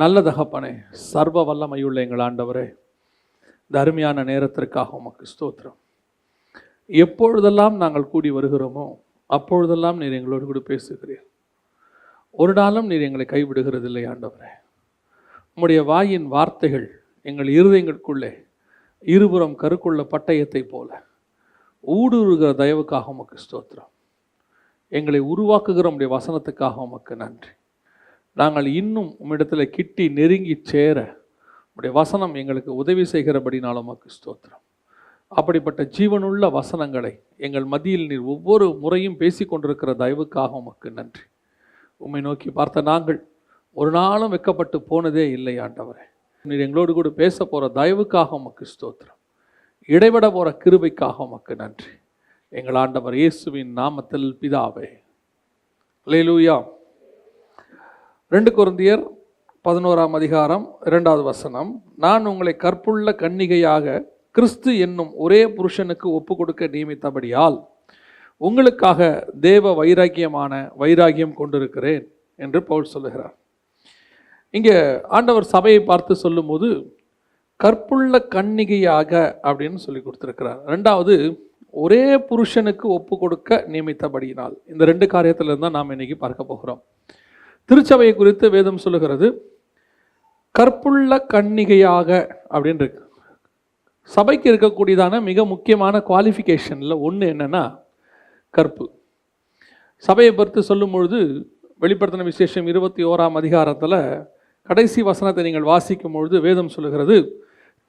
நல்ல தகப்பனே, சர்வ வல்லமையுள்ள எங்கள் ஆண்டவரே, இந்த அருமையான நேரத்திற்காக உமக்கு ஸ்தோத்திரம். எப்பொழுதெல்லாம் நாங்கள் கூடி வருகிறோமோ அப்பொழுதெல்லாம் நீர் எங்களோடு கூட பேசுகிறீர். ஒரு நாளும் நீர் எங்களை கைவிடுகிறதில்லை ஆண்டவரே. உம்முடைய வாயின் வார்த்தைகள் எங்கள் இருதயங்களுக்குள்ளே இருபுறம் கருக்குள்ள பட்டயத்தை போல ஊடுருகிற தயவுக்காக உமக்கு ஸ்தோத்திரம். எங்களை உருவாக்குகிற உம்முடைய வசனத்துக்காக உமக்கு நன்றி. நாங்கள் இன்னும் உம்மிடத்தில் கிட்டி நெருங்கி சேர உம்முடைய வசனம் எங்களுக்கு உதவி செய்கிறபடினாலும் உமக்கு ஸ்தோத்திரம். அப்படிப்பட்ட ஜீவனுள்ள வசனங்களை எங்கள் மத்தியில் நீர் ஒவ்வொரு முறையும் பேசி கொண்டிருக்கிற தயவுக்காக உமக்கு நன்றி. உம்மை நோக்கி பார்த்த நாங்கள் ஒரு நாளும் வெட்கப்பட்டு போனதே இல்லை ஆண்டவரே. நீர் எங்களோடு கூட பேச போகிற தயவுக்காக உமக்கு ஸ்தோத்திரம். இடைவிட போகிற கிருபைக்காக உமக்கு நன்றி. எங்கள் ஆண்டவர் இயேசுவின் நாமத்தில் பிதாவே. அல்லேலூயா. 2 கொரிந்தியர் 11ஆம் அதிகாரம் 2வது வசனம். நான் உங்களை கற்புள்ள கன்னிகையாக கிறிஸ்து என்னும் ஒரே புருஷனுக்கு ஒப்பு கொடுக்க நியமித்தபடியால் உங்களுக்காக தேவ வைராகியம் கொண்டிருக்கிறேன் என்று பவுல் சொல்லுகிறார். இங்கே ஆண்டவர் சபையை பார்த்து சொல்லும்போது கற்புள்ள கன்னிகையாக அப்படின்னு சொல்லி கொடுத்துருக்கிறார். 2வது ஒரே புருஷனுக்கு ஒப்பு கொடுக்க நியமித்தபடியினால். இந்த 2 காரியத்திலிருந்து தான் நாம் இன்னைக்கு பார்க்க போகிறோம். திருச்சபையை குறித்து வேதம் சொல்லுகிறது கற்புள்ள கன்னிகையாக அப்படின்னு இருக்கு. சபைக்கு இருக்கக்கூடியதான மிக முக்கியமான குவாலிஃபிகேஷனில் ஒன்று என்னன்னா கற்பு. சபையை பொறுத்து சொல்லும் பொழுது வெளிப்படுத்தின விசேஷம் 21ஆம் அதிகாரத்தில் கடைசி வசனத்தை நீங்கள் வாசிக்கும் பொழுது வேதம் சொல்லுகிறது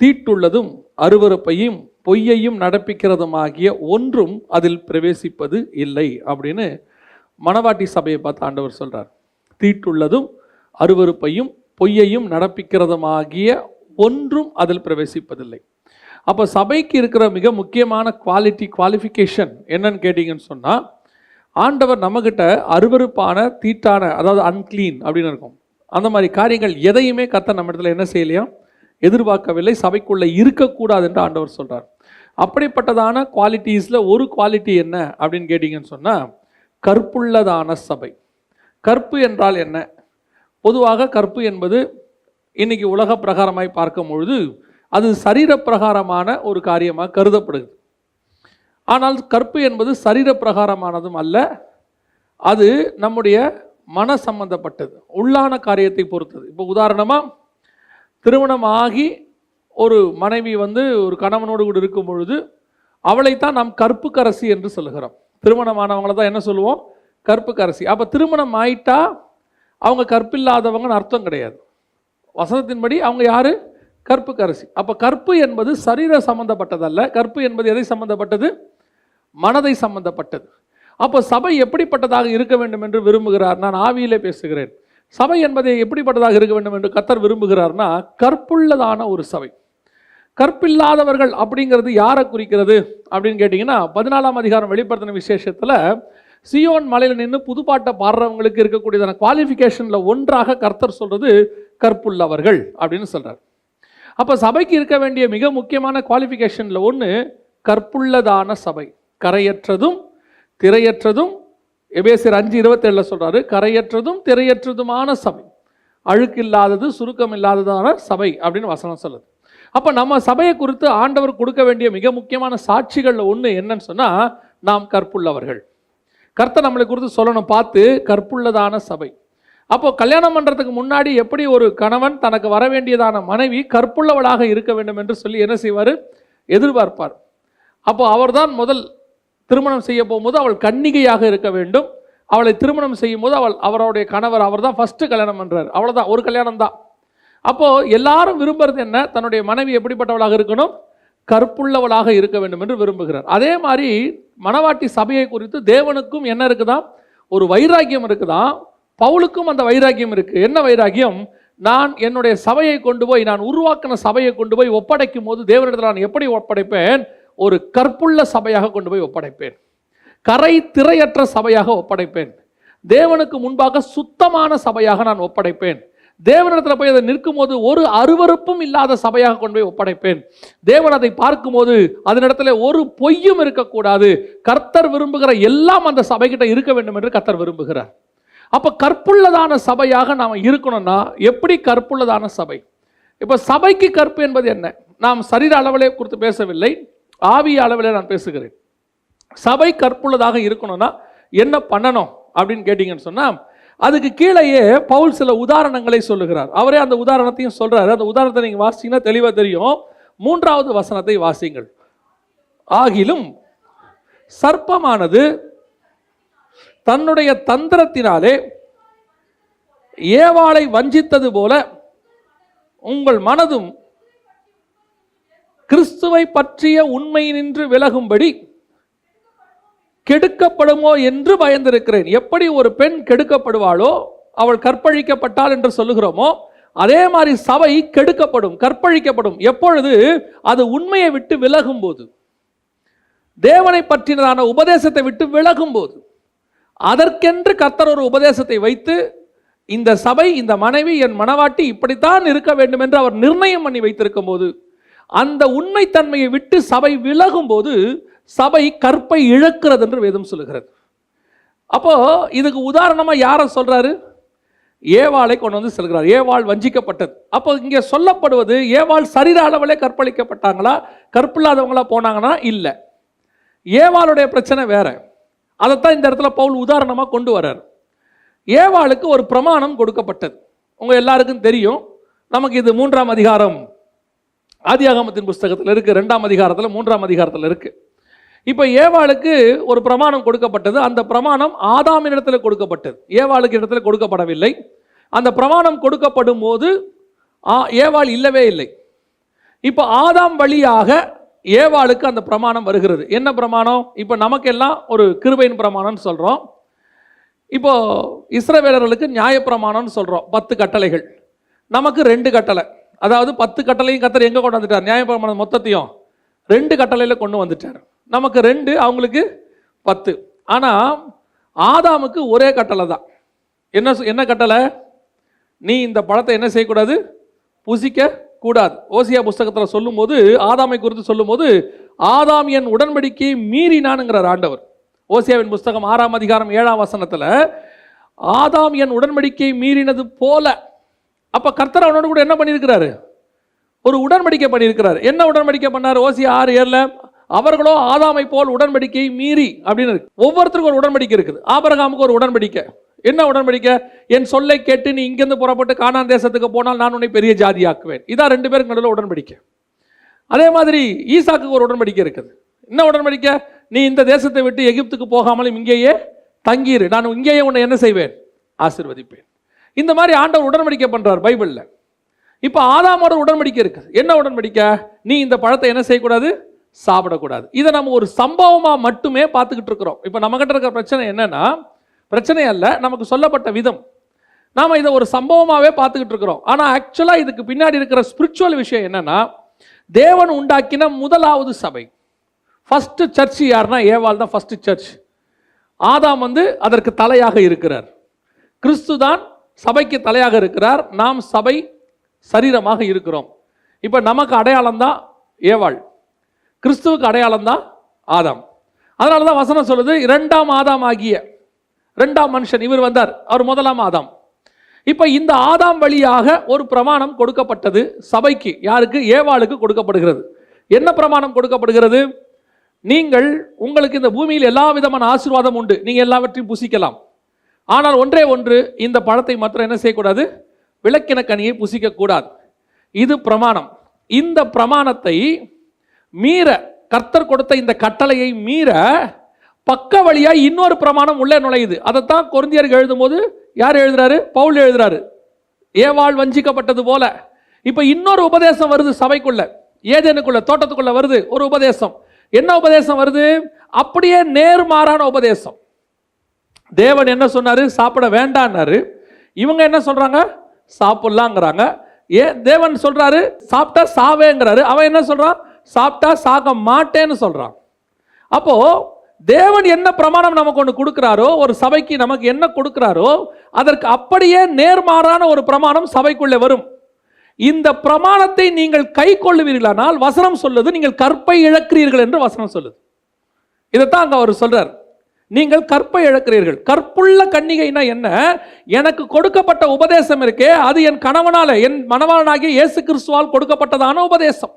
தீட்டுள்ளதும் அருவருப்பையும் பொய்யையும் நடப்பிக்கிறதுமாகிய ஒன்றும் அதில் பிரவேசிப்பது இல்லை அப்படின்னு மணவாட்டி சபையை பார்த்து ஆண்டவர் சொல்கிறார். தீட்டுள்ளதும் அருவருப்பையும் பொய்யையும் நடப்பிக்கிறதுமாகிய ஒன்றும் அதில் பிரவேசிப்பதில்லை. அப்போ சபைக்கு இருக்கிற மிக முக்கியமான குவாலிஃபிகேஷன் என்னன்னு கேட்டிங்கன்னு சொன்னால் ஆண்டவர் நம்மக்கிட்ட அருவருப்பான தீட்டான அதாவது அன்க்ளீன் அப்படின்னு இருக்கும். அந்த மாதிரி காரியங்கள் எதையுமே கர்த்தர் நம்ம இடத்துல என்ன செய்யலையா எதிர்பார்க்கவில்லை. சபைக்குள்ளே இருக்கக்கூடாது என்று ஆண்டவர் சொல்கிறார். அப்படிப்பட்டதான குவாலிட்டிஸில் ஒரு குவாலிட்டி என்ன அப்படின்னு கேட்டிங்கன்னு சொன்னால் கற்புள்ளதான சபை. கற்பு என்றால் என்ன? பொதுவாக கற்பு என்பது இன்னைக்கு உலக பிரகாரமாய் பார்க்கும் பொழுது அது சரீர பிரகாரமான ஒரு காரியமாக கருதப்படுது. ஆனால் கற்பு என்பது சரீர பிரகாரமானதும் அல்ல, அது நம்முடைய மன சம்பந்தப்பட்டது, உள்ளான காரியத்தை பொறுத்தது. இப்போ உதாரணமாக திருமணம் ஆகி ஒரு மனைவி ஒரு கணவனோடு கூட இருக்கும் பொழுது அவளைத்தான் நாம் கற்புக்கரசி என்று சொல்லுகிறோம். திருமணமானவங்களை தான் என்ன சொல்லுவோம்? கற்புக்கரசி. அப்போ திருமணம் ஆயிட்டா அவங்க கற்பில்லாதவங்கன்னு அர்த்தம் கிடையாது. வசனத்தின்படி அவங்க யாரு? கற்புக்கரசி. அப்போ கற்பு என்பது சரீர சம்பந்தப்பட்டதல்ல. கற்பு என்பது எதை சம்பந்தப்பட்டது? மனதை சம்பந்தப்பட்டது. அப்போ சபை எப்படிப்பட்டதாக இருக்க வேண்டும் என்று விரும்புகிறார்? நான் ஆவியிலே பேசுகிறேன். சபை என்பதை எப்படிப்பட்டதாக இருக்க வேண்டும் என்று கர்த்தர் விரும்புகிறார்னா கற்புள்ளதான ஒரு சபை. கற்பில்லாதவர்கள் அப்படிங்கிறது யாரை குறிக்கிறது அப்படின்னு கேட்டிங்கன்னா 14ஆம் அதிகாரம் வெளிப்படுத்தின விசேஷத்தில் சியோன் மலையில் நின்று புதுப்பாட்டை பாடுறவங்களுக்கு இருக்கக்கூடியதான குவாலிஃபிகேஷனில் ஒன்றாக கர்த்தர் சொல்கிறது கற்புள்ளவர்கள் அப்படின்னு சொல்கிறார். அப்போ சபைக்கு இருக்க வேண்டிய மிக முக்கியமான குவாலிஃபிகேஷனில் ஒன்று கற்புள்ளதான சபை. கரையற்றதும் திரையற்றதும், எபேசியர் 5:27 சொல்கிறாரு, கரையற்றதும் திரையற்றதுமான சபை, அழுக்கில்லாதது சுருக்கம் இல்லாததான சபை அப்படின்னு வசனம் சொல்லுது. அப்போ நம்ம சபையை குறித்து ஆண்டவர் கொடுக்க வேண்டிய மிக முக்கியமான சாட்சிகளில் ஒன்று என்னன்னு சொன்னால் நாம் கற்புள்ளவர்கள். கர்த்தர் நம்மளை குறித்து சொல்லணும், பார்த்து கற்புள்ளதான சபை. அப்போ கல்யாணம் பண்ணுறதுக்கு முன்னாடி எப்படி ஒரு கணவன் தனக்கு வர வேண்டியதான மனைவி கற்புள்ளவளாக இருக்க வேண்டும் என்று சொல்லி என்ன செய்வார்? எதிர்பார்ப்பார். அப்போ அவர்தான் முதல் திருமணம் செய்ய போகும்போது அவள் கன்னிகையாக இருக்க வேண்டும். அவளை திருமணம் செய்யும் போது அவருடைய கணவர் அவர் தான் ஃபஸ்ட்டு கல்யாணம் பண்ணுறார். அவ்வளோதான், ஒரு கல்யாணம் தான். அப்போது எல்லாரும் விரும்புறது என்ன? தன்னுடைய மனைவி எப்படிப்பட்டவளாக இருக்கணும்? கற்புள்ளவளாக இருக்க வேண்டும் என்று விரும்புகிறார். அதே மாதிரி மணவாட்டி சபையை குறித்து தேவனுக்கும் என்ன இருக்குதான்? ஒரு வைராக்கியம் இருக்குதான். பவுலுக்கும் அந்த வைராக்கியம் இருக்கு. என்ன வைராக்கியம்? நான் என்னுடைய சபையை கொண்டு போய், நான் உருவாக்கின சபையை கொண்டு போய் ஒப்படைக்கும் போது தேவனிடத்தில் நான் எப்படி ஒப்படைப்பேன்? ஒரு கற்புள்ள சபையாக கொண்டு போய் ஒப்படைப்பேன். கரை திரையற்ற சபையாக ஒப்படைப்பேன். தேவனுக்கு முன்பாக சுத்தமான சபையாக நான் ஒப்படைப்பேன். தேவனிடத்தில் போய் அதை நிற்கும் போது ஒரு அருவருப்பும் இல்லாத சபையாக கொண்டு போய் ஒப்படைப்பேன். தேவன் அதை பார்க்கும்போது அதனிடத்துல ஒரு பொய்யும் இருக்கக்கூடாது. கர்த்தர் விரும்புகிற எல்லாம் அந்த சபைகிட்ட இருக்க வேண்டும் என்று கர்த்தர் விரும்புகிறார். அப்போ கற்புள்ளதான சபையாக நாம் இருக்கணும்னா எப்படி கற்புள்ளதான சபை? இப்போ சபைக்கு கற்பு என்பது என்ன? நாம் சரீர அளவிலே குறித்து பேசவில்லை, ஆவிய அளவிலே நான் பேசுகிறேன். சபை கற்புள்ளதாக இருக்கணும்னா என்ன பண்ணணும் அப்படின்னு கேட்டீங்கன்னு சொன்னால், அதுக்கு கீழேயே பவுல் சில உதாரணங்களை சொல்லுகிறார். அவரே அந்த உதாரணத்தையும் சொல்றாரு. அந்த உதாரணத்தை நீங்கள் வாசிங்கன்னா தெளிவாக தெரியும். 3வது வசனத்தை வாசிங்கள். ஆகிலும் சர்ப்பமானது தன்னுடைய தந்திரத்தினாலே ஏவாளை வஞ்சித்தது போல உங்கள் மனதும் கிறிஸ்துவை பற்றிய உண்மையினின்று விலகும்படி கெடுக்கப்படுமோ என்று பயந்திருக்கிறேன். எப்படி ஒரு பெண் கெடுக்கப்படுவாளோ, அவள் கற்பழிக்கப்பட்டாள் என்று சொல்லுகிறோமோ, அதே மாதிரி சபை கெடுக்கப்படும், கற்பழிக்கப்படும். எப்பொழுது? அது உண்மையை விட்டு விலகும் போது, தேவனை பற்றினதான உபதேசத்தை விட்டு விலகும் போது. அதற்கென்று கர்த்தர் ஒரு உபதேசத்தை வைத்து, இந்த சபை, இந்த மனைவி, என் மனவாட்டி இப்படித்தான் இருக்க வேண்டும் என்று அவர் நிர்ணயம் பண்ணி வைத்திருக்கும் போது, அந்த உண்மைத்தன்மையை விட்டு சபை விலகும் போது சபை கற்பை இழக்கிறது என்று வேதம் சொல்லுகிறது. அப்போ இதுக்கு உதாரணமா யாரை சொல்றாரு? ஏவாளை கொண்டு வந்து சொல்கிறார். ஏவாள் வஞ்சிக்கப்பட்டது. அப்போ இங்கே சொல்லப்படுவது, ஏவாள் சரீர அளவிலே கற்பழிக்கப்பட்டாங்களா, கற்பில்லாதவங்களா போனாங்கன்னா இல்லை. ஏவாளுடைய பிரச்சனை வேற. அதைத்தான் இந்த இடத்துல பவுல் உதாரணமாக கொண்டு வர்றார். ஏவாளுக்கு ஒரு பிரமாணம் கொடுக்கப்பட்டது. உங்க எல்லாருக்கும் தெரியும். நமக்கு இது 3ஆம் அதிகாரம் ஆதியாகமத்தின் புஸ்தகத்தில் இருக்கு, 2ஆம் அதிகாரத்தில் 3ஆம் அதிகாரத்தில் இருக்கு. இப்போ ஏவாளுக்கு ஒரு பிரமாணம் கொடுக்கப்பட்டது. அந்த பிரமாணம் ஆதாமின் இடத்துல கொடுக்கப்பட்டது, ஏவாளுக்கு இடத்துல கொடுக்கப்படவில்லை. அந்த பிரமாணம் கொடுக்கப்படும் போது ஏவாள் இல்லவே இல்லை. இப்போ ஆதாம் வழியாக ஏவாளுக்கு அந்த பிரமாணம் வருகிறது. என்ன பிரமாணம்? இப்போ நமக்கெல்லாம் ஒரு கிருபையின் பிரமாணம்னு சொல்கிறோம். இப்போ இஸ்ரவேலர்களுக்கு நியாயப்பிரமாணம்னு சொல்கிறோம், 10 கட்டளைகள். நமக்கு 2 கட்டளை. அதாவது 10 கட்டளையும் கர்த்தர் எங்கே கொண்டு வந்துட்டார்? நியாயப்பிரமாணம் மொத்தத்தையும் 2 கட்டளையில் கொண்டு வந்துட்டார். நமக்கு 2, அவங்களுக்கு 10. ஆனால் ஆதாமுக்கு ஒரே கட்டளை தான். என்ன கட்டளை? நீ இந்த பழத்தை என்ன செய்யக்கூடாது? புசிக்க கூடாது. ஓசியா புஸ்தகத்தில் சொல்லும் போது, ஆதாமை குறித்து சொல்லும் போது, ஆதாம் என் உடன்படிக்கையை மீறினான்ங்கிறார் ஆண்டவர். ஓசியாவின் புஸ்தகம் 6ஆம் அதிகாரம் 7ஆம் வசனத்தில், ஆதாம் என் உடன்படிக்கையை மீறினது போல. அப்ப கர்த்தர் அவனோடு கூட என்ன பண்ணியிருக்கிறாரு? ஒரு உடன்படிக்கை பண்ணியிருக்கிறார். என்ன உடன்படிக்கை பண்ணார்? ஓசியா 6:7, அவர்களோ ஆதாமை போல் உடன்படிக்கையை மீறி அப்படின்னு இருக்கு. ஒவ்வொருத்தருக்கும் ஒரு உடன்படிக்கை இருக்குது. ஆபிரகாமுக்கு ஒரு உடன்படிக்கை. என்ன உடன்படிக்கை? என் சொல்லை கேட்டு நீ இங்கிருந்து புறப்பட்டு கானான் தேசத்துக்கு போனால் நான் உன்னை பெரிய ஜாதியாக்குவேன். இதான் 2 பேருக்கு நடுவில் உடன்படிக்கை. அதே மாதிரி ஈசாக்கு ஒரு உடன்படிக்கை இருக்குது. என்ன உடன்படிக்கை? நீ இந்த தேசத்தை விட்டு எகிப்துக்கு போகாமலும் இங்கேயே தங்கியிரு, நான் இங்கேயே உன்னை என்ன செய்வேன்? ஆசீர்வதிப்பேன். இந்த மாதிரி ஆண்டவர் உடன்படிக்கை பண்றார் பைபிள்ல. இப்ப ஆதாமோட உடன்படிக்கை இருக்குது. என்ன உடன்படிக்கை? நீ இந்த பழத்தை என்ன செய்யக்கூடாது? சாப்பிடக்கூடாது. இதை நம்ம ஒரு சம்பவமா மட்டுமே பார்த்துக்கிட்டு இருக்கிறோம். இப்ப நம்ம கிட்ட இருக்கிற பிரச்சனை என்னன்னா, பிரச்சனை அல்ல, நமக்கு சொல்லப்பட்ட விதம். நாம இதை ஒரு சம்பவமாவே பார்த்துக்கிட்டு இருக்கிறோம். ஆனா ஆக்சுவலா இதுக்கு பின்னாடி இருக்கிற ஸ்பிரிச்சுவல் விஷயம் என்னன்னா, தேவன் உண்டாக்கின முதலாவது சபை, ஃபர்ஸ்ட் சர்ச் யாருன்னா ஏவாள் தான் ஃபர்ஸ்ட் சர்ச். ஆதாம் அதற்கு தலையாக இருக்கிறார். கிறிஸ்து தான் சபைக்கு தலையாக இருக்கிறார். நாம் சபை சரீரமாக இருக்கிறோம். இப்ப நமக்கு அடையாளம் தான் ஏவாள், கிறிஸ்துவுக்கு அடையாளம் தான் ஆதாம். அதனால தான் வசனம் சொல்லுது, 2ஆம் ஆதாம் ஆகிய 2ஆம் மனுஷன் இவர் வந்தார், அவர் முதலாம் ஆதாம். இப்ப இந்த ஆதாம் வழியாக ஒரு பிரமாணம் கொடுக்கப்பட்டது சபைக்கு. யாருக்கு? ஏவாளுக்கு கொடுக்கப்படுகிறது. என்ன பிரமாணம் கொடுக்கப்படுகிறது? நீங்கள், உங்களுக்கு இந்த பூமியில் எல்லா விதமான ஆசீர்வாதம் உண்டு, நீங்க எல்லாவற்றையும் புசிக்கலாம். ஆனால் ஒன்றே ஒன்று, இந்த பழத்தை மாத்திரம் என்ன செய்யக்கூடாது? விளக்கின கனியை புசிக்க கூடாது. இது பிரமாணம். இந்த பிரமாணத்தை மீற, கர்த்தர் கொடுத்த இந்த கட்டளையை மீற பக்க வழியா இன்னொரு பிரமாணம் உள்ளே நுழையுது. அதைத்தான் கொரிந்தியர்கள் எழுதும் போது யார் எழுதுறாரு? பவுல் எழுதுறாரு. ஏவாள் வஞ்சிக்கப்பட்டது போல இப்ப இன்னொரு உபதேசம் வருது சபைக்குள்ள, ஏதேனுக்குள்ள, தோட்டத்துக்குள்ள வருது ஒரு உபதேசம். என்ன உபதேசம் வருது? அப்படியே நேர்மாறான உபதேசம். தேவன் என்ன சொன்னாரு? சாப்பிட வேண்டான்னாரு. இவங்க என்ன சொல்றாங்க? சாப்பிடலாங்கிறாங்க. தேவன் சொல்றாரு சாப்பிட்டா சாவேங்கிறாரு. அவன் என்ன சொல்றான்? சாப்பிட்டா சாக மாட்டேன்னு சொல்றான். அப்போ தேவன் என்ன பிரமாணம் நமக்கு ஒன்று கொடுக்கிறாரோ, ஒரு சபைக்கு நமக்கு என்ன கொடுக்கிறாரோ, அதற்கு அப்படியே நேர்மாறான ஒரு பிரமாணம் சபைக்குள்ளே வரும். இந்த பிரமாணத்தை நீங்கள் கை கொள்ளுவீர்களானால், வசனம் சொல்லுது, நீங்கள் கற்பை இழக்கிறீர்கள் என்று வசனம் சொல்லுது. இதைத்தான் அங்க அவர் சொல்றார். நீங்கள் கற்பை இழக்கிறீர்கள். கற்புள்ள கன்னிகைனா என்ன? எனக்கு கொடுக்கப்பட்ட உபதேசம் இருக்கே, அது என் கணவனால, என் மணவாளனாகிய இயேசு கிறிஸ்துவால் கொடுக்கப்பட்டதான உபதேசம்.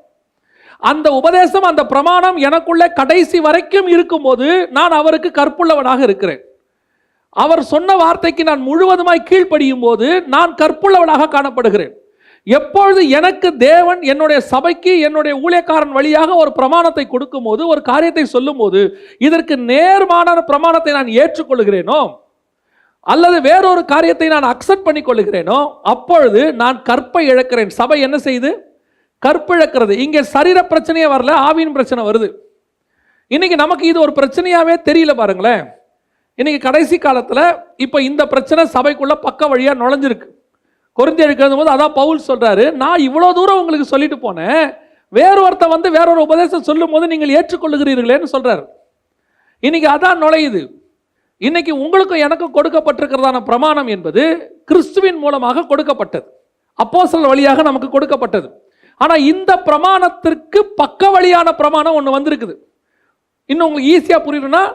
அந்த உபதேசம், அந்த பிரமாணம் எனக்குள்ள கடைசி வரைக்கும் இருக்கும்போது நான் அவருக்கு கற்புள்ளவனாக இருக்கிறேன். அவர் சொன்ன வார்த்தைக்கு நான் முழுவதுமாய் கீழ்ப்படியும் போது நான் கற்புள்ளவனாக காணப்படுகிறேன். எப்பொழுது எனக்கு தேவன் என்னுடைய சபைக்கு என்னுடைய ஊழியக்காரன் வழியாக ஒரு பிரமாணத்தை கொடுக்கும் போது, ஒரு காரியத்தை சொல்லும் போது, இதற்கு நேர்மாறான பிரமாணத்தை நான் ஏற்றுக்கொள்கிறேனோ அல்லது வேறொரு காரியத்தை நான் அக்செப்ட் பண்ணி கொள்கிறேனோ, அப்பொழுது நான் கற்பை இழக்கிறேன். சபை என்ன செய்யுது? கற்பிழக்கிறது. இங்கே சரீர பிரச்சனையே வரல, ஆவியின் பிரச்சனை வருது. இன்னைக்கு நமக்கு இது ஒரு பிரச்சனையாவே தெரியல பாருங்களேன். இன்னைக்கு கடைசி காலத்துல இப்ப இந்த பிரச்சனை சபைக்குள்ள பக்க வழியா நுழைஞ்சிருக்கு. கொரிந்தியருக்கு எழுதும்போது அதான் பவுல் சொல்றாரு, நான் இவ்வளவு தூரம் உங்களுக்கு சொல்லிட்டு போனேன், வேறொருத்த வந்து வேறொரு உபதேசம் சொல்லும் போது நீங்கள் ஏற்றுக்கொள்ளுகிறீர்களேன்னு சொல்றாரு. இன்னைக்கு அதான் நுழையுது. இன்னைக்கு உங்களுக்கும் எனக்கும் கொடுக்கப்பட்டிருக்கிறதான பிரமாணம் என்பது கிறிஸ்துவின் மூலமாக கொடுக்கப்பட்டது, அப்போஸ்தலர் வழியாக நமக்கு கொடுக்கப்பட்டது. ஆனா இந்த பிரமாணத்திற்கு பக்க வழியான பிரமாணம் ஒன்று வந்திருக்குது. இன்னும் உங்களுக்கு ஈஸியா புரியணும்னா,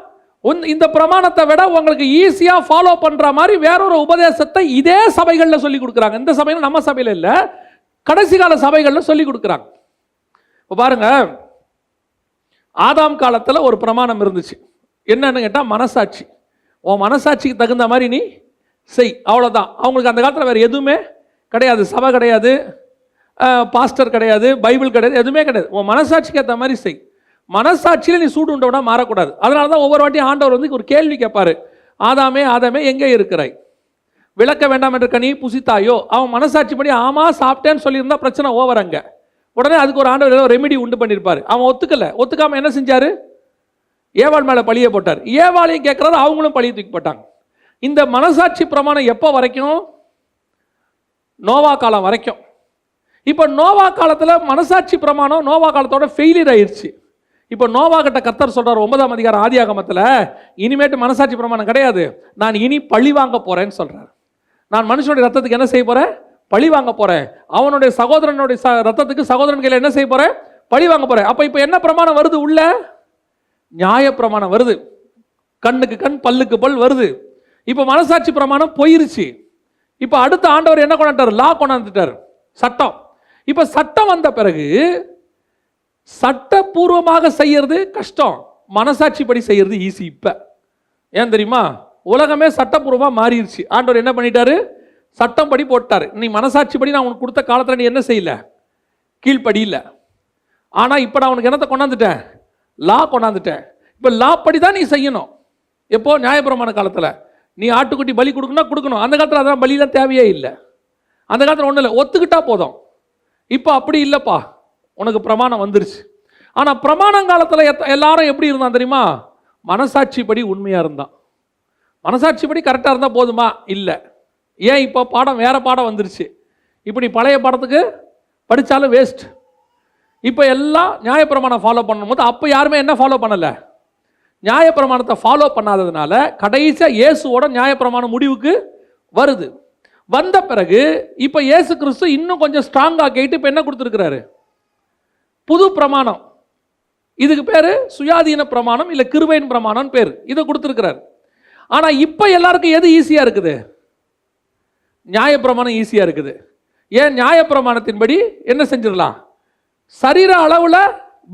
இந்த பிரமாணத்தை விட உங்களுக்கு ஈஸியா ஃபாலோ பண்ற மாதிரி வேறொரு உபதேசத்தை இதே சபைகளில் சொல்லி கொடுக்குறாங்க. இந்த சபையில், நம்ம சபையில் இல்லை, கடைசி கால சபைகளில் சொல்லி கொடுக்குறாங்க. இப்போ பாருங்க, ஆதாம் காலத்தில் ஒரு பிரமாணம் இருந்துச்சு. என்னன்னு கேட்டால் மனசாட்சி. உன் மனசாட்சிக்கு தகுந்த மாதிரி நீ செய், அவ்வளோதான். அவங்களுக்கு அந்த காலத்தில் வேறு எதுவுமே கிடையாது. சபை கிடையாது, பாஸ்டர் கிடையாது, பைபிள் கிடையாது, எதுவுமே கிடையாது. உன் மனசாட்சிக்கு ஏற்ற மாதிரி செய். மனசாட்சியில் நீ சூடு உண்டவனா மாறக்கூடாது. அதனால தான் ஒவ்வொரு வாட்டியும் ஆண்டவர் வந்து ஒரு கேள்வி கேட்பாரு, ஆதாமே ஆதாமே எங்கே இருக்கிறாய்? விளக்க வேண்டாம் என்ற கனி புசித்தாயோ? அவன் மனசாட்சி படி ஆமா சாப்பிட்டேன்னு சொல்லியிருந்தா பிரச்சனை ஓவர். அங்கே உடனே அதுக்கு ஒரு ஆண்டவர் ஏதோ ரெமெடி உண்டு பண்ணியிருப்பாரு. அவன் ஒத்துக்கல. ஒத்துக்காம என்ன செஞ்சாரு? ஏவாள் மேலே பழிய போட்டார். ஏவாளையும் கேட்கறது, அவங்களும் பழிய தூக்கி போட்டாங்க. இந்த மனசாட்சி பிரமாணம் எப்போ வரைக்கும்? நோவா காலம் வரைக்கும். இப்போ நோவா காலத்தில் மனசாட்சி பிரமாணம் நோவா காலத்தோட ஃபெயிலியர் ஆயிடுச்சு. இப்போ நோவா கிட்ட கர்த்தர் சொல்றார் 9ஆம் அதிகாரம் ஆதியாகமத்தில், இனிமேட்டு மனசாட்சி பிரமாணம் கிடையாது, நான் இனி பழி வாங்க போறேன்னு சொல்றார். நான் மனுஷனுடைய ரத்தத்துக்கு என்ன செய்ய போறேன்? பழி வாங்க போறேன். அவனுடைய சகோதரனுடைய ரத்தத்துக்கு சகோதரன் கையில் என்ன செய்ய போறேன்? பழி வாங்க போறேன். அப்ப இப்போ என்ன பிரமாணம் வருது? உள்ள நியாய பிரமாணம் வருது. கண்ணுக்கு கண் பல்லுக்கு பல் வருது. இப்போ மனசாட்சி பிரமாணம் போயிருச்சு. இப்போ அடுத்த ஆண்டவர் என்ன கொண்டாட்டார்? லா கொண்டாந்துட்டார், சட்டம். இப்போ சட்டம் வந்த பிறகு சட்டப்பூர்வமாக செய்யறது கஷ்டம், மனசாட்சி படி செய்யறது ஈஸி. இப்ப ஏன் தெரியுமா? உலகமே சட்டப்பூர்வமாக மாறிடுச்சு. ஆண்டவர் என்ன பண்ணிட்டாரு? சட்டம் படி போட்டாரு. நீ மனசாட்சி படி நான் உனக்கு கொடுத்த காலத்தில் நீ என்ன செய்யல? கீழ்ப்படி இல்லை. ஆனா இப்ப நான் உனக்கு என்னத்தை கொண்டாந்துட்டேன்? லா கொண்டாந்துட்டேன். இப்ப லா படி தான் நீ செய்யணும். எப்போ? நியாயப்பிரமாண காலத்தில் நீ ஆட்டுக்குட்டி பலி கொடுக்கணும். அந்த காலத்தில் அதான் பலியெல்லாம் தேவையே இல்லை. அந்த காலத்தில் ஒன்றும் இல்லை, ஒத்துக்கிட்டா போதும். இப்போ அப்படி இல்லைப்பா, உனக்கு பிரமாணம் வந்துருச்சு. ஆனால் பிரமாணங்காலத்தில் எல்லாரும் எப்படி இருந்தான் தெரியுமா? மனசாட்சி படி உண்மையாக இருந்தான். மனசாட்சி படி கரெக்டாக இருந்தால் போதுமா? இல்லை. ஏன்? இப்போ பாடம் வேற பாடம் வந்துருச்சு. இப்படி பழைய பாடத்துக்கு படித்தாலும் வேஸ்ட். இப்போ எல்லாம் நியாயப்பிரமாணம் ஃபாலோ பண்ணும்போது அப்போ யாருமே என்ன ஃபாலோ பண்ணலை? நியாயப்பிரமாணத்தை ஃபாலோ பண்ணாததுனால கடைசியாக இயேசுவோட நியாயப்பிரமாணம் முடிவுக்கு வருது. வந்த பிறகு இப்போ இயேசு கிறிஸ்து இன்னும் கொஞ்சம் ஸ்ட்ராங்காக கேட்டு இப்போ என்ன கொடுத்துருக்கிறாரு? புது பிரமாணம். இதுக்கு பேரு சுயாதீன பிரமாணம், இல்லை கிருபையின் பிரமாணம் பேர். இதை கொடுத்துருக்கிறார். ஆனால் இப்போ எல்லாருக்கும் எது ஈஸியாக இருக்குது? நியாயப்பிரமாணம் ஈஸியாக இருக்குது. ஏன்? நியாயப்பிரமாணத்தின்படி என்ன செஞ்சிடலாம்? சரீர அளவில்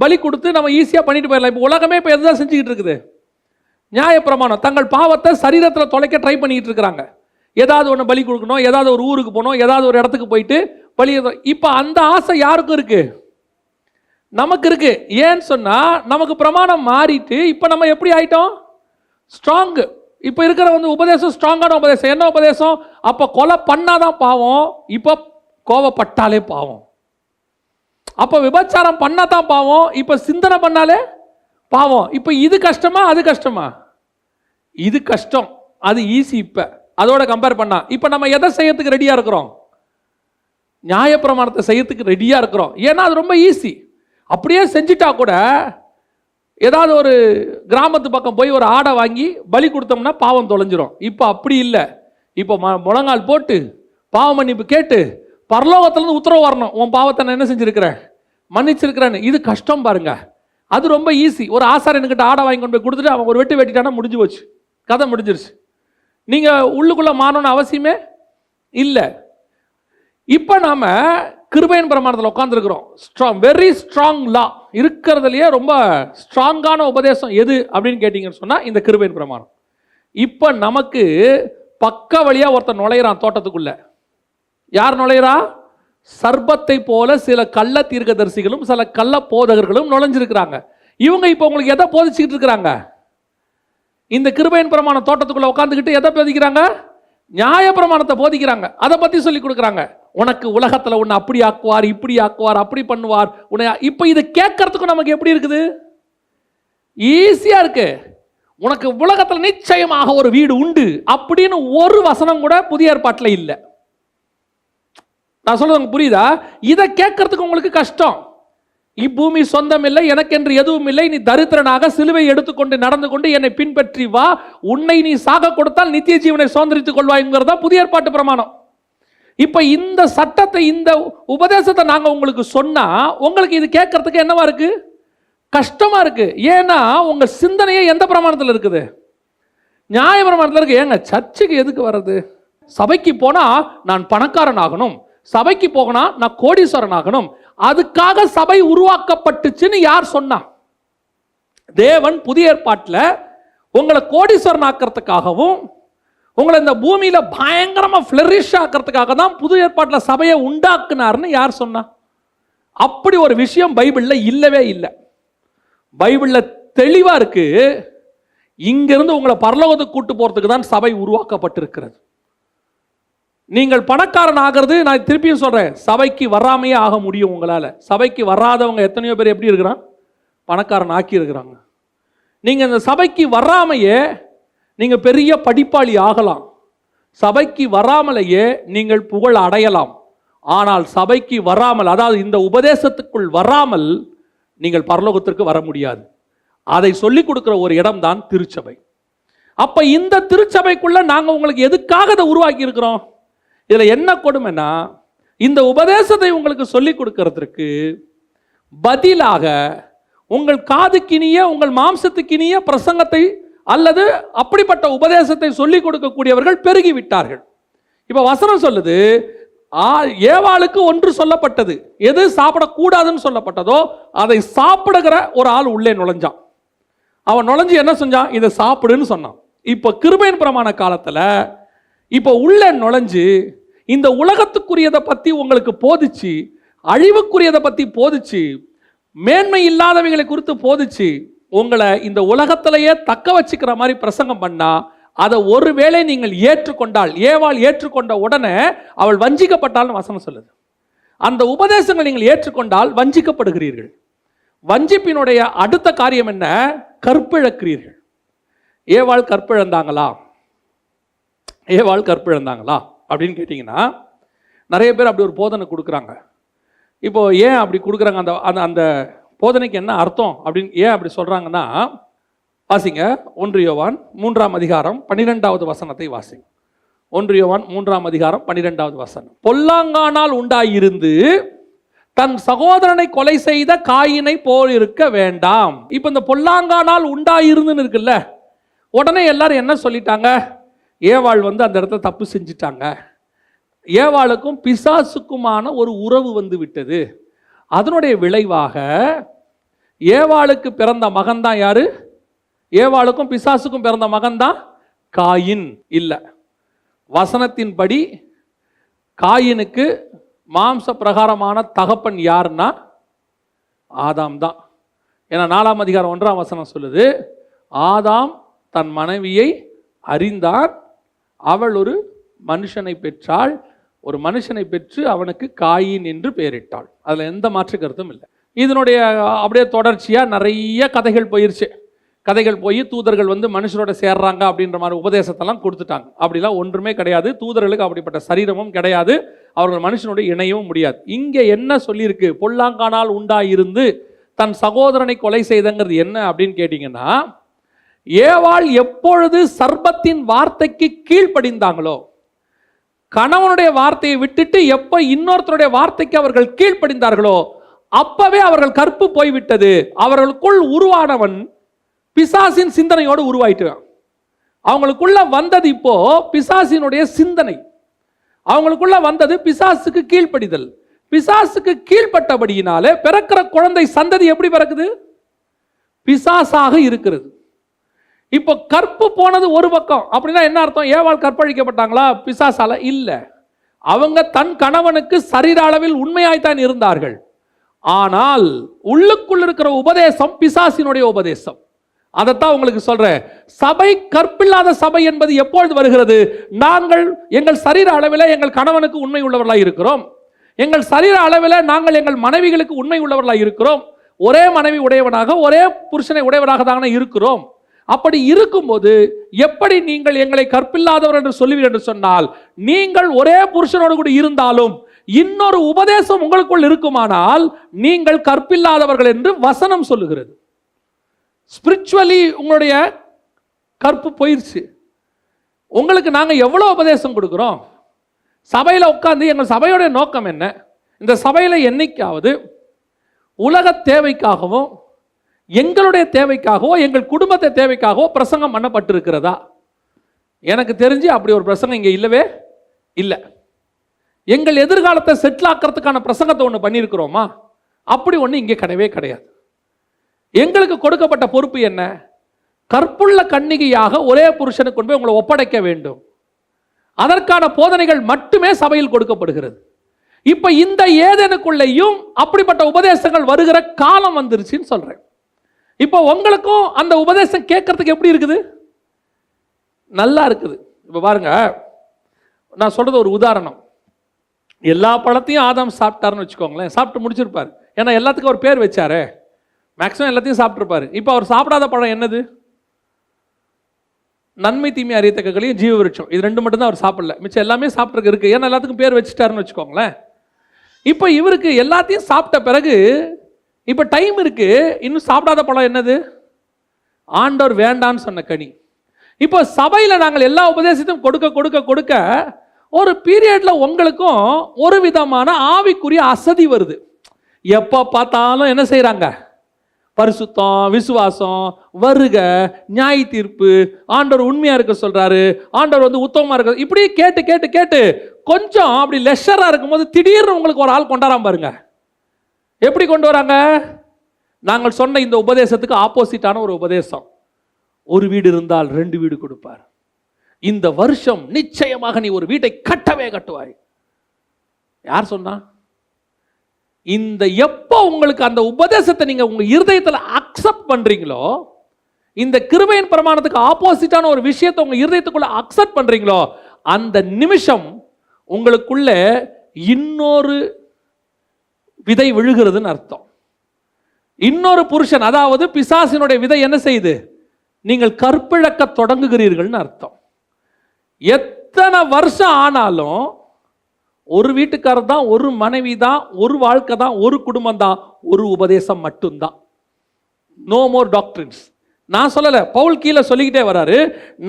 பலி கொடுத்து நம்ம ஈஸியாக பண்ணிட்டு போயிடலாம். இப்போ உலகமே இப்போ எதுதான் செஞ்சுக்கிட்டு இருக்குது? நியாயப்பிரமாணம். தங்கள் பாவத்தை சரீரத்தில் தொலைக்க ட்ரை பண்ணிக்கிட்டு இருக்கிறாங்க. ஏதாவது ஒன்று பலி கொடுக்கணும், ஏதாவது ஒரு ஊருக்கு போகணும், ஏதாவது ஒரு இடத்துக்கு போயிட்டு பலி. இப்போ அந்த ஆசை யாருக்கும் இருக்கு? நமக்கு இருக்கு. ஏன்னு சொன்னா நமக்கு பிரமாணம் மாறிட்டு இப்போ நம்ம எப்படி ஆயிட்டோம்? ஸ்ட்ராங். இப்போ இருக்கிற வந்து உபதேசம் ஸ்ட்ராங்கான உபதேசம். என்ன உபதேசம்? அப்போ கொலை பண்ணாதான் பாவம், இப்போ கோவப்பட்டாலே பாவம். அப்போ விபச்சாரம் பண்ணாதான் பாவம், இப்போ சிந்தனை பண்ணாலே பாவம். இப்போ இது கஷ்டமா அது கஷ்டமா? இது கஷ்டம், அது ஈஸி. இப்போ அதோட கம்பேர் பண்ணா இப்போ நம்ம எதை செய்யறதுக்கு ரெடியா இருக்கிறோம்? நியாயப்பிரமாணத்தை செய்யறதுக்கு ரெடியா இருக்கிறோம். ஏன்னா அது ரொம்ப ஈஸி. அப்படியே செஞ்சுட்டா கூட ஏதாவது ஒரு கிராமத்து பக்கம் போய் ஒரு ஆடை வாங்கி பலி கொடுத்தோம்னா பாவம் தொலைஞ்சிரும். இப்போ அப்படி இல்லை. இப்போ முழங்கால் போட்டு பாவ மன்னிப்பு கேட்டு பரலோகத்திலிருந்து உத்தரவு வரணும், உன் பாவத்தை நான் என்ன செஞ்சிருக்கிறேன்? மன்னிச்சிருக்கிறேன்னு. இது கஷ்டம் பாருங்க. அது ரொம்ப ஈஸி. ஒரு ஆசாரியன்கிட்ட ஆடை வாங்கி கொண்டு போய் கொடுத்துட்டு அவன் ஒரு வெட்டு வெட்டிட்டானா முடிஞ்சு போச்சு. கதை முடிஞ்சிருச்சு. நீங்க உள்ளுக்குள்ள மாறணும்னு அவசியமே இல்லை. இப்ப நாம கிருபையின் பிரமாணத்தில் உட்கார்ந்துருக்கிறோம். ஸ்ட்ராங், வெரி ஸ்ட்ராங் லா, இருக்கிறதுலையே ரொம்ப ஸ்ட்ராங்கான உபதேசம் எது அப்படின்னு கேட்டீங்கன்னு சொன்னா இந்த கிருபையின் பிரமாணம். இப்ப நமக்கு பக்க வழியா ஒருத்தர் நுழையிறான் தோட்டத்துக்குள்ள. யார் நுழையிறா? சர்பத்தை போல சில கள்ள தீர்க்கதரிசிகளும் சில கள்ள போதகர்களும் நுழைஞ்சிருக்கிறாங்க. இவங்க இப்ப உங்களுக்கு எதை போதிச்சுக்கிட்டு இருக்கிறாங்க? இந்த கிருபையின் பிரமாண தோட்டத்துக்குள்ள உட்காந்துக்கிட்டு எதை போதிக்கிறாங்க? நியாய பிரமாணத்தை போதிக்கிறாங்க. அதை பத்தி சொல்லி கொடுக்குறாங்க. உனக்கு உலகத்துல உன்னை அப்படி ஆக்குவார், இப்படி ஆக்குவார், அப்படி பண்ணுவார் உன்னை. இப்ப இதை கேட்கறதுக்கும் நமக்கு எப்படி இருக்குது? ஈஸியா இருக்கு. உனக்கு உலகத்துல நிச்சயமாக ஒரு வீடு உண்டு அப்படின்னு ஒரு வசனம் கூட புதிய ஏற்பாட்டில் இல்லை. நான் சொல்றது புரியுதா? இதை கேட்கறதுக்கு உங்களுக்கு கஷ்டம். இப்பூமி சொந்தம் இல்லை, எனக்கென்று எதுவும் இல்லை, நீ தரித்திரனாக சிலுவை எடுத்துக்கொண்டு நடந்து கொண்டு என்னை பின்பற்றி வா, உன்னை நீ சாக கொடுத்தால் நித்திய ஜீவனை சுதந்திரித்துக் கொள்வாய்ங்கிறதா புதிய ஏற்பாட்டு பிரமாணம். இப்ப இந்த சட்டத்தை, இந்த உபதேசத்தை நாங்க உங்களுக்கு சொன்னா உங்களுக்கு இது கேட்கறதுக்கு என்னவா இருக்கு? கஷ்டமா இருக்கு. ஏன்னா உங்க சிந்தனையே எந்த பிரமாணத்தில் இருக்குது? நியாய பிரமாணத்தில் இருக்கு. ஏங்க சர்ச்சுக்கு எதுக்கு வர்றது? சபைக்கு போனா நான் பணக்காரன் ஆகணும், சபைக்கு போகனா நான் கோடீஸ்வரன் ஆகணும், அதுக்காக சபை உருவாக்கப்பட்டுச்சுன்னு யார் சொன்னா? தேவன் புதிய ஏற்பாட்டில் உங்களை கோடீஸ்வரன் ஆக்கிறதுக்காகவும் உங்களை இந்த பூமியில பயங்கரமா ஃபிளரிஷ் ஆக்கிறதுக்காக தான் புதிய ஏற்பாட்டில் சபையை உண்டாக்குனார்னு யார் சொன்னா? அப்படி ஒரு விஷயம் பைபிள்ல இல்லவே இல்லை. பைபிள்ல தெளிவா இருக்கு, இங்கிருந்து உங்களை பரலோகத்துக்கு கூட்டு போறதுக்கு தான் சபை உருவாக்கப்பட்டிருக்கிறது. நீங்கள் பணக்காரன் ஆகிறது, நான் திருப்பியும் சொல்றேன், சபைக்கு வராமையே ஆக முடியும் உங்களால. சபைக்கு வராதவங்க எத்தனையோ பேர் எப்படி இருக்கிறான்? பணக்காரன் ஆக்கி இருக்கிறாங்க. நீங்க இந்த சபைக்கு வராமையே நீங்க பெரிய படிப்பாளி ஆகலாம். சபைக்கு வராமலேயே நீங்கள் புகழ் அடையலாம். ஆனால் சபைக்கு வராமல், அதாவது இந்த உபதேசத்துக்குள் வராமல் நீங்கள் பரலோகத்திற்கு வர முடியாது. அதை சொல்லிக் கொடுக்கிற ஒரு இடம் தான் திருச்சபை. அப்ப இந்த திருச்சபைக்குள்ள நாங்க உங்களுக்கு எதுக்காக அதை உருவாக்கி இருக்கிறோம்? இதுல என்ன கொடுமைன்னா, இந்த உபதேசத்தை உங்களுக்கு சொல்லிக் கொடுக்கிறதுக்கு பதிலாக உங்கள் காதுக்கினிய, உங்கள் மாம்சத்துக்கினிய பிரசங்கத்தை அல்லது அப்படிப்பட்ட உபதேசத்தை சொல்லிக் கொடுக்கக்கூடியவர்கள் பெருகி விட்டார்கள். இப்ப வசனம் சொல்லுது, ஏவாளுக்கு ஒன்று சொல்லப்பட்டது, எது சாப்பிடக்கூடாதுன்னு சொல்லப்பட்டதோ அதை சாப்பிடுகிற ஒரு ஆள் உள்ளே நுழைஞ்சான். அவன் நுழைஞ்சு என்ன செஞ்சான்? இதை சாப்பிடுன்னு சொன்னான். இப்ப கிருபையின் பிரமாண காலத்துல இப்ப உள்ள நுழைஞ்சு இந்த உலகத்துக்குரியதை பத்தி உங்களுக்கு போதிச்சு, அழிவுக்குரியதை பத்தி போதிச்சு, மேன்மை இல்லாதவைகளை குறித்து போதிச்சு, உங்களை இந்த உலகத்திலேயே தக்க வச்சுக்கிற மாதிரி பிரசங்கம் பண்ணா, அதை ஒருவேளை நீங்கள் ஏற்றுக்கொண்டால், ஏவாள் ஏற்றுக்கொண்ட உடனே அவள் வஞ்சிக்கப்பட்டால்னு வசனம் சொல்லுது. அந்த உபதேசங்கள் நீங்கள் ஏற்றுக்கொண்டால் வஞ்சிக்கப்படுகிறீர்கள். வஞ்சிப்பினுடைய அடுத்த காரியம் என்ன? கற்பிழக்கிறீர்கள். ஏவாள் கற்பிழந்தாங்களா? ஏவாள் கற்பிழந்தாங்களா அப்படின்னு கேட்டிங்கன்னா, நிறைய பேர் அப்படி ஒரு போதனை கொடுக்குறாங்க. இப்போ ஏன் அப்படி கொடுக்குறாங்க? அந்த அந்த போதனைக்கு என்ன அர்த்தம் அப்படின்னு ஏன் அப்படி சொல்கிறாங்கன்னா, வாசிங்க 1 யோவான் 3ஆம் அதிகாரம் 12வது வசனத்தை வாசிங்க. 1 யோவான் 3ஆம் அதிகாரம் 12வது வசனம். பொல்லாங்கானால் உண்டாயிருந்து தன் சகோதரனை கொலை செய்த காயினை போல் இருக்க வேண்டாம். இப்போ இந்த பொல்லாங்கானால் உண்டாயிருந்துன்னு இருக்குல்ல, உடனே எல்லாரும் என்ன சொல்லிட்டாங்க? ஏவாள் அந்த இடத்துல தப்பு செஞ்சிட்டாங்க. ஏவாளுக்கும் பிசாசுக்குமான ஒரு உறவு வந்து விட்டது. அதனுடைய விளைவாக ஏவாளுக்கு பிறந்த மகன் தான் யாரு? ஏவாளுக்கும் பிசாசுக்கும் பிறந்த மகன் தான் காயின். இல்லை, வசனத்தின்படி காயினுக்கு மாம்ச பிரகாரமான தகப்பன் யாருன்னா ஆதாம் தான். ஏன்னா 4ஆம் அதிகாரம் 1ஆம் வசனம் சொல்லுது, ஆதாம் தன் மனைவியை அறிந்தார், அவள் ஒரு மனுஷனை பெற்றாள், ஒரு மனுஷனை பெற்று அவனுக்கு காயின் என்று பெயரிட்டாள். அதில் எந்த மாற்று கருத்தும் இல்லை. இதனுடைய அப்படியே தொடர்ச்சியாக நிறைய கதைகள் போயிருச்சு. கதைகள் போய் தூதர்கள் மனுஷரோட சேர்றாங்க அப்படின்ற மாதிரி உபதேசத்தெல்லாம் கொடுத்துட்டாங்க. அப்படிலாம் ஒன்றுமே கிடையாது. தூதர்களுக்கு அப்படிப்பட்ட சரீரமும் கிடையாது, அவர்கள் மனுஷனோட இணையவும் முடியாது. இங்கே என்ன சொல்லியிருக்கு? பொல்லாங்கானால் உண்டாயிருந்து தன் சகோதரனை கொலை செய்தங்கிறது என்ன அப்படின்னு கேட்டிங்கன்னா, ஏவாள் எப்பொழுது சர்பத்தின் வார்த்தைக்கு கீழ்ப்படிந்தாங்களோ, கணவனுடைய வார்த்தையை விட்டுட்டு எப்ப இன்னொருத்தருடைய வார்த்தைக்கு அவர்கள் கீழ்ப்படிந்தார்களோ அப்பவே அவர்கள் கற்பு போய்விட்டது. அவர்களுக்குள் உருவானவன் பிசாசின் சிந்தனையோடு உருவாயிட்டான். அவங்களுக்குள்ள வந்தது இப்போ பிசாசினுடைய சிந்தனை, அவங்களுக்குள்ள வந்தது பிசாசுக்கு கீழ்ப்படிதல். பிசாசுக்கு கீழ்ப்பட்டபடியினாலே பிறக்கிற குழந்தை சந்ததி எப்படி பிறக்குது? பிசாசாக இருக்கிறது. இப்போ கற்பு போனது ஒரு பக்கம். அப்படின்னா என்ன அர்த்தம்? ஏவாள் கற்பழிக்கப்பட்டாங்களா பிசாசால? இல்ல, அவங்க தன் கணவனுக்கு சரீர அளவில் உண்மையாய்த்தான் இருந்தார்கள். ஆனால் உள்ளுக்குள் இருக்கிற உபதேசம் பிசாசினுடைய உபதேசம். அதைத்தான் உங்களுக்கு சொல்றேன். சபை கற்பில்லாத சபை என்பது எப்பொழுது வருகிறது? நாங்கள் எங்கள் சரீர அளவில் எங்கள் கணவனுக்கு உண்மை உள்ளவர்களாக இருக்கிறோம், எங்கள் சரீர அளவில் நாங்கள் எங்கள் மனைவிகளுக்கு உண்மை உள்ளவர்களாக இருக்கிறோம், ஒரே மனைவி உடையவனாக ஒரே புருஷனை உடையவராக தானே இருக்கிறோம். அப்படி இருக்கும்போது எப்படி நீங்கள் எங்களை கற்பில்லாதவர் என்று சொல்லுவீர்கள் என்று சொன்னால், நீங்கள் ஒரே புருஷனோடு கூட இருந்தாலும் இன்னொரு உபதேசம் உங்களுக்குள் இருக்குமானால் நீங்கள் கற்பில்லாதவர்கள் என்று வசனம் சொல்லுகிறது. ஸ்பிரிச்சுவலி உங்களுடைய கற்பு போயிடுச்சு. உங்களுக்கு நாங்கள் எவ்வளோ உபதேசம் கொடுக்குறோம்? சபையில் உட்கார்ந்து எங்கள் சபையோடைய நோக்கம் என்ன? இந்த சபையில் என்னைக்காவது உலக தேவைக்காகவோ எங்களுடைய தேவைக்காகவோ எங்கள் குடும்பத்தை தேவைக்காகவோ பிரசங்கம் பண்ணப்பட்டிருக்கிறதா? எனக்கு தெரிஞ்சு அப்படி ஒரு பிரசங்கம் இங்கே இல்லவே இல்லை. எங்கள் எதிர்காலத்தை செட்டில் ஆக்கிறதுக்கான பிரசங்கத்தை ஒன்று பண்ணியிருக்கிறோமா? அப்படி ஒன்று இங்கே கிடையவே கிடையாது. எங்களுக்கு கொடுக்கப்பட்ட பொறுப்பு என்ன? கற்புள்ள கன்னிகையாக ஒரே புருஷனுக்கு கொண்டு போய் உங்களை ஒப்படைக்க வேண்டும். அதற்கான போதனைகள் மட்டுமே சபையில் கொடுக்கப்படுகிறது. இப்ப இந்த ஏதேனுக்குள்ளேயும் அப்படிப்பட்ட உபதேசங்கள் வருகிற காலம் வந்துருச்சுன்னு சொல்றேன். இப்போ உங்களுக்கும் அந்த உபதேசம் கேட்கறதுக்கு எப்படி இருக்குது? நல்லா இருக்குது. இப்ப பாருங்க, நான் சொல்றது ஒரு உதாரணம். எல்லா பழத்தையும் ஆதாம் சாப்பிட்டாருன்னு வச்சுக்கோங்களேன், சாப்பிட்டு முடிச்சிருப்பார். ஏன்னா எல்லாத்துக்கும் ஒரு பேர் வச்சாரு, மேக்ஸிமம் எல்லாத்தையும் சாப்பிட்டுருப்பாரு. இப்போ அவர் சாப்பிடாத பழம் என்னது? நன்மை தீமை அறியத்தக்க கனியும் ஜீவ விருட்சம். இது ரெண்டு மட்டும் தான் அவர் சாப்பிடல, மிச்சம் எல்லாமே சாப்பிட்றதுக்கு இருக்கு. ஏன்னா எல்லாத்துக்கும் பேர் வச்சுட்டாருன்னு வச்சுக்கோங்களேன். இப்போ இவருக்கு எல்லாத்தையும் சாப்பிட்ட பிறகு இப்போ டைம் இருக்கு, இன்னும் சாப்பிடாத பழம் என்னது? ஆண்டவர் வேண்டான்னு சொன்ன கனி. இப்போ சபையில் நாங்கள் எல்லா உபதேசத்தையும் கொடுக்க கொடுக்க கொடுக்க ஒரு பீரியட்ல உங்களுக்கும் ஒரு விதமான ஆவிக்குரிய அசதி வருது. எப்போ பார்த்தாலும் என்ன செய்யறாங்க? பரிசுத்தம், விசுவாசம், வருக, நியாய தீர்ப்பு, ஆண்டவர் உண்மையா இருக்க சொல்றாரு, ஆண்டவர் வந்து உத்தமமா இருக்க, இப்படி கேட்டு கேட்டு கேட்டு கொஞ்சம் அப்படி லெஷரா இருக்கும்போது திடீர்னு உங்களுக்கு ஒரு ஆள் கொண்டாராம பாருங்க. எப்படி கொண்டு வராங்க? நாங்கள் சொன்ன இந்த உபதேசத்துக்கு ஆப்போசிட்டான ஒரு உபதேசம். ஒரு வீடு இருந்தால் 2 வீடு கொடுப்பார், இந்த வருஷம் நிச்சயமாக நீ ஒரு வீட்டை கட்டவே கட்டுவாய். யார் சொன்னா? இந்த எப்போ உங்களுக்கு அந்த உபதேசத்தை நீங்க உங்க இருதயத்தில் அக்செப்ட் பண்றீங்களோ, இந்த கிருபையின் பிரமாணத்துக்கு ஆப்போசிட்டான ஒரு விஷயத்தை உங்க இருதயத்துக்குள்ள அக்செப்ட் பண்றீங்களோ, அந்த நிமிஷம் உங்களுக்குள்ள இன்னொரு விதை விழுகிறதுன்னு அர்த்தம். இன்னொரு புருஷன், அதாவது பிசாசினுடைய விதை என்ன செய்யுது? நீங்கள் கற்பிழக்க தொடங்குகிறீர்கள்னு அர்த்தம். எத்தனை வருஷம் ஆனாலும் ஒரு வீட்டுக்காரர் தான், ஒரு மனைவி தான், ஒரு வாழ்க்கை தான், ஒரு குடும்பம் தான், ஒரு உபதேசம் மட்டும்தான். No more doctrines. நான் சொல்லல, பவுல் கீழே சொல்லிக்கிட்டே வராரு,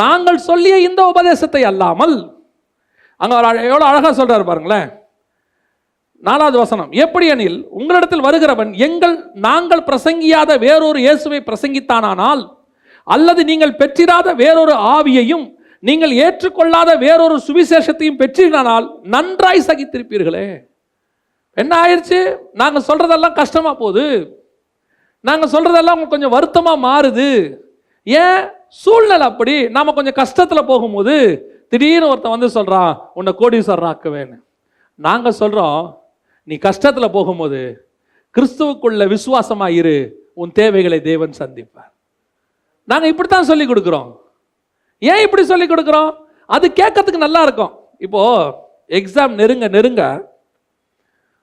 நாங்கள் சொல்லிய இந்த உபதேசத்தை அல்லாமல். அங்க எவ்வளவு அழகா சொல்றாரு பாருங்களேன். 4வது வசனம், எப்படி எனில் உங்களிடத்தில் வருகிறவன் நாங்கள் பிரசங்கியாத வேறொரு இயேசுவை பிரசங்கித்தானால், அல்லது நீங்கள் பெற்றிராத வேறொரு ஆவியையும் நீங்கள் ஏற்றுக்கொள்ளாத வேறொரு சுவிசேஷத்தையும் பெற்றீர்களானால் நன்றாய் சகித்திருப்பீர்களே. என்ன ஆயிடுச்சு? நாங்க சொல்றதெல்லாம் கஷ்டமா போகுது, நாங்க சொல்றதெல்லாம் உங்களுக்கு கொஞ்சம் வருத்தமா மாறுது. ஏன்? சூழ்நிலை அப்படி. நாம கொஞ்சம் கஷ்டத்துல போகும்போது திடீர்னு ஒருத்தன் வந்து சொல்றான், உன்னை கோடீஸ்வரன் ஆக்குவேன்னு. நாங்க சொல்றோம், நீ கஷ்டத்துல போகும்போது கிறிஸ்துவுக்குள்ள விசுவாசமா இரு, உன் தேவைகளை தேவன் சந்திப்பார். நாங்க இப்படித்தான் சொல்லி கொடுக்கிறோம். ஏன் இப்படி சொல்லி கொடுக்கிறோம்? அது கேட்கறதுக்கு நல்லா இருக்கும். இப்போ எக்ஸாம் நெருங்க நெருங்க,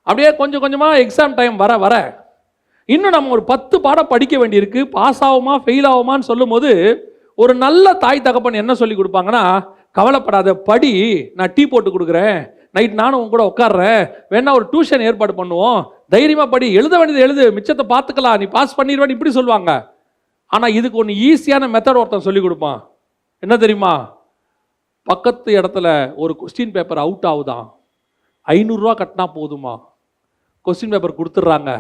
அப்படியே கொஞ்சம் கொஞ்சமா எக்ஸாம் டைம் வர வர இன்னும் நம்ம ஒரு 10 பாடம் படிக்க வேண்டியிருக்கு, பாஸ் ஆகுமா ஃபெயில் ஆகுமான்னு சொல்லும் போது ஒரு நல்ல தாய் தகப்பன் என்ன சொல்லி கொடுப்பாங்கன்னா, கவலைப்படாத, படி, நான் டீ போட்டு கொடுக்குறேன், நைட் நானும் உங்க கூட உட்காடுறேன், வேணா ஒரு டியூஷன் ஏற்பாடு பண்ணுவோம், தைரியமா படி, எழுத வேண்டியது எழுது, மிச்சத்தை பார்த்துக்கலாம், நீ பாஸ் பண்ணிடுவேன்னு இப்படி சொல்லுவாங்க. ஆனா இதுக்கு ஒன்று ஈஸியான மெத்தட் ஒருத்தன் சொல்லி கொடுப்பான். என்ன தெரியுமா? பக்கத்து இடத்துல ஒரு கொஸ்டின் பேப்பர் அவுட் ஆகுதான், 500 ரூபா கட்டினா போதுமா, கொஸ்டின் பேப்பர் கொடுத்துட்றாங்க,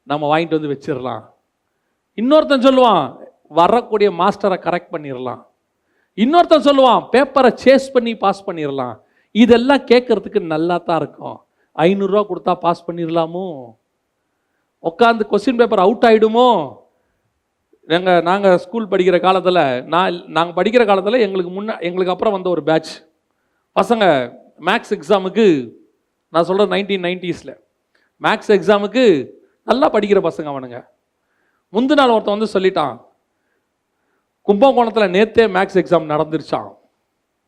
நம்ம வாங்கிட்டு வந்து வச்சிடலாம். இன்னொருத்தன் சொல்லுவான், வரக்கூடிய மாஸ்டரை கரெக்ட் பண்ணிடலாம். இன்னொருத்தன் சொல்லுவான் பேப்பரை சேஸ் பண்ணி பாஸ் பண்ணிடலாம். இதெல்லாம் கேட்கறதுக்கு நல்லா தான் இருக்கும். 500 ரூபா கொடுத்தா பாஸ் பண்ணிடலாமோ, உட்காந்து கொஸ்டின் பேப்பர் அவுட் ஆகிடுமோ. நாங்கள் ஸ்கூல் படிக்கிற காலத்தில், நாங்கள் படிக்கிற காலத்தில் எங்களுக்கு அப்புறம் வந்த ஒரு பேட்ச் பசங்க மேக்ஸ் எக்ஸாமுக்கு, நான் சொல்கிறேன் 1990s மேக்ஸ் எக்ஸாமுக்கு நல்லா படிக்கிற பசங்க அவனுங்க. முந்தின நாள் ஒருத்தன் வந்து சொல்லிட்டான், கும்பகோணத்தில் நேற்றே மேக்ஸ் எக்ஸாம் நடந்துருச்சான்,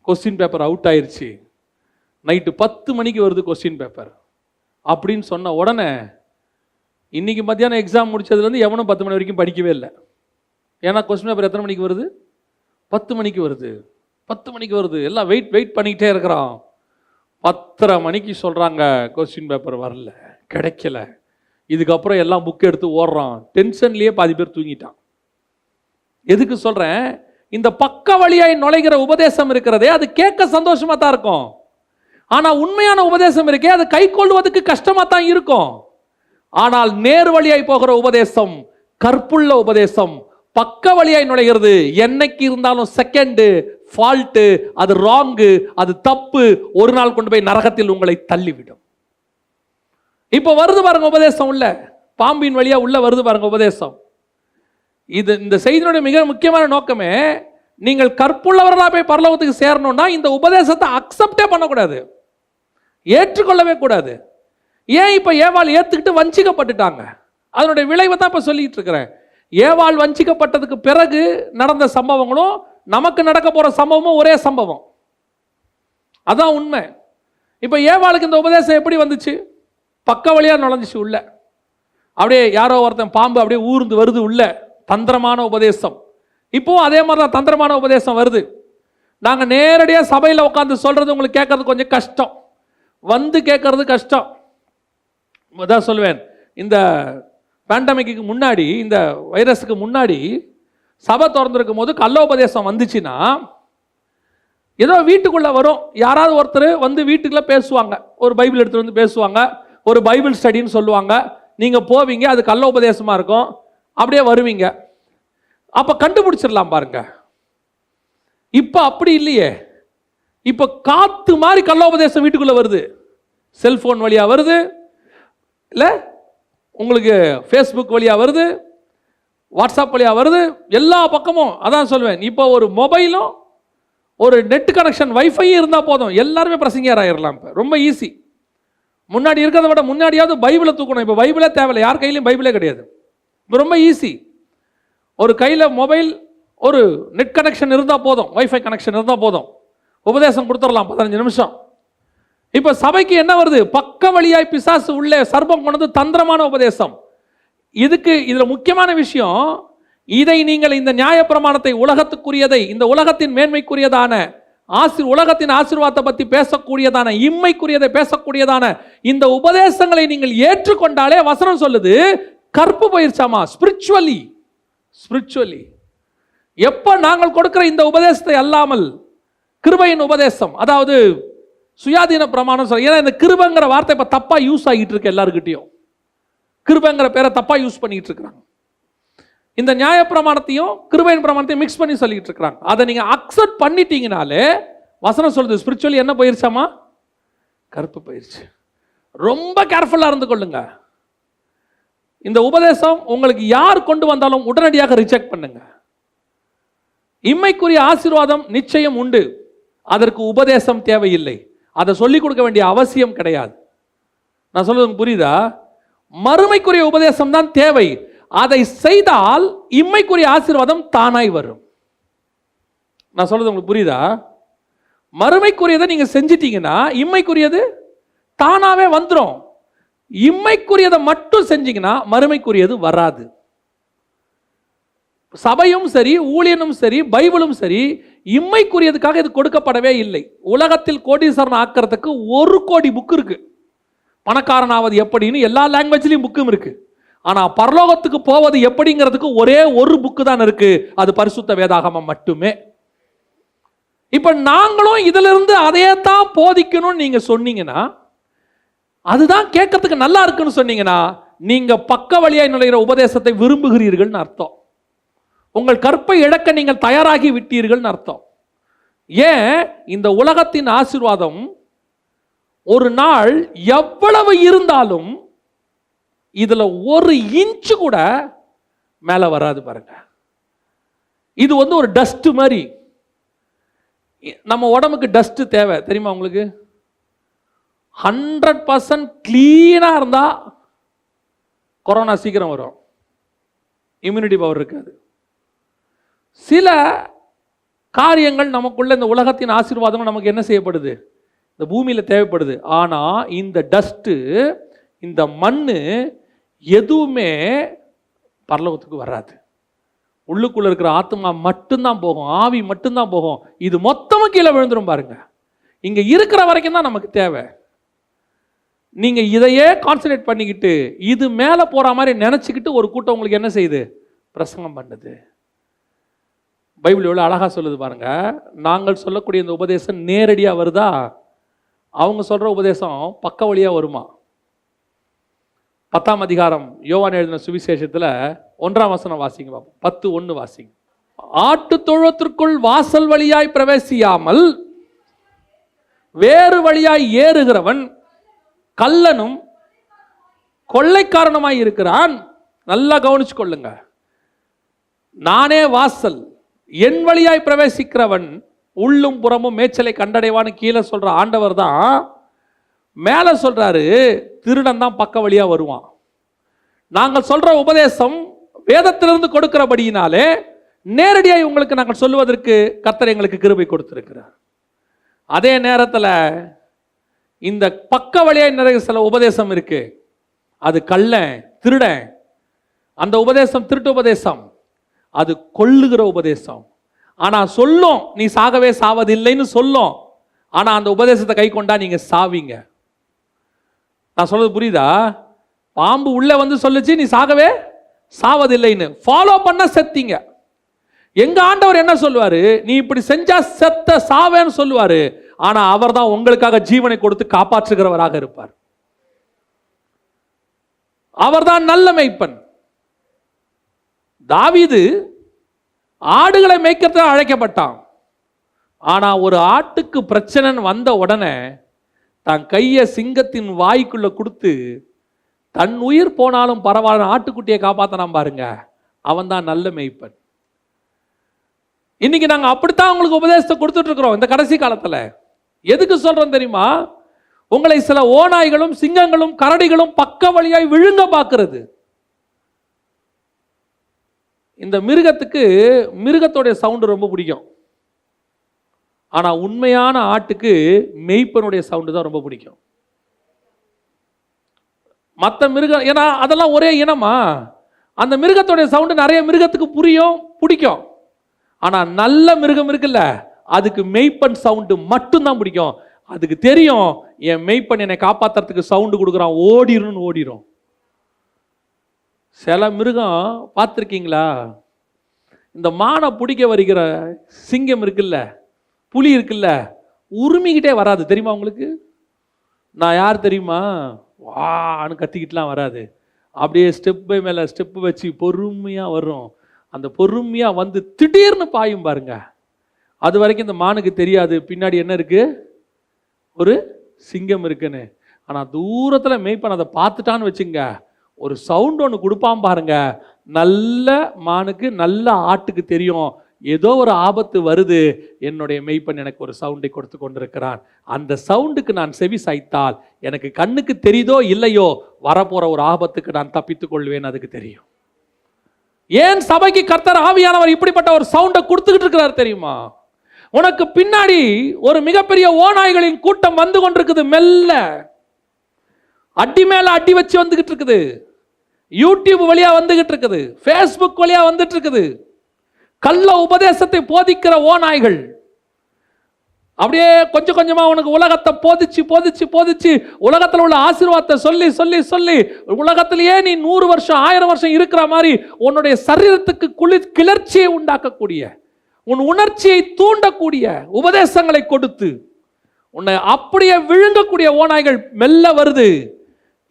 கொஸ்டின் பேப்பர் அவுட் ஆயிடுச்சு, நைட்டு 10 மணிக்கு வருது கொஸ்டின் பேப்பர் அப்படின்னு சொன்ன உடனே இன்னைக்கு மத்தியானம் எக்ஸாம் முடிச்சதுலேருந்து எவனும் 10 மணி வரைக்கும் படிக்கவே இல்லை. ஏன்னா கொஸ்டின் பேப்பர் எத்தனை மணிக்கு வருது? 10 மணிக்கு வருது. 10 மணிக்கு வருது. எல்லாம் வெயிட் பண்ணிக்கிட்டே இருக்கிறான். 10:30 மணிக்கு சொல்கிறாங்க கொஸ்டின் பேப்பர் வரல, கிடைக்கல. இதுக்கப்புறம் எல்லாம் புக் எடுத்து ஓடுறான். டென்ஷன்லேயே பாதி பேர் தூங்கிட்டான். எதுக்கு சொல்கிறேன்? இந்த பக்க வழியாய் நுழைகிற உபதேசம் இருக்கிறதே, அது கேட்க சந்தோஷமா தான் இருக்கும். ஆனால் உண்மையான உபதேசம் இருக்கே, அது கை கொள்வதற்கு கஷ்டமா தான் இருக்கும். ஆனால் நேர் வழியாய் போகிற உபதேசம், கற்புள்ள உபதேசம், பக்க வழியாய் நுழைகிறது. என்னைக்கு இருந்தாலும் செகண்டு ஃபால்ட்டு, அது ராங்கு, அது தப்பு, ஒரு நாள் கொண்டு போய் நரகத்தில் உங்களை தள்ளிவிடும். இப்போ வருது பாருங்க உபதேசம், உள்ள பாம்பின் வழியா உள்ள வருது பாருங்க உபதேசம். இந்த செய்தியினுடைய மிக முக்கியமான நோக்கமே, நீங்கள் கற்புள்ளவர்களாக போய் பரலோகத்துக்கு சேரணும்னா இந்த உபதேசத்தை அக்செப்டே பண்ணக்கூடாது, ஏற்றுக்கொள்ளவே கூடாது. ஏன் இப்போ ஏவாள் ஏற்றுக்கிட்டு வஞ்சிக்கப்பட்டுட்டாங்க. அதனுடைய விளைவை தான் இப்போ சொல்லிட்டு இருக்கிறேன். ஏவாள் வஞ்சிக்கப்பட்டதுக்கு பிறகு நடந்த சம்பவங்களும் நமக்கு நடக்க போற சம்பவமும் ஒரே சம்பவம். அதான் உண்மை. இப்போ ஏவாளுக்கு இந்த உபதேசம் எப்படி வந்துச்சு? பக்க வழியா நுழைஞ்சிச்சு உள்ள. அப்படியே யாரோ ஒருத்தன் பாம்பு அப்படியே ஊர்ந்து வருது உள்ள, தந்திரமான உபதேசம். இப்போவும் அதே மாதிரி தான் தந்திரமான உபதேசம் வருது. நாங்கள் நேரடியாக சபையில் உட்காந்து சொல்றது உங்களுக்கு கேட்கறது கொஞ்சம் கஷ்டம், வந்து கேட்கறது கஷ்டம். அதான் சொல்லுவேன், இந்த பேண்டமிக்கு முன்னாடி, இந்த வைரஸுக்கு முன்னாடி சபை திறந்துருக்கும் போது கள்ளோபதேசம் வந்துச்சுன்னா ஏதோ வீட்டுக்குள்ள வரும், யாராவது ஒருத்தர் வந்து வீட்டுக்குள்ள பேசுவாங்க, ஒரு பைபிள் எடுத்துட்டு வந்து பேசுவாங்க, ஒரு பைபிள் ஸ்டடின்னு சொல்லுவாங்க. நீங்க போவீங்க, அது கள்ளோபதேசமா இருக்கும், அப்படியே வருவீங்க. அப்ப கண்டுபிடிச்சிடலாம் பாருங்க. இப்ப அப்படி இல்லையே. இப்ப காத்து மாதிரி கள்ளோபதேசம் வீட்டுக்குள்ள வருது. செல்போன் வழியா வருது, இல்ல உங்களுக்கு ஃபேஸ்புக் வழியா வருது, வாட்ஸ்அப் வழியா வருது, எல்லா பக்கமும். அதான் சொல்வேன், இப்போ ஒரு மொபைலும் ஒரு நெட் கனெக்ஷன் வைஃபை இருந்தால் போதும், எல்லாருமே பிரசங்கியார் ஆயிடலாம். இப்போ ரொம்ப ஈஸி. முன்னாடி இருக்கிறத விட முன்னாடியாவது பைபிளை தூக்கணும். இப்போ பைபிளே தேவையில்லை, யார் கையிலையும் பைபிளே கிடையாது. இப்போ ரொம்ப ஈஸி. ஒரு கையில் மொபைல், ஒரு நெட் கனெக்ஷன் இருந்தால் போதும், வைஃபை கனெக்ஷன் இருந்தால் போதும், உபதேசம் கொடுத்துடலாம் 15 நிமிஷம். இப்போ சபைக்கு என்ன வருது? பக்க வழியாய் பிசாசு உள்ளே சர்பம் கொண்டது தந்திரமான உபதேசம். இதில் முக்கியமான விஷயம், இதை நீங்கள் இந்த நியாயப்பிரமாணத்தை, உலகத்துக்குரியதை, இந்த உலகத்தின் மேன்மைக்குரியதான உலகத்தின் ஆசீர்வாதத்தை பற்றி பேசக்கூடியதான, இம்மைக்குரியதை பேசக்கூடியதான இந்த உபதேசங்களை நீங்கள் ஏற்றுக்கொண்டாலே வசனம் சொல்லுது கற்பு போயிருச்சாமா. ஸ்பிரிச்சுவலி எப்ப நாங்கள் கொடுக்கிற இந்த உபதேசத்தை அல்லாமல் கிருபையின் உபதேசம், அதாவது சுயாதீன பிரமாணம் சொல்ல. ஏன்னா இந்த கிருபைங்கிற வார்த்தை இப்ப தப்பா யூஸ் ஆகிட்டு இருக்கு, எல்லாருக்கிட்டையும் கிருபைங்கிற பேரை தப்பா யூஸ் பண்ணிட்டு இருக்கிறாங்க. இந்த நியாய பிரமாணத்தையும் கிருபையின் பிரமாணத்தையும் மிக்ஸ் பண்ணி சொல்லிட்டு இருக்கிறாங்க. அதை நீங்க அக்செப்ட் பண்ணிட்டீங்கனாலே வசனம் சொல்லுது ஸ்பிரிச்சுவலி என்ன போயிருச்சாமா? கருப்பு போயிருச்சு. ரொம்ப கேர்ஃபுல்லா இருந்து கொள்ளுங்க. இந்த உபதேசம் உங்களுக்கு யார் கொண்டு வந்தாலும் உடனடியாக ரிஜெக்ட் பண்ணுங்க. இம்மைக்குரிய ஆசீர்வாதம் நிச்சயம் உண்டு, அதற்கு உபதேசம் தேவையில்லை, அதை சொல்லிக் கொடுக்க வேண்டிய அவசியம் கிடையாது. நான் சொல்றது புரியுதா? மறுமைக்குரிய உபதேசம் தான் தேவை. அதை செய்தால் இம்மைக்குரிய ஆசீர்வாதம் தானாய் வரும். நான் சொல்றது உங்களுக்கு புரியுதா? மறுமைக்குரியதை நீங்க செஞ்சிட்டீங்கன்னா இம்மைக்குரியது தானாவே வந்துடும். இம்மைக்குரியதை மட்டும் செஞ்சீங்கன்னா மறுமைக்குரியது வராது. சபையும் சரி, ஊழியனும் சரி, பைபிளும் சரி, இம்மைக்குரியதுக்காக இது கொடுக்கப்படவே இல்லை. உலகத்தில் கோடீஸ்வரன் ஆக்கிறதுக்கு 1 கோடி புக் இருக்கு. பணக்காரனாவது எப்படின்னு எல்லா லாங்குவேஜ்லயும் புக்கும் இருக்கு. ஆனா பரலோகத்துக்கு போவது எப்படிங்கிறதுக்கு ஒரே ஒரு புக்கு தான் இருக்கு, அது பரிசுத்த வேதாகமம் மட்டுமே. இப்ப நாங்களும் இதுல இருந்து அதையே தான் போதிக்கணும்னு நீங்க சொன்னீங்கன்னா, அதுதான் கேட்கறதுக்கு நல்லா இருக்குன்னு சொன்னீங்கன்னா, நீங்க பக்க வழியாய் நுழைகிற உபதேசத்தை விரும்புகிறீர்கள்னு அர்த்தம். உங்கள் கற்பை இழக்க நீங்கள் தயாராகி விட்டீர்கள் அர்த்தம். ஏன் இந்த உலகத்தின் ஆசீர்வாதம் ஒரு நாள் எவ்வளவு இருந்தாலும் இதுல ஒரு இன்ச்சு கூட மேல வராது பாருங்க. இது ஒரு டஸ்ட் மாதிரி. நம்ம உடம்புக்கு டஸ்ட் தேவை தெரியுமா உங்களுக்கு? 100% கிளீனா இருந்தா கொரோனா சீக்கிரம் வரும், இம்யூனிட்டி பவர் இருக்காது. சில காரியங்கள் நமக்குள்ள இந்த உலகத்தின் ஆசீர்வாதம் நமக்கு என்ன செய்யப்படுது, இந்த பூமியில தேவைப்படுது. ஆனா இந்த டஸ்ட், இந்த மண்ணு எதுவுமே பரலோகத்துக்கு வராது. உள்ளுக்குள்ள இருக்கிற ஆத்மா மட்டும்தான் போகும், ஆவி மட்டும்தான் போகும். இது மொத்தமும் கீழே விழுந்துரும் பாருங்க. இங்க இருக்கிற வரைக்கும் தான் நமக்கு தேவை. நீங்க இதையே கான்சன்ட்ரேட் பண்ணிக்கிட்டு இது மேல போற மாதிரி நினைச்சுக்கிட்டு ஒரு கூட்டம் உங்களுக்கு என்ன செய்யுது, பிரசங்கம் பண்ணுது. பைபிள் எவ்வளவு அழகா சொல்லுது பாருங்க. நாங்கள் சொல்லக்கூடிய இந்த உபதேசம் நேரடியா வருதா, அவங்க சொல்ற உபதேசம் பக்க வழியா வருமா? 10ஆம் அதிகாரம் யோவான் எழுதின சுவிசேஷத்துல 1ஆம் வசனம் வாசிங்க பாப்போம். 10:1 வாசிங்க. ஆட்டு தொழுவத்திற்குள் வாசல் வழியாய் பிரவேசியாமல் வேறு வழியாய் ஏறுகிறவன் கள்ளனும் கொள்ளைக்காரனுமாய் இருக்கிறான். நல்லா கவனிச்சு கொள்ளுங்க. நானே வாசல், என் வழியாய் பிரவேசிக்கிறவன் உள்ளும் புறமும் மேய்ச்சலை கண்டடைவான்னு கீழே சொல்ற ஆண்டவர் தான் மேல சொல்றாரு திருடன் தான் பக்க வழியா வருவான். நாங்கள் சொல்ற உபதேசம் வேதத்திலிருந்து கொடுக்கிறபடியினாலே நேரடியாக உங்களுக்கு நாங்கள் சொல்லுவதற்கு கர்த்தர் எங்களுக்கு கிருபை கொடுத்திருக்கிறார். அதே நேரத்தில் இந்த பக்க வழியாக நிறைய சில உபதேசம் இருக்கு, அது கள்ளன், திருடன். அந்த உபதேசம் திருட்டு உபதேசம், அது கொல்லுகிற உபதேசம். ஆனா சொல்லும் நீ சாகவே சாவதில்லைன்னு சொல்லும். ஆனா அந்த உபதேசத்தை கை கொண்டா நீங்க சாவீங்க. நான் சொல்றது புரியுதா? பாம்பு உள்ள வந்து சொல்லுச்சு நீ சாகவே சாவதில்லைன்னு, ஃபாலோ பண்ண செத்தீங்க. எங்க ஆண்டவர் என்ன சொல்லுவாரு, நீ இப்படி செஞ்சா செத்த சாவேன்னு சொல்லுவாரு. ஆனா அவர் தான் உங்களுக்காக ஜீவனை கொடுத்து காப்பாற்றுகிறவராக இருப்பார். அவர்தான் நல்ல மேய்ப்பன். தாவீது ஆடுகளை மேய்க்கிறத அழைக்கப்பட்டான். ஆனா ஒரு ஆட்டுக்கு பிரச்சனை வந்த உடனே தன் கையை சிங்கத்தின் வாய்க்குள்ள கொடுத்து தன் உயிர் போனாலும் பரவாயில்ல ஆட்டுக்குட்டியை காப்பாத்தலாம் பாருங்க. அவன் தான் நல்ல மேய்ப்பன். இன்னைக்கு நாங்க அப்படித்தான் உங்களுக்கு உபதேசத்தை கொடுத்துட்டு இருக்கிறோம். இந்த கடைசி காலத்துல எதுக்கு சொல்றோம் தெரியுமா? உங்களை சில ஓநாய்களும் சிங்கங்களும் கரடிகளும் பக்க வழியாய் விழுங்க பார்க்கிறது. இந்த மிருகத்துக்கு மிருகத்தோடைய சவுண்டு ரொம்ப பிடிக்கும். ஆனா உண்மையான ஆட்டுக்கு மெய்ப்பனுடைய சவுண்டு தான் ரொம்ப பிடிக்கும். மற்ற மிருகம், ஏன்னா அதெல்லாம் ஒரே இனமா, அந்த மிருகத்தோடைய சவுண்டு நிறைய மிருகத்துக்கு புரியும், பிடிக்கும். ஆனா நல்ல மிருகம் இருக்குல்ல, அதுக்கு மெய்ப்பன் சவுண்டு மட்டும்தான் பிடிக்கும். அதுக்கு தெரியும் என் மெய்ப்பன் என்னை காப்பாத்துறதுக்கு சவுண்டு கொடுக்குறான், ஓடிரும் ஓடிரும். சில மிருகம் பார்த்துருக்கீங்களா, இந்த மானை பிடிக்க வருகிற சிங்கம் இருக்குல்ல, புலி இருக்குல்ல, உரிமிக்கிட்டே வராது தெரியுமா உங்களுக்கு? நான் யார் தெரியுமா, வான்னு கத்திக்கிட்டுலாம் வராது. அப்படியே ஸ்டெப் பை மேலே ஸ்டெப்பு வச்சு பொறுமையாக வரும். அந்த பொறுமையாக வந்து திடீர்னு பாயும் பாருங்க. அது வரைக்கும் இந்த மானுக்கு தெரியாது பின்னாடி என்ன இருக்கு, ஒரு சிங்கம் இருக்குன்னு. ஆனால் தூரத்தில் மேய்ப்பன் அதை பார்த்துட்டான்னு வச்சுங்க, ஒரு சவுண்ட் ஒன்று கொடுப்பான் பாருங்க. நல்ல மானுக்கு நல்ல ஆட்டுக்கு தெரியும் ஏதோ ஒரு ஆபத்து வருது, என்னுடைய மெய்ப்பன் எனக்கு ஒரு சவுண்டை கொடுத்து கொண்டிருக்கிறான். அந்த சவுண்டுக்கு நான் செவி சாய்த்தால் எனக்கு கண்ணுக்கு தெரியுதோ இல்லையோ வரப்போற ஒரு ஆபத்துக்கு நான் தப்பித்துக் கொள்வேன், அதுக்கு தெரியும். ஏன் சபைக்கு கர்த்தர் ஆவியானவர் இப்படிப்பட்ட ஒரு சவுண்டை கொடுத்துக்கிட்டு இருக்கிறார் தெரியுமா? உனக்கு பின்னாடி ஒரு மிகப்பெரிய ஓநாய்களின் கூட்டம் வந்து கொண்டிருக்குது. மெல்ல அடி மேல அடி வச்சு வந்துகிட்டு இருக்குது. யூடியூப் வழியா வந்துகிட்டு இருக்குது, ஃபேஸ்புக் வழியா வந்துட்டு இருக்குது. கள்ள உபதேசத்தை போதிக்கிற ஓநாய்கள் அப்படியே கொஞ்சம் கொஞ்சமா உனக்கு உலகத்தை போதிச்சு போதிச்சு போதிச்சு உலகத்தில் உள்ள ஆசீர்வாதத்தை சொல்லி சொல்லி சொல்லி உலகத்திலேயே நீ 100 வருஷம் 1000 வருஷம் இருக்கிற மாதிரி உன்னுடைய சரீரத்துக்கு கிளர்ச்சியை உண்டாக்கக்கூடிய, உன் உணர்ச்சியை தூண்டக்கூடிய உபதேசங்களை கொடுத்து உன்னை அப்படியே விழுங்கக்கூடிய ஓநாய்கள் மெல்ல வருது.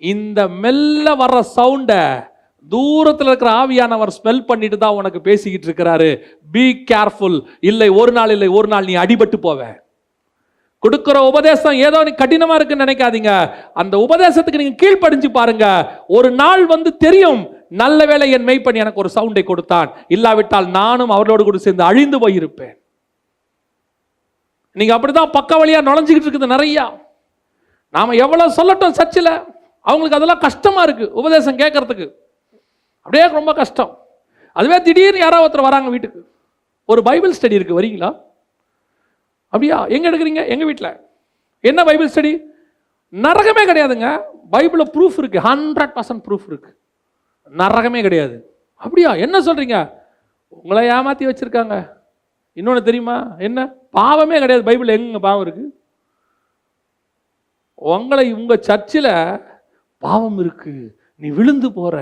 இந்த மெல்ல வர்ற சவுண்டை தூரத்தில் இருக்கிற ஆவியானவர் ஸ்மெல் பண்ணிட்டு தான் உனக்கு பேசிக்கிட்டு இருக்கிறாரு. Be careful. இல்லை ஒரு நாள் நீ அடிபட்டு போவ. கொடுக்கிற உபதேசம் ஏதோ நீ கடினமா இருக்குன்னு நினைக்காதீங்க. அந்த உபதேசத்துக்கு நீங்க கீழ்ப்படிஞ்சு பாருங்க. ஒரு நாள் தெரியும், நல்ல வேளை என் மெய்ப்பன் எனக்கு ஒரு சவுண்டை கொடுத்தான், இல்லாவிட்டால் நானும் அவர்களோடு கூட சேர்ந்து அழிந்து போயிருப்பேன். நீங்க அப்படிதான் பக்க வழியா நுழைஞ்சுக்கிட்டு இருக்குது நிறைய. நாம எவ்வளவு சொல்லட்டும் சர்ச்சில், அவங்களுக்கு அதெல்லாம் கஷ்டமா இருக்கு உபதேசம் கேட்கறதுக்கு. அப்படியே ரொம்ப கஷ்டம். அதுவே திடீர்னு யாராவது ஒருத்தர் வராங்க வீட்டுக்கு, ஒரு பைபிள் ஸ்டடி இருக்கு, வரீங்களா? அப்படியா, எங்க எடுக்கிறீங்க? எங்க வீட்டில். என்ன பைபிள் ஸ்டடி? நரகமே கிடையாதுங்க. பைபிளில் ப்ரூஃப் இருக்கு, 100% ப்ரூஃப் இருக்கு, நரகமே கிடையாது. அப்படியா, என்ன சொல்றீங்க? உங்களை ஏமாத்தி வச்சிருக்காங்க. இன்னொன்று தெரியுமா? என்ன? பாவமே கிடையாது பைபிள். எங்க பாவம் இருக்கு? உங்களை உங்க சர்ச்சில் பாவம் இருக்கு, நீ விழுந்து போற,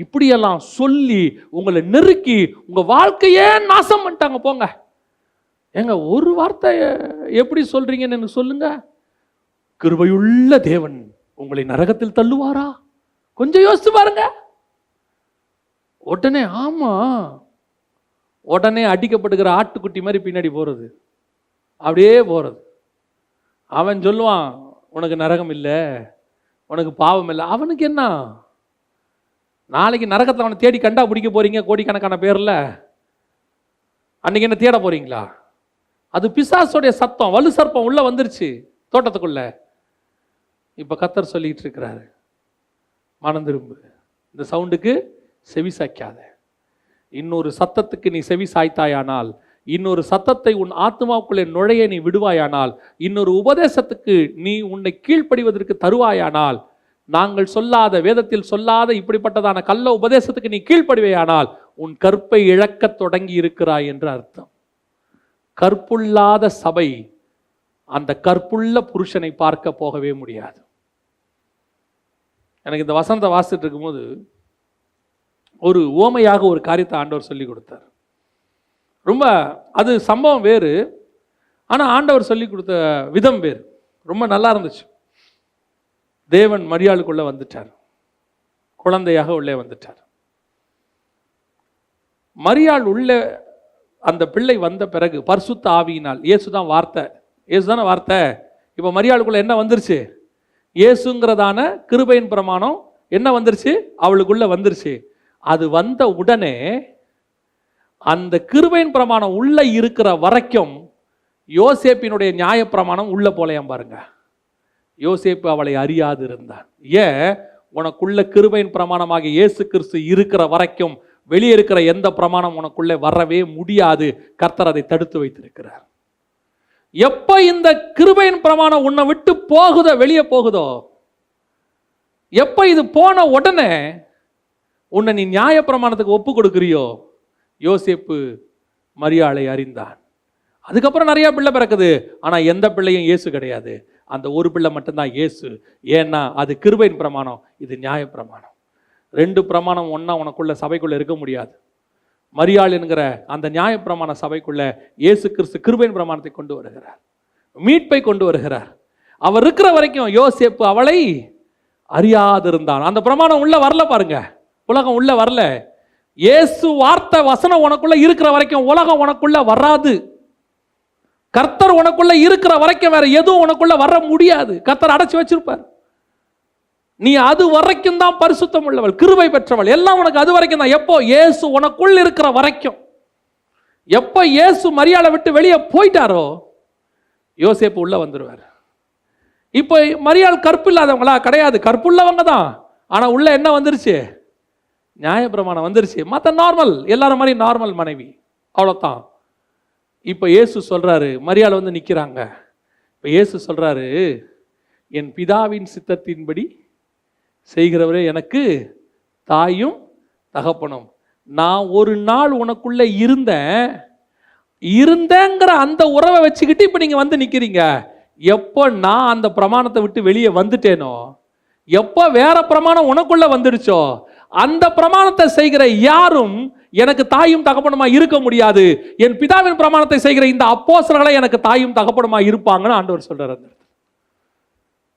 இப்படியெல்லாம் சொல்லி உங்களை நெருக்கி உங்க வாழ்க்கையே நாசம் பண்ணிட்டாங்க. போங்க. ஏங்க, ஒரு வார்த்தை எப்படி சொல்றீங்கன்னு எனக்கு சொல்லுங்க. கிருபையுள்ள தேவன் உங்களை நரகத்தில் தள்ளுவாரா? கொஞ்சம் யோசிச்சு பாருங்க. உடனே ஆமா, உடனே அடிக்கப்படுகிற ஆட்டுக்குட்டி மாதிரி பின்னாடி போறது, அப்படியே போறது. அவன் சொல்லுவான், உனக்கு நரகம் இல்லை, உனக்கு பாவம் இல்லை. அவனுக்கு என்ன? நாளைக்கு நரகத்தில் அவனை தேடி கண்டா பிடிக்க போறீங்க கோடிக்கணக்கான பேர்ல. அன்னைக்கு என்ன தேட போறீங்களா? அது பிசாசுடைய சத்தம். வலு சர்ப்பம் உள்ள வந்துருச்சு தோட்டத்துக்குள்ள. இப்ப கர்த்தர் சொல்லிட்டு இருக்கிறாரு, மனம் திரும்பு, இந்த சவுண்டுக்கு செவி சாய்க்காத. இன்னொரு சத்தத்துக்கு நீ செவி சாய்த்தாயானால், இன்னொரு சத்தத்தை உன் ஆத்மாவுக்குள்ளே நுழைய நீ விடுவாயானால், இன்னொரு உபதேசத்துக்கு நீ உன்னை கீழ்ப்படிவதற்கு தருவாயானால், நாங்கள் சொல்லாத, வேதத்தில் சொல்லாத இப்படிப்பட்டதான கள்ள உபதேசத்துக்கு நீ கீழ்ப்படிவையானால் உன் கற்பை இழக்க தொடங்கி இருக்கிறாய் என்று அர்த்தம். கற்புள்ளாத சபை அந்த கற்புள்ள புருஷனை பார்க்க போகவே முடியாது. எனக்கு இந்த வசனத்தை வாசிட்டு இருக்கும்போது ஒரு ஓமையாக ஒரு காரியத்தை ஆண்டவர் சொல்லி கொடுத்தார். ரொம்ப அது சம்பவம் வேறு, ஆனால் ஆண்டவர் சொல்லி கொடுத்த விதம் வேறு. ரொம்ப நல்லா இருந்துச்சு. தேவன் மரியாளுக்குள்ள வந்துட்டார், குழந்தையாக உள்ளே வந்துட்டார். மரியாள் உள்ளே அந்த பிள்ளை வந்த பிறகு பரிசுத்த ஆவியினால், இயேசுதான் வார்த்தை, இயேசுதான வார்த்தை. இப்போ மரியாளுக்குள்ள என்ன வந்துருச்சு? இயேசுங்கிறதான கிருபையின் பிரமாணம் என்ன வந்துருச்சு? அவளுக்குள்ள வந்துருச்சு. அது வந்த உடனே அந்த கிருபையின் பிரமாணம் உள்ள இருக்கிற வரைக்கும் யோசேப்பினுடைய நியாய பிரமாணம் உள்ள போலையாம் பாருங்க. யோசேப்பு அவளை அறியாது இருந்தான். ஏன்? உனக்குள்ள கிருபையின் பிரமாணமாக இயேசு கிறிஸ்து இருக்கிற வரைக்கும் வெளியே இருக்கிற எந்த பிரமாணம் உனக்குள்ளே வரவே முடியாது. கர்த்தர் அதை தடுத்து வைத்திருக்கிறார். எப்ப இந்த கிருபையின் பிரமாணம் உன்னை விட்டு போகுதோ, வெளியே போகுதோ, எப்ப இது போன உடனே உன்னை நீ நியாய பிரமாணத்துக்கு ஒப்பு கொடுக்கிறியோ, யோசேப்பு மரியாளை அறிந்தான். அதுக்கப்புறம் நிறைய பிள்ளை பிறக்குது, ஆனா எந்த பிள்ளையும் இயேசு கிடையாது. அந்த ஒரு பிள்ளை மட்டும்தான் இயேசு. ஏன்னா அது கிருபையின் பிரமாணம், இது நியாய பிரமாணம். ரெண்டு பிரமாணம் ஒன்னா உனக்குள்ள சபைக்குள்ள இருக்க முடியாது. மரியாள் என்கிற அந்த நியாய பிரமாண சபைக்குள்ள இயேசு கிறிஸ்து கிருபையின் பிரமாணத்தை கொண்டு வருகிறார், மீட்பை கொண்டு வருகிறார். அவர் இருக்கிற வரைக்கும் யோசேப்பு அவளை அறியாதிருந்தான். அந்த பிரமாணம் உள்ள வரல பாருங்க, உலகம் உள்ள வரல. இயேசு வார்த்தை வசனம் உனக்குள்ள இருக்கிற வரைக்கும் உலகம் உனக்குள்ள வராது. கர்த்தர் உனக்குள்ள இருக்கிற வரைக்கும் வேற எதுவும் உனக்குள்ள வர முடியாது. கர்த்தர் அடைச்சு வச்சிருப்பார். நீ அது வரைக்கும் தான் பரிசுத்தம் உள்ளவள், கிருபை பெற்றவள், எல்லாம் உனக்கு அது வரைக்கும் தான். எப்போ? இயேசு உனக்குள்ள இருக்கிற வரைக்கும். எப்போ இயேசு மரியாதை விட்டு வெளியே போயிட்டாரோ, யோசேப்பு உள்ள வந்துருவார். இப்போ மரியாள் கற்பு இல்லாதவங்களா? கிடையாது, கற்புள்ளவங்க தான். ஆனா உள்ள என்ன வந்துருச்சு? நியாயப்பிரமாணம் வந்துருச்சு. மற்ற நார்மல், எல்லாரும் மாதிரி நார்மல் மனைவி, அவ்வளோதான். இப்போ இயேசு சொல்றாரு, மரியாள் வந்து நிற்கிறாங்க. இப்போ இயேசு சொல்றாரு, என் பிதாவின் சித்தத்தின்படி செய்கிறவரே எனக்கு தாயும் தகப்பனும். நான் ஒரு நாள் உனக்குள்ள இருந்தேங்கிற அந்த உறவை வச்சுக்கிட்டு இப்போ நீங்க வந்து நிற்கிறீங்க. எப்போ நான் அந்த பிரமாணத்தை விட்டு வெளியே வந்துட்டேனோ, எப்போ வேற பிரமாணம் உனக்குள்ள வந்துடுச்சோ, அந்த பிரமாணத்தை செய்கிற யாரும் எனக்கு தாயும் தகப்பனுமா இருக்க முடியாது. என் பிதாவின் பிரமாணத்தை செய்கிற இந்த அப்போஸ்தலர்களே எனக்கு தாயும் தகப்பனுமா இருப்பாங்கன்னு ஆண்டவர் சொல்றாரு.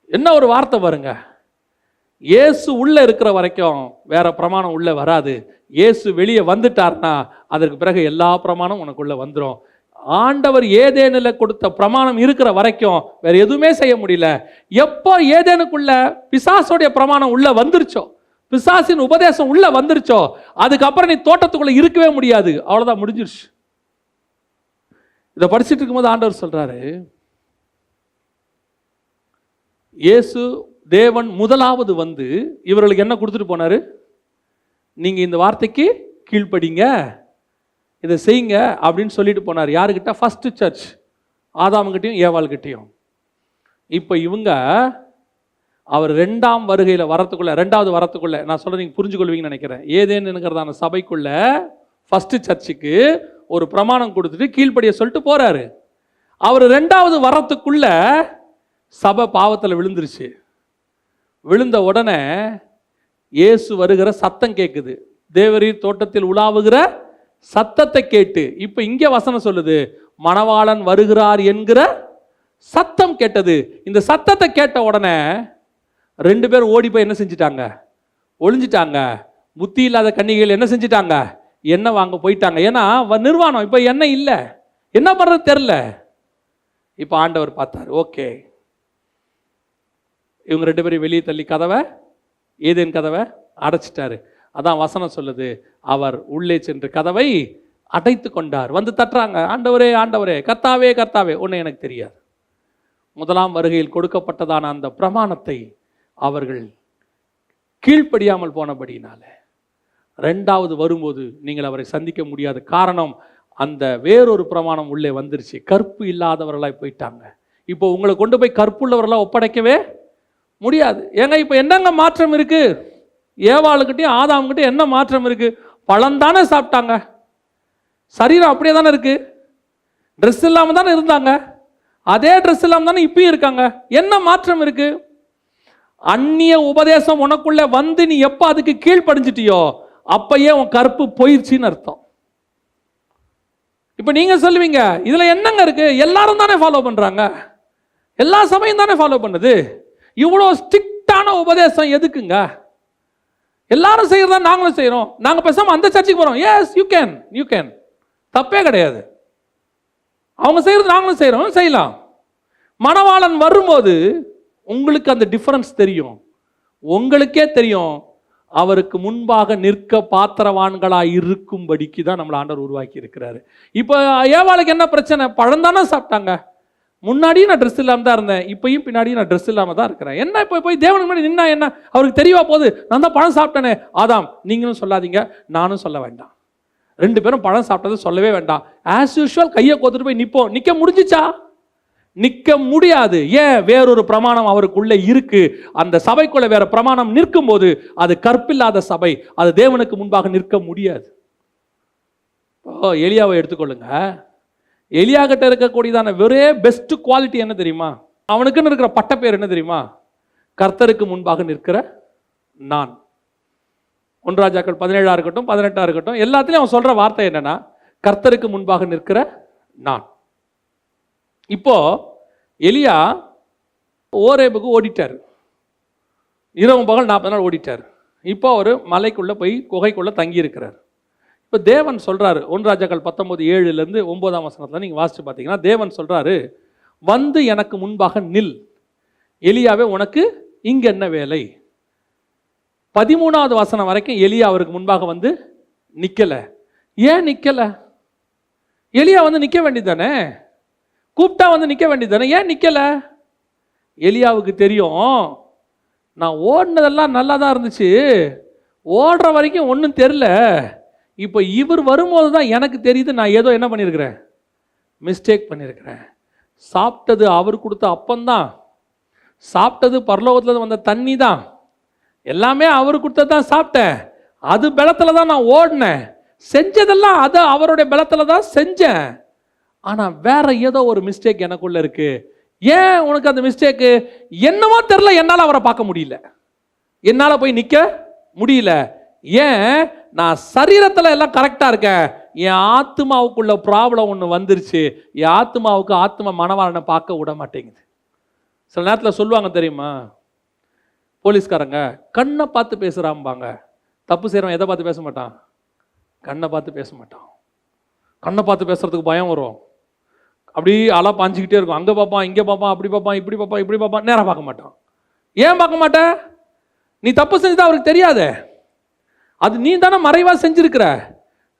என்ன ஒரு வார்த்தை பாருங்க. இயேசு உள்ள இருக்கிற வரைக்கும் வேற பிரமாணம் உள்ள வராது. இயேசு வெளியே வந்துட்டார்னா அதற்கு பிறகு எல்லா பிரமாணம் உனக்குள்ள வந்துடும். ஆண்டவர் ஏதேனில் கொடுத்த பிரமாணம் இருக்கிற வரைக்கும் வேற எதுவுமே செய்ய முடியல. எப்போ ஏதேனுக்குள்ள பிசாசுடைய பிரமாணம் உள்ள வந்துருச்சோ, பிசாசின் உபதேசம் உள்ள வந்துருச்சோ, அதுக்கப்புறம் நீ தோட்டத்துக்குள்ள இருக்கவே முடியாது. அவ்வளவுதான், முடிஞ்சிருச்சு. இதை படிச்சுட்டு இருக்கும்போது ஆண்டவர் சொல்றாரு, இயேசு தேவன் முதலாவது வந்து இவர்களுக்கு என்ன கொடுத்துட்டு போனாரு? நீங்க இந்த வார்த்தைக்கு கீழ்ப்படிங்க, இதை செய்யுங்க அப்படின்னு சொல்லிட்டு போனார். யாருக்கிட்ட? ஃபர்ஸ்ட் சர்ச், ஆதாம்கிட்டையும் ஏவாள்கிட்டையும். இப்போ இவங்க அவர் ரெண்டாம் வருகையில் வரத்துக்குள்ள, ரெண்டாவது வரத்துக்குள்ள, நான் சொல்ல நீங்கள் புரிஞ்சு கொள்வீங்கன்னு நினைக்கிறேன். ஏதேனுங்கிறதான சபைக்குள்ள ஃபர்ஸ்ட் சர்ச்சுக்கு ஒரு பிரமாணம் கொடுத்துட்டு கீழ்ப்படிய சொல்லிட்டு போறாரு. அவர் ரெண்டாவது வரத்துக்குள்ள சபை பாவத்தில் விழுந்துருச்சு. விழுந்த உடனே இயேசு வருகிற சத்தம் கேட்குது. தேவரீர் தோட்டத்தில் உலாவுகிற சத்தத்தை கேட்டு, இப்ப இங்க வசனம் சொல்லுது, மணவாளன் வருகிறார் என்கிற சத்தம் கேட்டது. இந்த சத்தத்தை கேட்ட உடனே ரெண்டு பேரும் ஓடி போய் என்ன செஞ்சிட்டாங்க? ஒளிஞ்சிட்டாங்க. புத்தி இல்லாத கன்னிகைகள் என்ன செஞ்சிட்டாங்க? எண்ணெய் வாங்க போயிட்டாங்க. ஏன்னா நிர்வாணம், இப்ப எண்ணெய் இல்லை, என்ன பண்றது தெரியல. இப்ப ஆண்டவர் பார்த்தார், ஓகே, இவங்க ரெண்டு பேரும் வெளியே தள்ளி கதவை, ஏதேன் கதவை அடைச்சிட்டாரு. அதான் வசனம் சொல்லுது, அவர் உள்ளே சென்று கதவை அடைத்து கொண்டார். வந்து தட்டுறாங்க, ஆண்டவரே ஆண்டவரே, கர்த்தாவே கர்த்தாவே. ஒன்று எனக்கு தெரியாது. முதலாம் வருகையில் கொடுக்கப்பட்டதான அந்த பிரமாணத்தை அவர்கள் கீழ்ப்படியாமல் போனபடினால ரெண்டாவது வரும்போது நீங்கள் அவரை சந்திக்க முடியாது. காரணம், அந்த வேறொரு பிரமாணம் உள்ளே வந்துருச்சு. கற்பு இல்லாதவர்களாய் போயிட்டாங்க. இப்போ உங்களை கொண்டு போய் கற்புள்ளவர்களாக ஒப்படைக்கவே முடியாது. ஏங்க இப்போ என்னங்க மாற்றம் இருக்கு? ஏவாளுக்கிட்டையும் ஆதாம்கிட்டையும் என்ன மாற்றம் இருக்கு? பழம் தானே சாப்பிட்டாங்க, சரீரம் அப்படியே தானே இருக்கு. ட்ரெஸ் இல்லாமல் தானே இருந்தாங்க, அதே ட்ரெஸ் இல்லாமல் தானே இப்பயும் இருக்காங்க. என்ன மாற்றம் இருக்கு? அந்நிய உபதேசம் உனக்குள்ள வந்து நீ எப்போ அதுக்கு கீழ்ப்படிஞ்சிட்டியோ அப்பயே உன் கற்பு போயிடுச்சின்னு அர்த்தம். இப்போ நீங்க சொல்லுவீங்க, இதுல என்னங்க இருக்கு? எல்லாரும் தானே ஃபாலோ பண்றாங்க, எல்லா சபையும் தானே ஃபாலோ பண்ணுது, இவ்வளோ ஸ்ட்ரிக்டான உபதேசம் எதுக்குங்க? எல்லாரும் செய்யறதா நாங்களும் செய்யறோம், நாங்க பேசாம அந்த சர்ச்சுக்கு போறோம். எஸ், யூ கேன், தப்பே கிடையாது. அவங்க செய்யறது நாங்களும் செய்யறோம், செய்யலாம். மணவாளன் வரும்போது உங்களுக்கு அந்த டிஃபரன்ஸ் தெரியும், உங்களுக்கே தெரியும். அவருக்கு முன்பாக நிற்க பாத்திரவான்களாய் இருக்கும்படிக்கு தான் நம்மளை ஆண்டவர் உருவாக்கி இருக்கிறாரு. இப்போ ஏவாளுக்கு என்ன பிரச்சனை? பழந்தானே சாப்பிட்டாங்க. முன்னாடியும் நான் ட்ரெஸ் இல்லாமல் தான் இருந்தேன், இப்பயும் பின்னாடியும் நான் ட்ரெஸ் இல்லாமல் தான் இருக்கிறேன். என்ன இப்போ போய் தேவனுக்கு முன்னாடி நின்னா என்ன? அவருக்கு தெரியவா போகுது நான் தான் பழம் சாப்பிட்டேனே? ஆதாம், நீங்களும் சொல்லாதீங்க, நானும் சொல்ல வேண்டாம். ரெண்டு பேரும் பழம் சாப்பிட்டது சொல்லவே வேண்டாம். ஆஸ் யூஷுவல் கையை கோத்துட்டு போய் நிற்போம். நிற்க முடிஞ்சிச்சா? நிற்க முடியாது. ஏன்? வேறொரு பிரமாணம் அவருக்குள்ள இருக்கு. அந்த சபைக்குள்ள வேற பிரமாணம் நிற்கும் போது அது கற்பில்லாத சபை, அது தேவனுக்கு முன்பாக நிற்க முடியாது. எலியாவை எடுத்துக்கொள்ளுங்க. எலியா கிட்ட இருக்கக்கூடியதான ஒரே பெஸ்ட் குவாலிட்டி என்ன தெரியுமா? அவனுக்குன்னு இருக்கிற பட்ட பேர் என்ன தெரியுமா? கர்த்தருக்கு முன்பாக நிற்கிற நான். 1 ராஜாக்கள் 17 இருக்கட்டும் 18 இருக்கட்டும், எல்லாத்திலையும் அவன் சொல்ற வார்த்தை என்னன்னா, கர்த்தருக்கு முன்பாக நிற்கிற நான். இப்போ எலியா ஓரேபுக்கு ஓடிட்டார், இரவு பகல் 40 நாள் ஓடிட்டார். இப்போ ஒரு மலைக்குள்ள போய் குகைக்குள்ள தங்கி இருக்கிறார். இப்போ தேவன் சொல்றாரு, 1 ராஜாக்கள் 19:7 9 வசனத்துல நீங்க வாசிச்சு பார்த்தீங்கன்னா தேவன் சொல்றாரு, வந்து எனக்கு முன்பாக நில். எலியாவே, உனக்கு இங்க என்ன வேலை? 13வது வசனம் வரைக்கும் எலியா அவருக்கு முன்பாக வந்து நிக்கல. ஏன் நிக்கல? எலியா வந்து நிக்க வேண்டியதானே, கூப்பிட்டா வந்து நிக்க வேண்டியதானே, ஏன் நிக்கல? எலியாவுக்கு தெரியும், நான் ஓடினதெல்லாம் நல்லா தான் இருந்துச்சு, ஓடுற வரைக்கும் ஒன்றும் தெரியல, இப்போ இவர் வரும்போது தான் எனக்கு தெரியுது நான் ஏதோ என்ன பண்ணியிருக்கிறேன், மிஸ்டேக் பண்ணியிருக்கிறேன். சாப்பிட்டது அவர் கொடுத்த அப்பந்தான், சாப்பிட்டது பரலோகத்தில் வந்த தண்ணி தான், எல்லாமே அவர் கொடுத்தது தான் சாப்பிட்டேன், அது பலத்தில் தான் நான் ஓடினேன், செஞ்சதெல்லாம் அது அவருடைய பலத்தில் தான் செஞ்சேன். ஆனால் வேற ஏதோ ஒரு மிஸ்டேக் எனக்குள்ள இருக்கு. ஏன் உனக்கு அந்த மிஸ்டேக்கு? என்னவோ தெரியல, என்னால் அவரை பார்க்க முடியல, என்னால் போய் நிற்க முடியல. ஏன்? நான் சரீரத்தில் எல்லாம் கரெக்டாக இருக்கேன், என் ஆத்மாவுக்குள்ள ப்ராப்ளம் ஒன்று வந்துருச்சு. என் ஆத்மாவுக்கு ஆத்மா மணவாளனை பார்க்க விட மாட்டேங்குது. சில நேரத்தில் சொல்லுவாங்க தெரியுமா, போலீஸ்காரங்க கண்ணை பார்த்து பேசுகிறாம்பாங்க. தப்பு செய்கிறவன் எதை பார்த்து பேச மாட்டான்? கண்ணை பார்த்து பேச மாட்டான். கண்ணை பார்த்து பேசுறதுக்கு பயம் வரும். அப்படி அலை பாஞ்சிக்கிட்டே இருக்கும். அங்கே பார்ப்பான், இங்கே பார்ப்பான், அப்படி பார்ப்பான், இப்படி பார்ப்பான், இப்படி பார்ப்பான், நேராக பார்க்க மாட்டான். ஏன் பார்க்க மாட்டேன்? நீ தப்பு செஞ்சுதான் அவருக்கு தெரியாதே. அது நீ தானே மறைவாக செஞ்சிருக்கிற.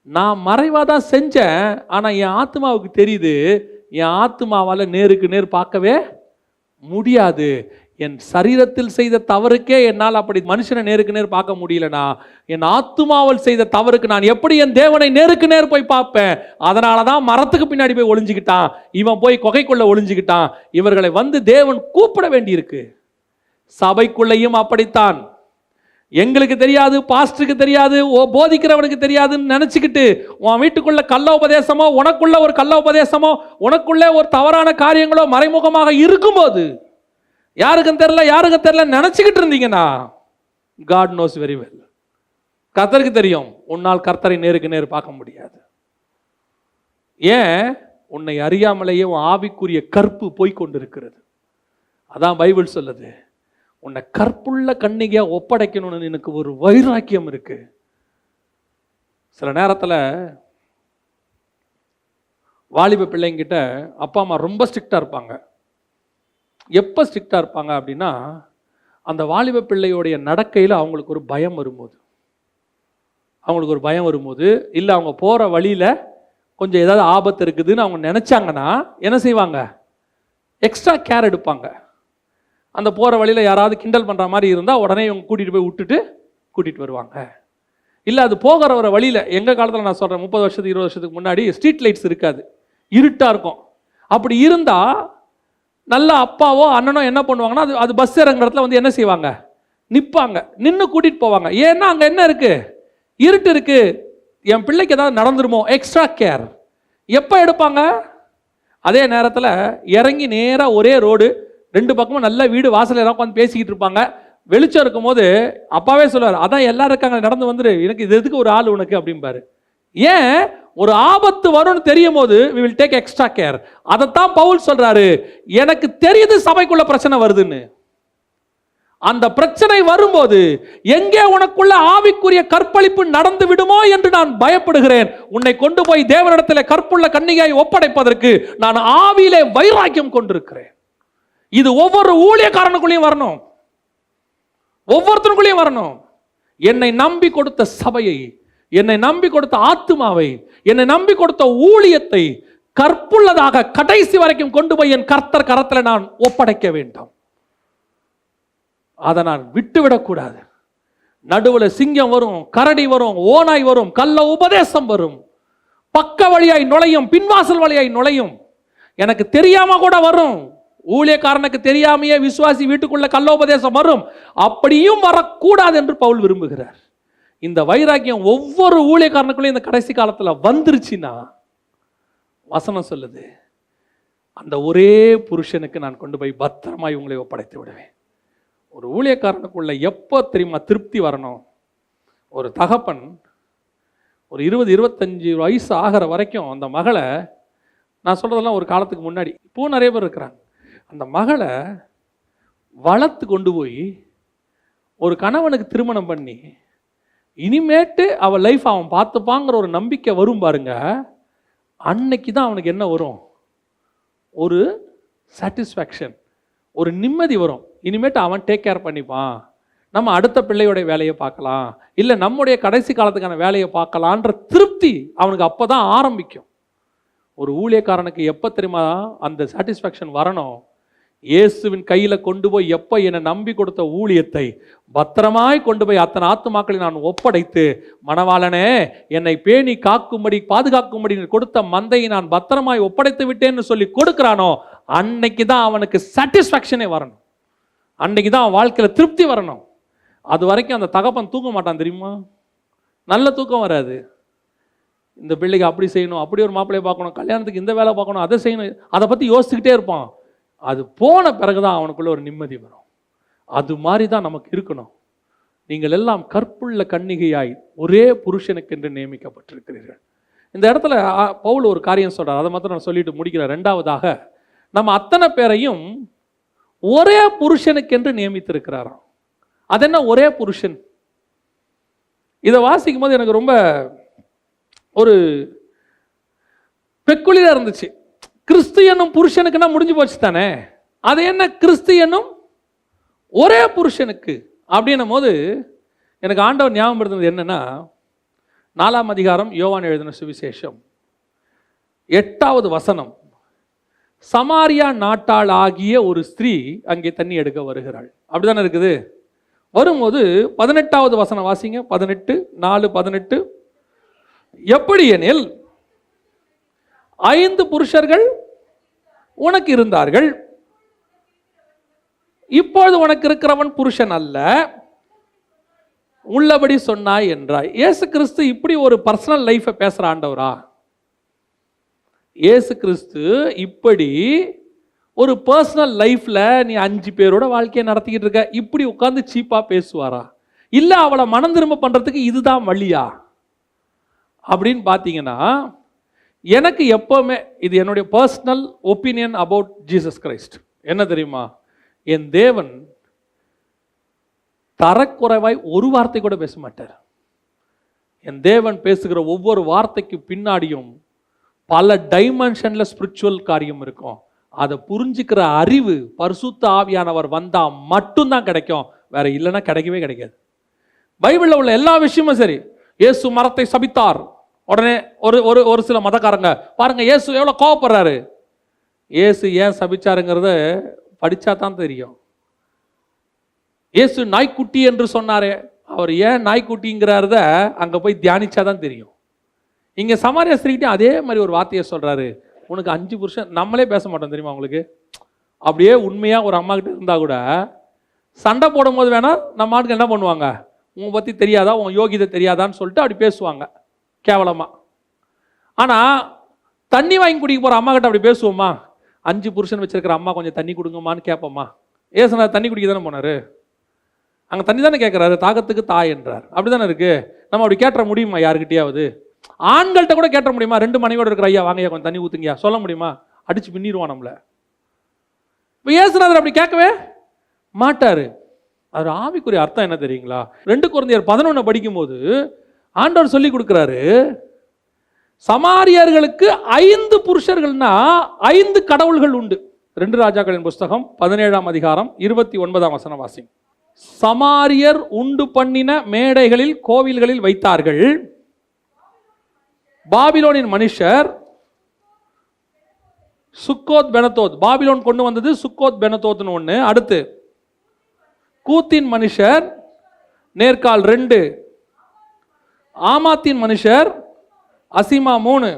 நான் மறைவாக தான் செஞ்சேன், ஆனால் என் ஆத்மாவுக்கு தெரியுது. என் ஆத்மாவால் நேருக்கு நேர் பார்க்கவே முடியாது. என் சரீரத்தில் செய்த தவறுக்கே என்னால் அப்படி மனுஷனை நேருக்கு நேர் பார்க்க முடியலனா, என் ஆத்துமாவில் செய்த தவறுக்கு நான் எப்படி என் தேவனை நேருக்கு நேர் போய் பார்ப்பேன்? அதனால தான் மரத்துக்கு பின்னாடி போய் ஒளிஞ்சுக்கிட்டான், இவன் போய் குகைக்குள்ள ஒளிஞ்சுக்கிட்டான். இவர்களை வந்து தேவன் கூப்பிட வேண்டியிருக்கு. சபைக்குள்ளையும் அப்படித்தான். எங்களுக்கு தெரியாது, பாஸ்டருக்கு தெரியாது, போதிக்கிறவனுக்கு தெரியாதுன்னு நினைச்சுக்கிட்டு உன் வீட்டுக்குள்ள கள்ள உபதேசமோ, உனக்குள்ள ஒரு கள்ள உபதேசமோ, உனக்குள்ள ஒரு தவறான காரியங்களோ மறைமுகமாக இருக்கும்போது யாருக்கும் தெரியல நினைச்சுக்கிட்டு இருந்தீங்கன்னா, God knows very well. கர்த்தருக்கு தெரியும், உன்னால் கர்த்தரை நேருக்கு நேர் பார்க்க முடியாது. ஏன்? உன்னை அறியாமலேயே உன் ஆவிக்குரிய கற்பு போய்கொண்டிருக்கிறது. அதான் பைபிள் சொல்லுது, உன்னை கற்புள்ள கன்னிகையா ஒப்படைக்கணும்னு எனக்கு ஒரு வைராக்கியம் இருக்கு. சில நேரத்தில் வாலிப பிள்ளைங்கிட்ட அப்பா அம்மா ரொம்ப ஸ்ட்ரிக்டாக இருப்பாங்க. எப்போ ஸ்ட்ரிக்டாக இருப்பாங்க அப்படின்னா, அந்த வாலிப பிள்ளையோடைய நடக்கையில் அவங்களுக்கு ஒரு பயம் வரும்போது, இல்லை அவங்க போகிற வழியில் கொஞ்சம் ஏதாவது ஆபத்து இருக்குதுன்னு அவங்க நினச்சாங்கன்னா என்ன செய்வாங்க? எக்ஸ்ட்ரா கேர் எடுப்பாங்க. அந்த போகிற வழியில் யாராவது கிண்டல் பண்ணுற மாதிரி இருந்தால் உடனே இவங்க கூட்டிகிட்டு போய் கூட்டிகிட்டு வருவாங்க. இல்லை அது போகிற வர வழியில், எங்கள் காலத்தில் நான் சொல்கிறேன், 30 வருஷத்துக்கு 20 வருஷத்துக்கு முன்னாடி ஸ்ட்ரீட் லைட்ஸ் இருக்காது, இருட்டாக இருக்கும். அப்படி இருந்தால் நல்ல அப்பாவோ அண்ணனோ என்ன பண்ணுவாங்கன்னா, அது பஸ் இறங்குற இடத்துல வந்து என்ன செய்வாங்க? நிற்பாங்க, நின்று கூட்டிகிட்டு போவாங்க. ஏன்னா அங்கே என்ன இருக்குது? இருட்டு இருக்குது, என் பிள்ளைக்கு ஏதாவது நடந்துருமோ, எக்ஸ்ட்ரா கேர். எப்போ எடுப்பாங்க? அதே நேரத்தில் இறங்கி நேராக ஒரே ரோடு, 2 பக்கமும் நல்ல வீடு வாசல் எல்லாம் உட்காந்து பேசிக்கிட்டு இருப்பாங்க. வெளிச்சம் இருக்கும்போது அப்பாவே சொல்லுவார், அதான் எல்லாரும் இருக்காங்க, நடந்து வந்துரு, எனக்கு இது எதுக்கு ஒரு ஆள் உனக்கு அப்படிம்பாரு. ஏன்? ஒரு ஆபத்து வரும்னு தெரியும் போது we will take extra care. அதைத்தான் பவுல் சொல்றாரு, எனக்கு தெரியுது சபைக்குள்ள பிரச்சனை வருதுன்னு. அந்த பிரச்சனை வரும்போது எங்கே உனக்குள்ள ஆவிக்குரிய கற்பழிப்பு நடந்து விடுமோ என்று நான் பயப்படுகிறேன். உன்னை கொண்டு போய் தேவனிடத்தில் கற்புள்ள கன்னிகையை ஒப்படைப்பதற்கு நான் ஆவியிலே வைராக்கியம் கொண்டிருக்கிறேன். இது ஒவ்வொரு ஊழியக்காரனுக்குள்ளேயும் வரணும், ஒவ்வொருத்தருக்குள்ளேயும் வரணும். என்னை நம்பி கொடுத்த சபையை, என்னை நம்பி கொடுத்த ஆத்துமாவை, என்னை நம்பி கொடுத்த ஊழியத்தை கற்புள்ளதாக கடைசி வரைக்கும் கொண்டு போய் என் கர்த்தர் கரத்தில் நான் ஒப்படைக்க வேண்டும். அதை நான் விட்டுவிடக்கூடாது. நடுவில் சிங்கம் வரும், கரடி வரும், ஓநாய் வரும், கள்ள உபதேசம் வரும், பக்க வழியாய் நுழையும், பின்வாசல் வழியாய் நுழையும், எனக்கு தெரியாம கூட வரும். ஊழியக்காரனுக்கு தெரியாமையே விசுவாசி வீட்டுக்குள்ள கள்ள உபதேசம் வரும். அப்படியும் வரக்கூடாது என்று பவுல் விரும்புகிறார். இந்த வைராக்கியம் ஒவ்வொரு ஊழியக்காரனுக்குள்ளேயும் இந்த கடைசி காலத்தில் வந்துருச்சுன்னா, வசனம் சொல்லுது, அந்த ஒரே புருஷனுக்கு நான் கொண்டு போய் பத்திரமாய் உங்களை ஒப்படைத்து விடுவேன். ஒரு ஊழியக்காரனுக்குள்ள எப்போ தெரியுமா திருப்தி வரணும்? ஒரு தகப்பன் ஒரு 20-25 வயசு ஆகிற வரைக்கும் அந்த மகளை, நான் சொல்றதெல்லாம் ஒரு காலத்துக்கு முன்னாடி, இப்போ நிறைய பேர் இருக்கிறாங்க, அந்த மகளை வளர்த்து கொண்டு போய் ஒரு கணவனுக்கு திருமணம் பண்ணி இனிமேட்டு அவள் லைஃப் அவன் பார்த்துப்பாங்கிற ஒரு நம்பிக்கை வரும் பாருங்க. அன்னைக்கு தான் அவனுக்கு என்ன வரும்? ஒரு சாட்டிஸ்ஃபேக்ஷன், ஒரு நிம்மதி வரும். இனிமேட்டு அவன் டேக் கேர் பண்ணிப்பான், நம்ம அடுத்த பிள்ளையோடைய வேலையை பார்க்கலாம், இல்லை நம்முடைய கடைசி காலத்துக்கான வேலையை பார்க்கலான்ற திருப்தி அவனுக்கு அப்போ தான் ஆரம்பிக்கும். ஒரு ஊழியக்காரனுக்கு எப்போ தெரியுமா அந்த சாட்டிஸ்ஃபேக்ஷன் வரணும்? இயேசுவின் கையில் கொண்டு போய் எப்போ என்னை நம்பி கொடுத்த ஊழியத்தை பத்திரமாய் கொண்டு போய் அத்தனை ஆத்துமாக்களை நான் ஒப்படைத்து, மணவாளனே என்னை பேணி காக்கும்படி பாதுகாக்கும்படி கொடுத்த மந்தையை நான் பத்திரமாய் ஒப்படைத்து விட்டேன்னு சொல்லி கொடுக்குறானோ, அன்னைக்கு தான் அவனுக்கு சாட்டிஸ்ஃபேக்ஷனே வரணும். அன்னைக்கு தான் அவன் வாழ்க்கையில் திருப்தி வரணும். அது வரைக்கும் அந்த தகப்பன் தூங்க மாட்டான் தெரியுமா? நல்ல தூக்கம் வராது. இந்த பிள்ளைக்கு அப்படி செய்யணும், அப்படி ஒரு மாப்பிள்ளையை பார்க்கணும், கல்யாணத்துக்கு இந்த வேலை பார்க்கணும், அதை செய்யணும், அதை பற்றி யோசிச்சுக்கிட்டே இருப்பான். அது போன பிறகுதான் அவனுக்குள்ள ஒரு நிம்மதி வரும். அது மாதிரி தான் நமக்கு இருக்கணும். நீங்கள் எல்லாம் கற்புள்ள கன்னிகையாய் ஒரே புருஷனுக்கென்று நியமிக்கப்பட்டிருக்கிறீர்கள். இந்த இடத்துல பவுல் ஒரு காரியம் சொல்றார், அதை மாத்திரம் நான் சொல்லிட்டு முடிக்கிறேன். 2வதாக, நம்ம அத்தனை பேரையும் ஒரே புருஷனுக்கென்று நியமித்திருக்கிறாராம். அது என்ன ஒரே புருஷன்? இதை வாசிக்கும் போது எனக்கு ரொம்ப ஒரு பெக்குலியரா இருந்துச்சு. கிறிஸ்து என்னும் புருஷனுக்குன்னா முடிஞ்சு போச்சு தானே, அது என்ன கிறிஸ்து என்னும் ஒரே புருஷனுக்கு அப்படின்னும் போது எனக்கு ஆண்டவர் ஞாபகப்படுத்துனது என்னன்னா, 4ஆம் அதிகாரம் யோவான் எழுதின சுவிசேஷம் 8வது வசனம். சமாரியா நாட்டாள் ஆகிய ஒரு ஸ்திரீ அங்கே தண்ணி எடுக்க வருகிறாள். அப்படிதானே இருக்குது. வரும்போது 18வது வசனம் வாசிங்க. 4:18. எப்படி எனில் 5 புருஷர்கள் உனக்கு இருந்தார்கள், இப்பொழுது உனக்கு இருக்கிறவன் புருஷன் அல்ல, உள்ளபடி சொன்னாய் என்றாய். இயேசு கிறிஸ்து இப்படி ஒரு பர்சனல் லைஃபை பேசுற ஆண்டவரா? இயேசு கிறிஸ்து இப்படி ஒரு பர்சனல் லைஃப்ல நீ 5 பேரோட வாழ்க்கையை நடத்திக்கிட்டு இருக்க இப்படி உட்கார்ந்து சீப்பா பேசுவாரா? இல்ல அவளை மனம் திரும்ப பண்றதுக்கு இதுதான் வழியா அப்படின்னு பார்த்தீங்கன்னா, எனக்கு எப்பவுமே இது என்னுடைய personal opinion about Jesus Christ என்ன தெரியுமா? என் தேவன் தரக்குறைவாய் ஒரு வார்த்தை கூட பேச மாட்டார். என் தேவன் பேசுகிற ஒவ்வொரு வார்த்தைக்கு பின்னாடியும் பல டைமென்ஷன்ல ஸ்பிரிச்சுவல் காரியம் இருக்கும். அதை புரிஞ்சுக்கிற அறிவு பரிசுத்த ஆவியானவர் வந்தா மட்டும்தான் கிடைக்கும், வேற இல்லைன்னா கிடைக்கவே கிடைக்காது. பைபிள்ல உள்ள எல்லா விஷயமும் சரி. இயேசு மரத்தை சபித்தார், உடனே ஒரு சில மதக்காரங்க பாருங்க இயேசு எவ்வளவு கோவப்படுறாரு. இயேசு ஏன் சபிச்சாருங்கிறத படிச்சா தான் தெரியும். இயேசு நாய்க்குட்டி என்று சொன்னாரே, அவர் ஏன் நாய்க்குட்டிங்கிறத அங்க போய் தியானிச்சாதான் தெரியும். இங்க சமாரியா ஸ்திரீகிட்ட அதே மாதிரி ஒரு வார்த்தையை சொல்றாரு, உனக்கு 5 புருஷன். நம்மளே பேச மாட்டோம் தெரியுமா உங்களுக்கு? அப்படியே உண்மையா ஒரு அம்மா கிட்ட இருந்தா கூட சண்டை போடும் போது வேணா நம்ம ஆட்கள் என்ன பண்ணுவாங்க, உன் பத்தி தெரியாதா, உன் யோகிதை தெரியாதான்னு சொல்லிட்டு அப்படி பேசுவாங்க கேவலமா. ஆனா தண்ணி வாங்கி குடிக்க போற அம்மா கிட்ட அப்படி பேசுவோமா? 5 புருஷன் வச்சிருக்கிற அம்மா கொஞ்சம் தண்ணி கொடுங்கம்மான்னு கேட்போமா? ஏசுனா தண்ணி குடிக்க தானே போனாரு, அங்க தண்ணி தானே கேட்கிறாரு, தாகத்துக்கு தாய் என்றார். அப்படிதானே இருக்கு. நம்ம அப்படி கேட்ட முடியுமா யாருக்கிட்டையாவது? ஆண்கள்கிட்ட கூட கேட்ட முடியுமா? 2 மனைவியோட இருக்கிற ஐயா வாங்க கொஞ்சம் தண்ணி ஊத்துங்கயா சொல்ல முடியுமா? அடிச்சு பின்னிடுவான் நம்மள. இப்போ இயேசுநாதர் அப்படி கேட்கவே மாட்டாரு. அது ஆவிக்குரிய அர்த்தம் என்ன தெரியுங்களா? 2 கொரிந்தியர் 11 படிக்கும் போது ஆண்டவர் சொல்லி கொடுக்கிறாரு, சமாரியர்களுக்கு 5 புருஷர்கள்னா 5 கடவுள்கள் உண்டு. 2 ராஜாக்களின் புஸ்தகம் 17ஆம் அதிகாரம் 29ஆம் வசனம் வாசி. சமாரியர் உண்டு பண்ணின மேடைகளில் கோவில்களில் வைத்தார்கள். பாபிலோனின் மனுஷர் சுக்கோத் பெனத்தோத், பாபிலோன் கொண்டு வந்தது சுக்கோத் பெனத்தோத்னு ஒன்று. அடுத்து கூத்தின் மனுஷர் நேர்கால் 2, ஆமாத்தின் மனுஷர் அசிமா 3,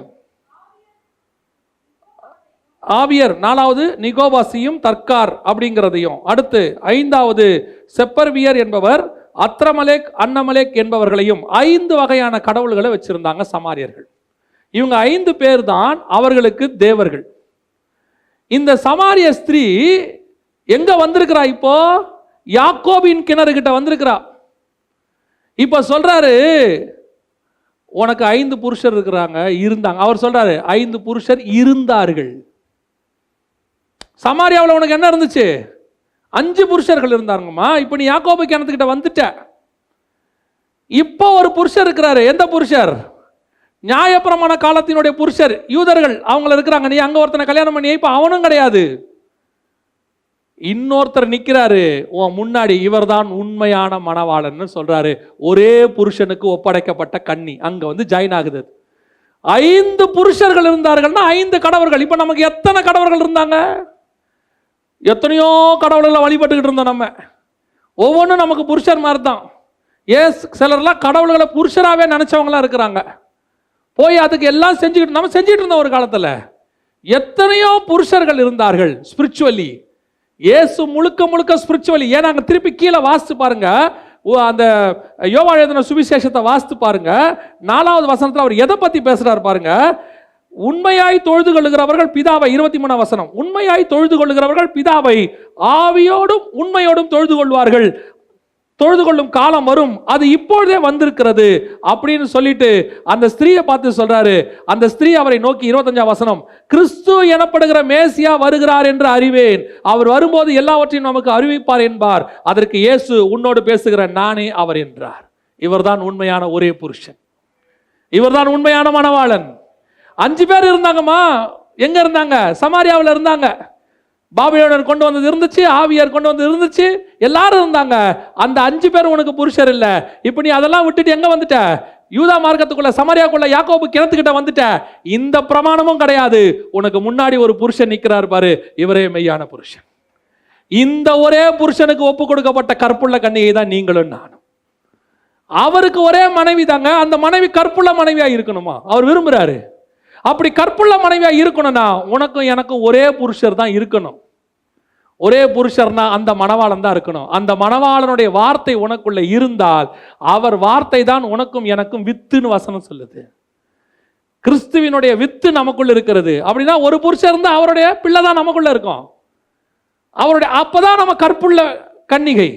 ஆவியர் 4வது நிகோபாசியும் தர்கார் அப்படிங்கிறதையும். அடுத்து 5வது செப்பர்வியர் என்பவர் அத்ரமலேக் அன்னமலேக் என்பவர்களையும் 5 வகையான கடவுள்களை வச்சிருந்தாங்க சமாரியர்கள். இவங்க 5 பேர் தான் அவர்களுக்கு தேவர்கள். இந்த சமாரிய ஸ்திரீ எங்க வந்திருக்கிறா? இப்போ யாக்கோபின் கிணறு கிட்ட வந்திருக்கிறா. இப்ப சொல்றாரு, உனக்கு 5 புருஷர் இருக்கிறாங்க இருந்தாங்க. அவர் சொல்றாரு 5 புருஷர் இருந்தார்கள். சமாரியாவில் உனக்கு என்ன இருந்துச்சு? 5 புருஷர்கள் இருந்தாங்கம்மா. இப்ப நீ யாக்கோபு கிணத்துக்கிட்ட வந்துட்ட. இப்போ ஒரு புருஷர் இருக்கிறாரு. எந்த புருஷர்? நியாயப்பிரமாண காலத்தினுடைய புருஷர், யூதர்கள் அவங்கள இருக்கிறாங்க. நீ அங்க ஒருத்தனை கல்யாணம் பண்ணி இப்ப அவனும் கிடையாது. இன்னொருத்தர் நிக்கிறாரு உன் முன்னாடி, இவர்தான் உண்மையான மணவாளன்னு சொல்றாரு. ஒரே புருஷனுக்கு ஒப்படைக்கப்பட்ட கன்னி அங்க வந்து ஜாயின் ஆகுது. 5 புருஷர்கள் இருந்தார்கள்னா 5 கடவுள்கள். இப்ப நமக்கு எத்தனை கடவுள்கள் இருந்தாங்க? எத்தனையோ கடவுள்களை வழிபட்டுக்கிட்டு இருந்தோம் நம்ம. ஒவ்வொன்றும் நமக்கு புருஷர் மாதிரி தான். சிலர்லாம் கடவுள்களை புருஷராகவே நினைச்சவங்களாம் இருக்கிறாங்க. போய் அதுக்கு எல்லாம் செஞ்சுக்கிட்டு நம்ம செஞ்சுட்டு இருந்தோம் ஒரு காலத்தில். எத்தனையோ புருஷர்கள் இருந்தார்கள் ஸ்பிரிச்சுவலி. இயேசு முழுக்க முழுக்க ஸ்பிரிச்சுவலி. ஏன்னா அங்கே திருப்பி கீழே வாசித்து பாருங்க, அந்த யோவான் எழுதின சுவிசேஷத்தை வாசித்து பாருங்க. 4வது வசனத்தில் அவர் எதை பற்றி பேசுறாரு பாருங்க. உண்மையாய் தொழுது கொள்ளுகிறவர்கள் பிதாவை, 23ஆம் வசனம், உண்மையாய் தொழுது கொள்ளுகிறவர்கள் பிதாவை ஆவியோடும் உண்மையோடும் தொழுது கொள்வார்கள். தொழுது கொள்ளும் காலம் வரும், அது இப்பொழுதே வந்திருக்கிறது அப்படின்னு சொல்லிட்டு அந்த ஸ்திரீயை பார்த்து சொல்றாரு. அந்த ஸ்திரீ அவரை நோக்கி 25ஆம் வசனம், கிறிஸ்து எனப்படுகிற மேசியா வருகிறார் என்று அறிவேன், அவர் வரும்போது எல்லாவற்றையும் நமக்கு அறிவிப்பார் என்பார். அதற்கு இயேசு, உன்னோடு பேசுகிற நானே அவர் என்றார். இவர்தான் உண்மையான ஒரே புருஷன், இவர்தான் உண்மையான மணவாளன். 5 பேர் இருந்தாங்கம்மா. எங்க இருந்தாங்க? சமாரியாவில் இருந்தாங்க. பாபிலோனர் கொண்டு வந்தது இருந்துச்சு, ஆவியார் கொண்டு வந்தது இருந்துச்சு, எல்லாரும் இருந்தாங்க. அந்த 5 பேர் உனக்கு புருஷர் இல்ல. இப்ப நீ அதெல்லாம் விட்டுட்டு எங்க வந்துட்ட? யூதா மார்க்கத்துக்குள்ள, சமாரியாக்குள்ள, யாக்கோபு கிணத்துக்கிட்ட வந்துட்ட. இந்த பிரமாணமும் கிடையாது. உனக்கு முன்னாடி ஒரு புருஷன் நிக்கிறார் பாரு, இவரே மெய்யான புருஷன். இந்த ஒரே புருஷனுக்கு ஒப்பு கொடுக்கப்பட்ட கற்புள்ள கன்னிகை தான் நீங்களும் நானும். அவருக்கு ஒரே மனைவி தாங்க. அந்த மனைவி கற்புள்ள மனைவியா இருக்கணுமா? அவர் விரும்புறாரு. அப்படி கற்புள்ள மனைவியா இருக்கணும்னா உனக்கும் எனக்கும் ஒரே புருஷர் தான் இருக்கணும். ஒரே புருஷர்னா அந்த மணவாளன் தான் இருக்கணும். அந்த மணவாளனுடைய வார்த்தை உனக்குள்ள இருந்தால் அவர் வார்த்தை தான் உனக்கும் எனக்கும் வித்துன்னு வசனம் சொல்லுது. கிறிஸ்துவினுடைய வித்து நமக்குள்ள இருக்கிறது. அப்படின்னா ஒரு புருஷர் இருந்தா அவருடைய பிள்ளை தான் நமக்குள்ள இருக்கும். அவருடைய அப்பதான் நம்ம கற்புள்ள கன்னிகை.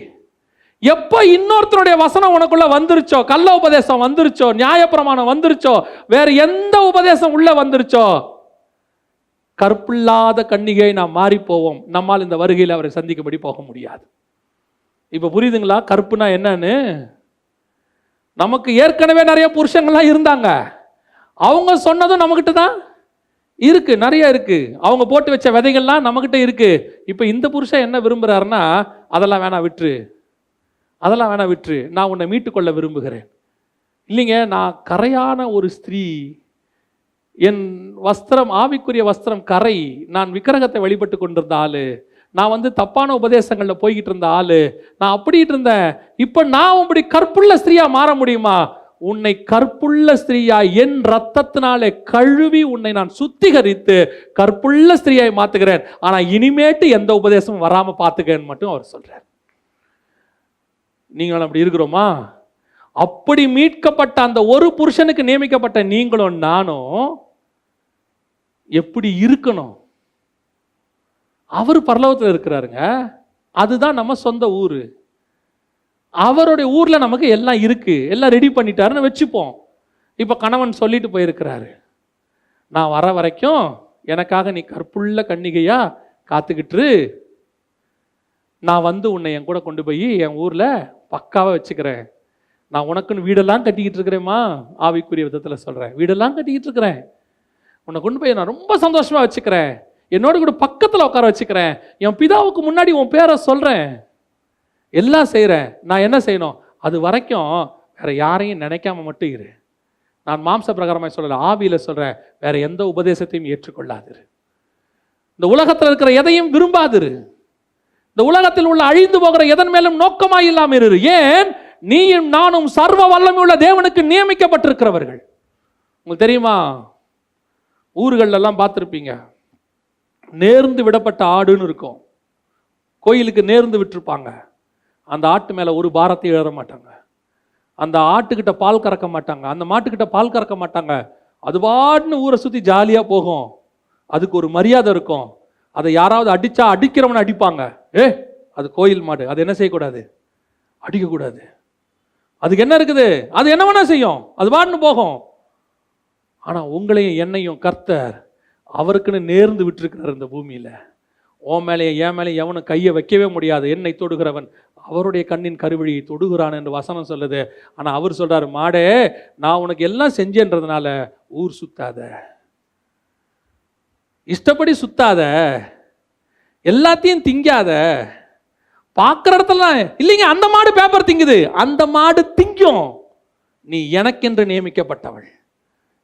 எப்ப இன்னொருத்தருடைய வசனம் உனக்குள்ள வந்துருச்சோ, கள்ள உபதேசம் வந்துருச்சோ, நியாயப்பிரமாணம் வந்துருச்சோ, வேற எந்த உபதேசம் உள்ள வந்துருச்சோ, கற்பில்லாத கன்னிகை நாம் மாறி போவோம். நம்மால் இந்த வருகையில் அவரை சந்திக்கும்படி போக முடியாது. இப்ப புரியுதுங்களா கற்புனா என்னன்னு? நமக்கு ஏற்கனவே நிறைய புருஷங்கள்லாம் இருந்தாங்க. அவங்க சொன்னதும் நம்மகிட்ட தான் இருக்கு, நிறைய இருக்கு. அவங்க போட்டு வச்ச விதைகள்லாம் நம்மகிட்ட இருக்கு. இப்ப இந்த புருஷன் என்ன விரும்புறாருன்னா, அதெல்லாம் வேணா விட்டுரு, அதெல்லாம் வேணா விட்டுரு, நான் உன்னை மீட்டுக்கொள்ள விரும்புகிறேன். இல்லைங்க, நான் கரையான ஒரு ஸ்திரீ, என் வஸ்திரம் ஆவிக்குரிய வஸ்திரம் கரை, நான் விக்கிரகத்தை வழிபட்டு கொண்டிருந்த ஆளு, நான் தப்பான உபதேசங்கள்ல போய்கிட்டு இருந்த ஆளு, நான் அப்படிட்டு இருந்தேன். இப்ப நான் அப்படி கற்புள்ள ஸ்திரீயா மாற முடியுமா? உன்னை கற்புள்ள ஸ்திரீயா என் ரத்தத்தினாலே கழுவி உன்னை நான் சுத்திகரித்து கற்புள்ள ஸ்திரீயாய் மாத்துகிறேன். ஆனா இனிமேட்டு எந்த உபதேசமும் வராம பாத்துக்கன்னு மட்டும் அவர் சொல்றார். நீங்களும் அப்படி இருக்கிறோமா? அப்படி மீட்கப்பட்ட அந்த ஒரு புருஷனுக்கு நியமிக்கப்பட்ட நீங்களும் நானும் எப்படி இருக்கணும்? அவர் பரலோகத்தில் இருக்கிறாருங்க. அதுதான் நம்ம சொந்த ஊரு. அவருடைய ஊர்ல நமக்கு எல்லாம் இருக்கு, எல்லாம் ரெடி பண்ணிட்டாருன்னு வச்சுப்போம். இப்ப கணவன் சொல்லிட்டு போயிருக்கிறாரு, நான் வர வரைக்கும் எனக்காக நீ கற்புள்ள கன்னிகையா காத்துக்கிட்டு, நான் உன்னை என் கூட கொண்டு போய் என் ஊர்ல பக்காவா வச்சுக்கிறேன். நான் உனக்குன்னு வீடெல்லாம் கட்டிக்கிட்டு இருக்கிறேம்மா, ஆவிக்குரிய விதத்துல சொல்றேன், வீடெல்லாம் கட்டிக்கிட்டு இருக்கிறேன். உன்னை கொண்டு போய் நான் ரொம்ப சந்தோஷமா வச்சுக்கிறேன், என்னோட கூட பக்கத்துல உட்கார வச்சுக்கிறேன், என் பிதாவுக்கு முன்னாடி உன் பேரை சொல்றேன், எல்லாம் செய்கிறேன். நான் என்ன செய்யணும்? அது வரைக்கும் வேற யாரையும் நினைக்காம மட்டும் இரு. நான் மாம்ச பிரகாரமாக சொல்லல, ஆவியில சொல்றேன், வேற எந்த உபதேசத்தையும் ஏற்றுக்கொள்ளாதிரு. இந்த உலகத்தில் இருக்கிற எதையும் விரும்பாதிரு. இந்த உலகத்தில் உள்ள அழிந்து போகிற எதன் மேலும் நோக்கமாய் இல்லாம இரு. ஏன்? நீயும் நானும் சர்வ வல்லமை உள்ள தேவனுக்கு நியமிக்கப்பட்டிருக்கிறவர்கள். உங்களுக்கு தெரியுமா, ஊர்கள் எல்லாம் பார்த்துருப்பீங்க, நேர்ந்து விடப்பட்ட ஆடுன்னு இருக்கும். கோயிலுக்கு நேர்ந்து விட்டுருப்பாங்க. அந்த ஆட்டு மேல ஒரு பாரத்தையும் ஏற மாட்டாங்க. அந்த ஆட்டுக்கிட்ட பால் கறக்க மாட்டாங்க, அந்த மாட்டுக்கிட்ட பால் கறக்க மாட்டாங்க. அது பாட்டுன்னு ஊரை சுத்தி ஜாலியா போகும். அதுக்கு ஒரு மரியாதை இருக்கும். அதை யாராவது அடிச்சா அடிக்கிறவனை அடிப்பாங்க. அது கோயில் மாடு, அது என்ன செய்யக்கூடாது? அடிக்கக்கூடாது. அதுக்கு என்ன இருக்குது? அது என்ன வேணா செய்யும், அது பாட்டுன்னு போகும். ஆனா உங்களையும் என்னையும் கர்த்தர் அவருக்குன்னு நேர்ந்து விட்டுருக்கிறார். இந்த பூமியில உன் மேலேயும் என் மேலேயும் எவனும் கையை வைக்கவே முடியாது. என்னை தொடுகிறவன் அவருடைய கண்ணின் கருவழியை தொடுகிறான் என்று வசனம் சொல்லுது. ஆனா அவர் சொல்றாரு, மாடே, நான் உனக்கு எல்லாம் செஞ்சேன்றதுனால ஊர் சுத்தாத, இஷ்டப்படி சுத்தாத, எல்லாத்தையும் திங்காத. பார்க்குற இடத்துல இல்லைங்க, அந்த மாடு பேப்பர் திங்குது, அந்த மாடு திங்கும். நீ எனக்கென்று நியமிக்கப்பட்டவள்.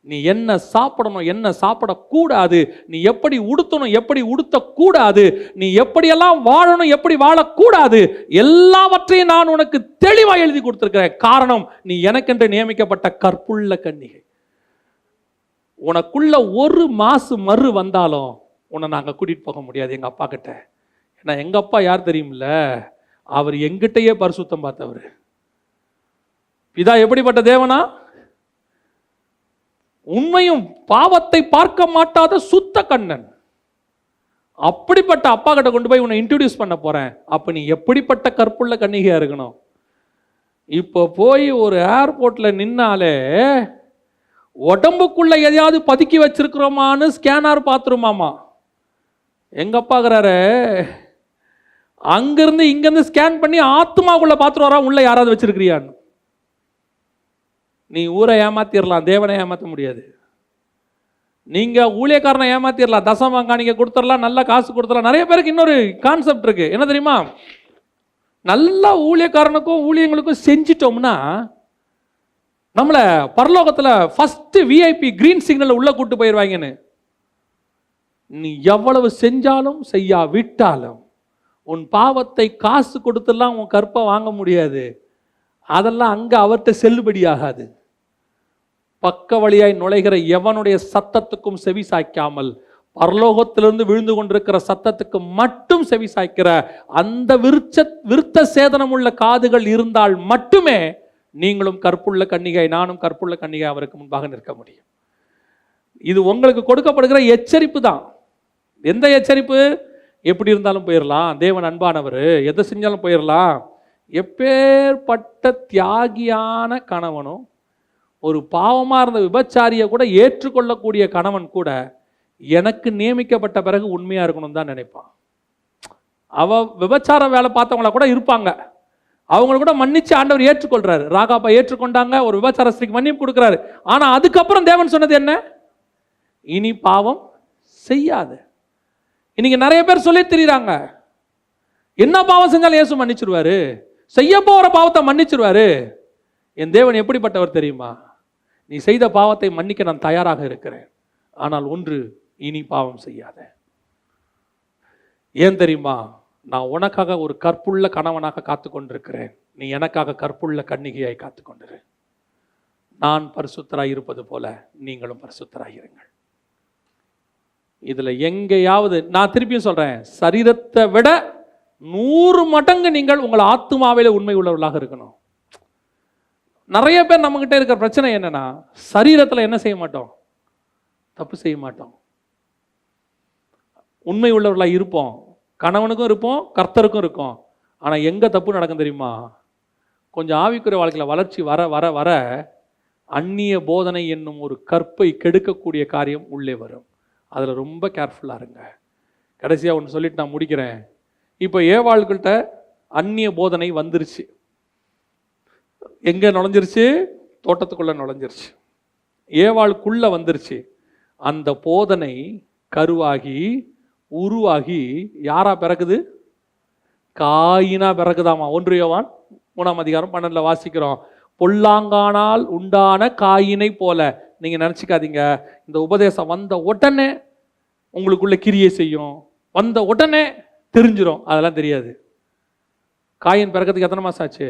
நீ என்ன சாப்பிடணும், என்ன சாப்பிடக்கூடாது, நீ எப்படி உடுத்தணும், எப்படி உடுத்தக்கூடாது, நீ எப்படியெல்லாம் வாழணும், எப்படி வாழக்கூடாது, எல்லாவற்றையும் நான் உனக்கு தெளிவாக எழுதி கொடுத்துருக்கிறேன். காரணம், நீ எனக்கென்று நியமிக்கப்பட்ட கற்புள்ள கன்னிகை. உனக்குள்ள ஒரு மாசு மறு வந்தாலும் உன்னை நாங்கள் கூட்டிட்டு போக முடியாது எங்க அப்பா கிட்ட. ஏன்னா எங்க அப்பா யார் தெரியுமில்ல, அவர் எங்கிட்டயே பரிசுத்தம் பார்த்தவர். பிதா எப்படிப்பட்ட தேவனா? உண்மையும் பாவத்தை பார்க்க மாட்டாத சுத்த கண்ணன். அப்படிப்பட்ட அப்பா கிட்ட கொண்டு போய் உன்னை இன்ட்ரோடியூஸ் பண்ண போறேன். அப்ப நீ எப்படிப்பட்ட கற்புள்ள கன்னிகையா இருக்கணும்? இப்போ போய் ஒரு ஏர்போர்ட்ல நின்னாலே உடம்புக்குள்ள எதையாவது பதுக்கி வச்சிருக்கிறோமான்னு ஸ்கேனர் பார்த்துருமாமா. எங்க அப்பாக்குறாரு, அங்கிருந்து இங்கிருந்து ஸ்கேன் பண்ணி ஆத்மாக்குள்ள பார்த்துட்டு வரா உள்ள யாராவது வச்சிருக்கிறியான்னு. நீ ஊரை ஏமாத்திரலாம், தேவனை ஏமாற்ற முடியாது. நீங்க ஊழியக்காரனை ஏமாத்திரலாம், தசமங்காணிக்க கொடுத்துடலாம், நல்ல காசு கொடுத்துடலாம். நிறைய பேருக்கு இன்னொரு கான்செப்ட் இருக்கு, என்ன தெரியுமா? நல்ல ஊழியக்காரனுக்கும் ஊழியங்களுக்கும் செஞ்சிட்டோம்னா நம்மளை பரலோகத்தில் ஃபர்ஸ்ட் விஐபி கிரீன் சிக்னல் உள்ள கூட்டு போயிடுவாங்கன்னு. நீ எவ்வளவு செஞ்சாலும் செய்யா விட்டாலும் உன் பாவத்தை காசு கொடுத்துலாம் உன் கற்பை வாங்க முடியாது. அதெல்லாம் அங்கே அவர்கிட்ட செல்லுபடியாகாது. பக்க வழியாய் நுழைகிற எவனுடைய சத்தத்துக்கும் செவி சாய்க்காமல் பரலோகத்திலிருந்து விழுந்து கொண்டிருக்கிற சத்தத்துக்கு மட்டும் செவி சாய்க்கிற அந்த விருத்த சேதனம் உள்ள காதுகள் இருந்தால் மட்டுமே நீங்களும் கற்புள்ள கன்னிகை, நானும் கற்புள்ள கன்னிகை அவருக்கு முன்பாக நிற்க முடியும். இது உங்களுக்கு கொடுக்கப்படுகிற எச்சரிப்பு தான். எந்த எச்சரிப்பு? எப்படி இருந்தாலும் போயிடலாம், தேவன் அன்பானவர், எதை செஞ்சாலும் போயிடலாம். எப்பேற்பட்ட தியாகியான கணவனும் ஒரு பாவமாக இருந்த விபச்சாரியை கூட ஏற்றுக்கொள்ளக்கூடிய கணவன் கூட எனக்கு நியமிக்கப்பட்ட பிறகு உண்மையாக இருக்கணும் தான் நினைப்பான். விபச்சார வேலை பார்த்தவங்கள கூட இருப்பாங்க, அவங்கள கூட மன்னிச்சு ஆண்டவர் ஏற்றுக்கொள்றாரு. ராகாப்பா ஏற்றுக்கொண்டாங்க, ஒரு விபச்சார ஸ்திரீக்கு மன்னிப்பு கொடுக்குறாரு. ஆனால் அதுக்கப்புறம் தேவன் சொன்னது என்ன? இனி பாவம் செய்யாத. இன்னைக்கு நிறைய பேர் சொல்லி தெரியுறாங்க, என்ன பாவம் செஞ்சாலும் இயேசு மன்னிச்சிருவாரு, செய்ய போகிற பாவத்தை மன்னிச்சிருவாரு. என் தேவன் எப்படிப்பட்டவர் தெரியுமா? நீ செய்த பாவத்தை மன்னிக்க நான் தயாராக இருக்கிறேன், ஆனால் ஒன்று, இனி பாவம் செய்யாத. ஏன் தெரியுமா? நான் உனக்காக ஒரு கற்புள்ள கணவனாக காத்து கொண்டிருக்கிறேன், நீ எனக்காக கற்புள்ள கன்னிகையாய் காத்து கொண்டிரு. நான் பரிசுத்தராய் இருப்பது போல நீங்களும் பரிசுத்தராய் இருங்கள். இதுல எங்கேயாவது, நான் திருப்பியும் சொல்றேன், சரீரத்தை விட 100 மடங்கு நீங்கள் உங்கள் ஆத்துமாவில உண்மை உள்ளவர்களாக இருக்கணும். நிறைய பேர் நம்மகிட்ட இருக்கிற பிரச்சனை என்னன்னா, சரீரத்தில் என்ன செய்ய மாட்டோம்? தப்பு செய்ய மாட்டோம். உண்மை உள்ளவர்களாக இருப்போம், கணவனுக்கும் இருப்போம், கர்த்தருக்கும் இருக்கும். ஆனால் எங்கே தப்பு நடக்கும் தெரியுமா? கொஞ்சம் ஆவிக்குரிய வாழ்க்கையில் வளர்ச்சி வர வர வர அந்நிய போதனை என்னும் ஒரு கற்பை கெடுக்கக்கூடிய காரியம் உள்ளே வரும். அதில் ரொம்ப கேர்ஃபுல்லாக இருங்க. கடைசியாக ஒன்று சொல்லிட்டு நான் முடிக்கிறேன். இப்போ ஏவாள்கிட்ட அந்நிய போதனை வந்துருச்சு. எங்கே நுழைஞ்சிருச்சு? தோட்டத்துக்குள்ளே நுழைஞ்சிருச்சு, ஏவாளுக்குள்ளே வந்துருச்சு. அந்த போதனை கருவாகி உருவாகி யாரா பிறகுது? காயினா பிறகுதாமா. 1 யோவான் 3:12 வாசிக்கிறோம். பொல்லாங்கானால் உண்டான காயினை போல. நீங்க நினைச்சுக்காதீங்க, இந்த உபதேசம் வந்த உடனே உங்களுக்குள்ள கிரியை செய்யும், வந்த உடனே தெரிஞ்சிடும். அதெல்லாம் தெரியாது. காயின் பிறக்கிறதுக்கு எத்தனை மாசம் ஆச்சு?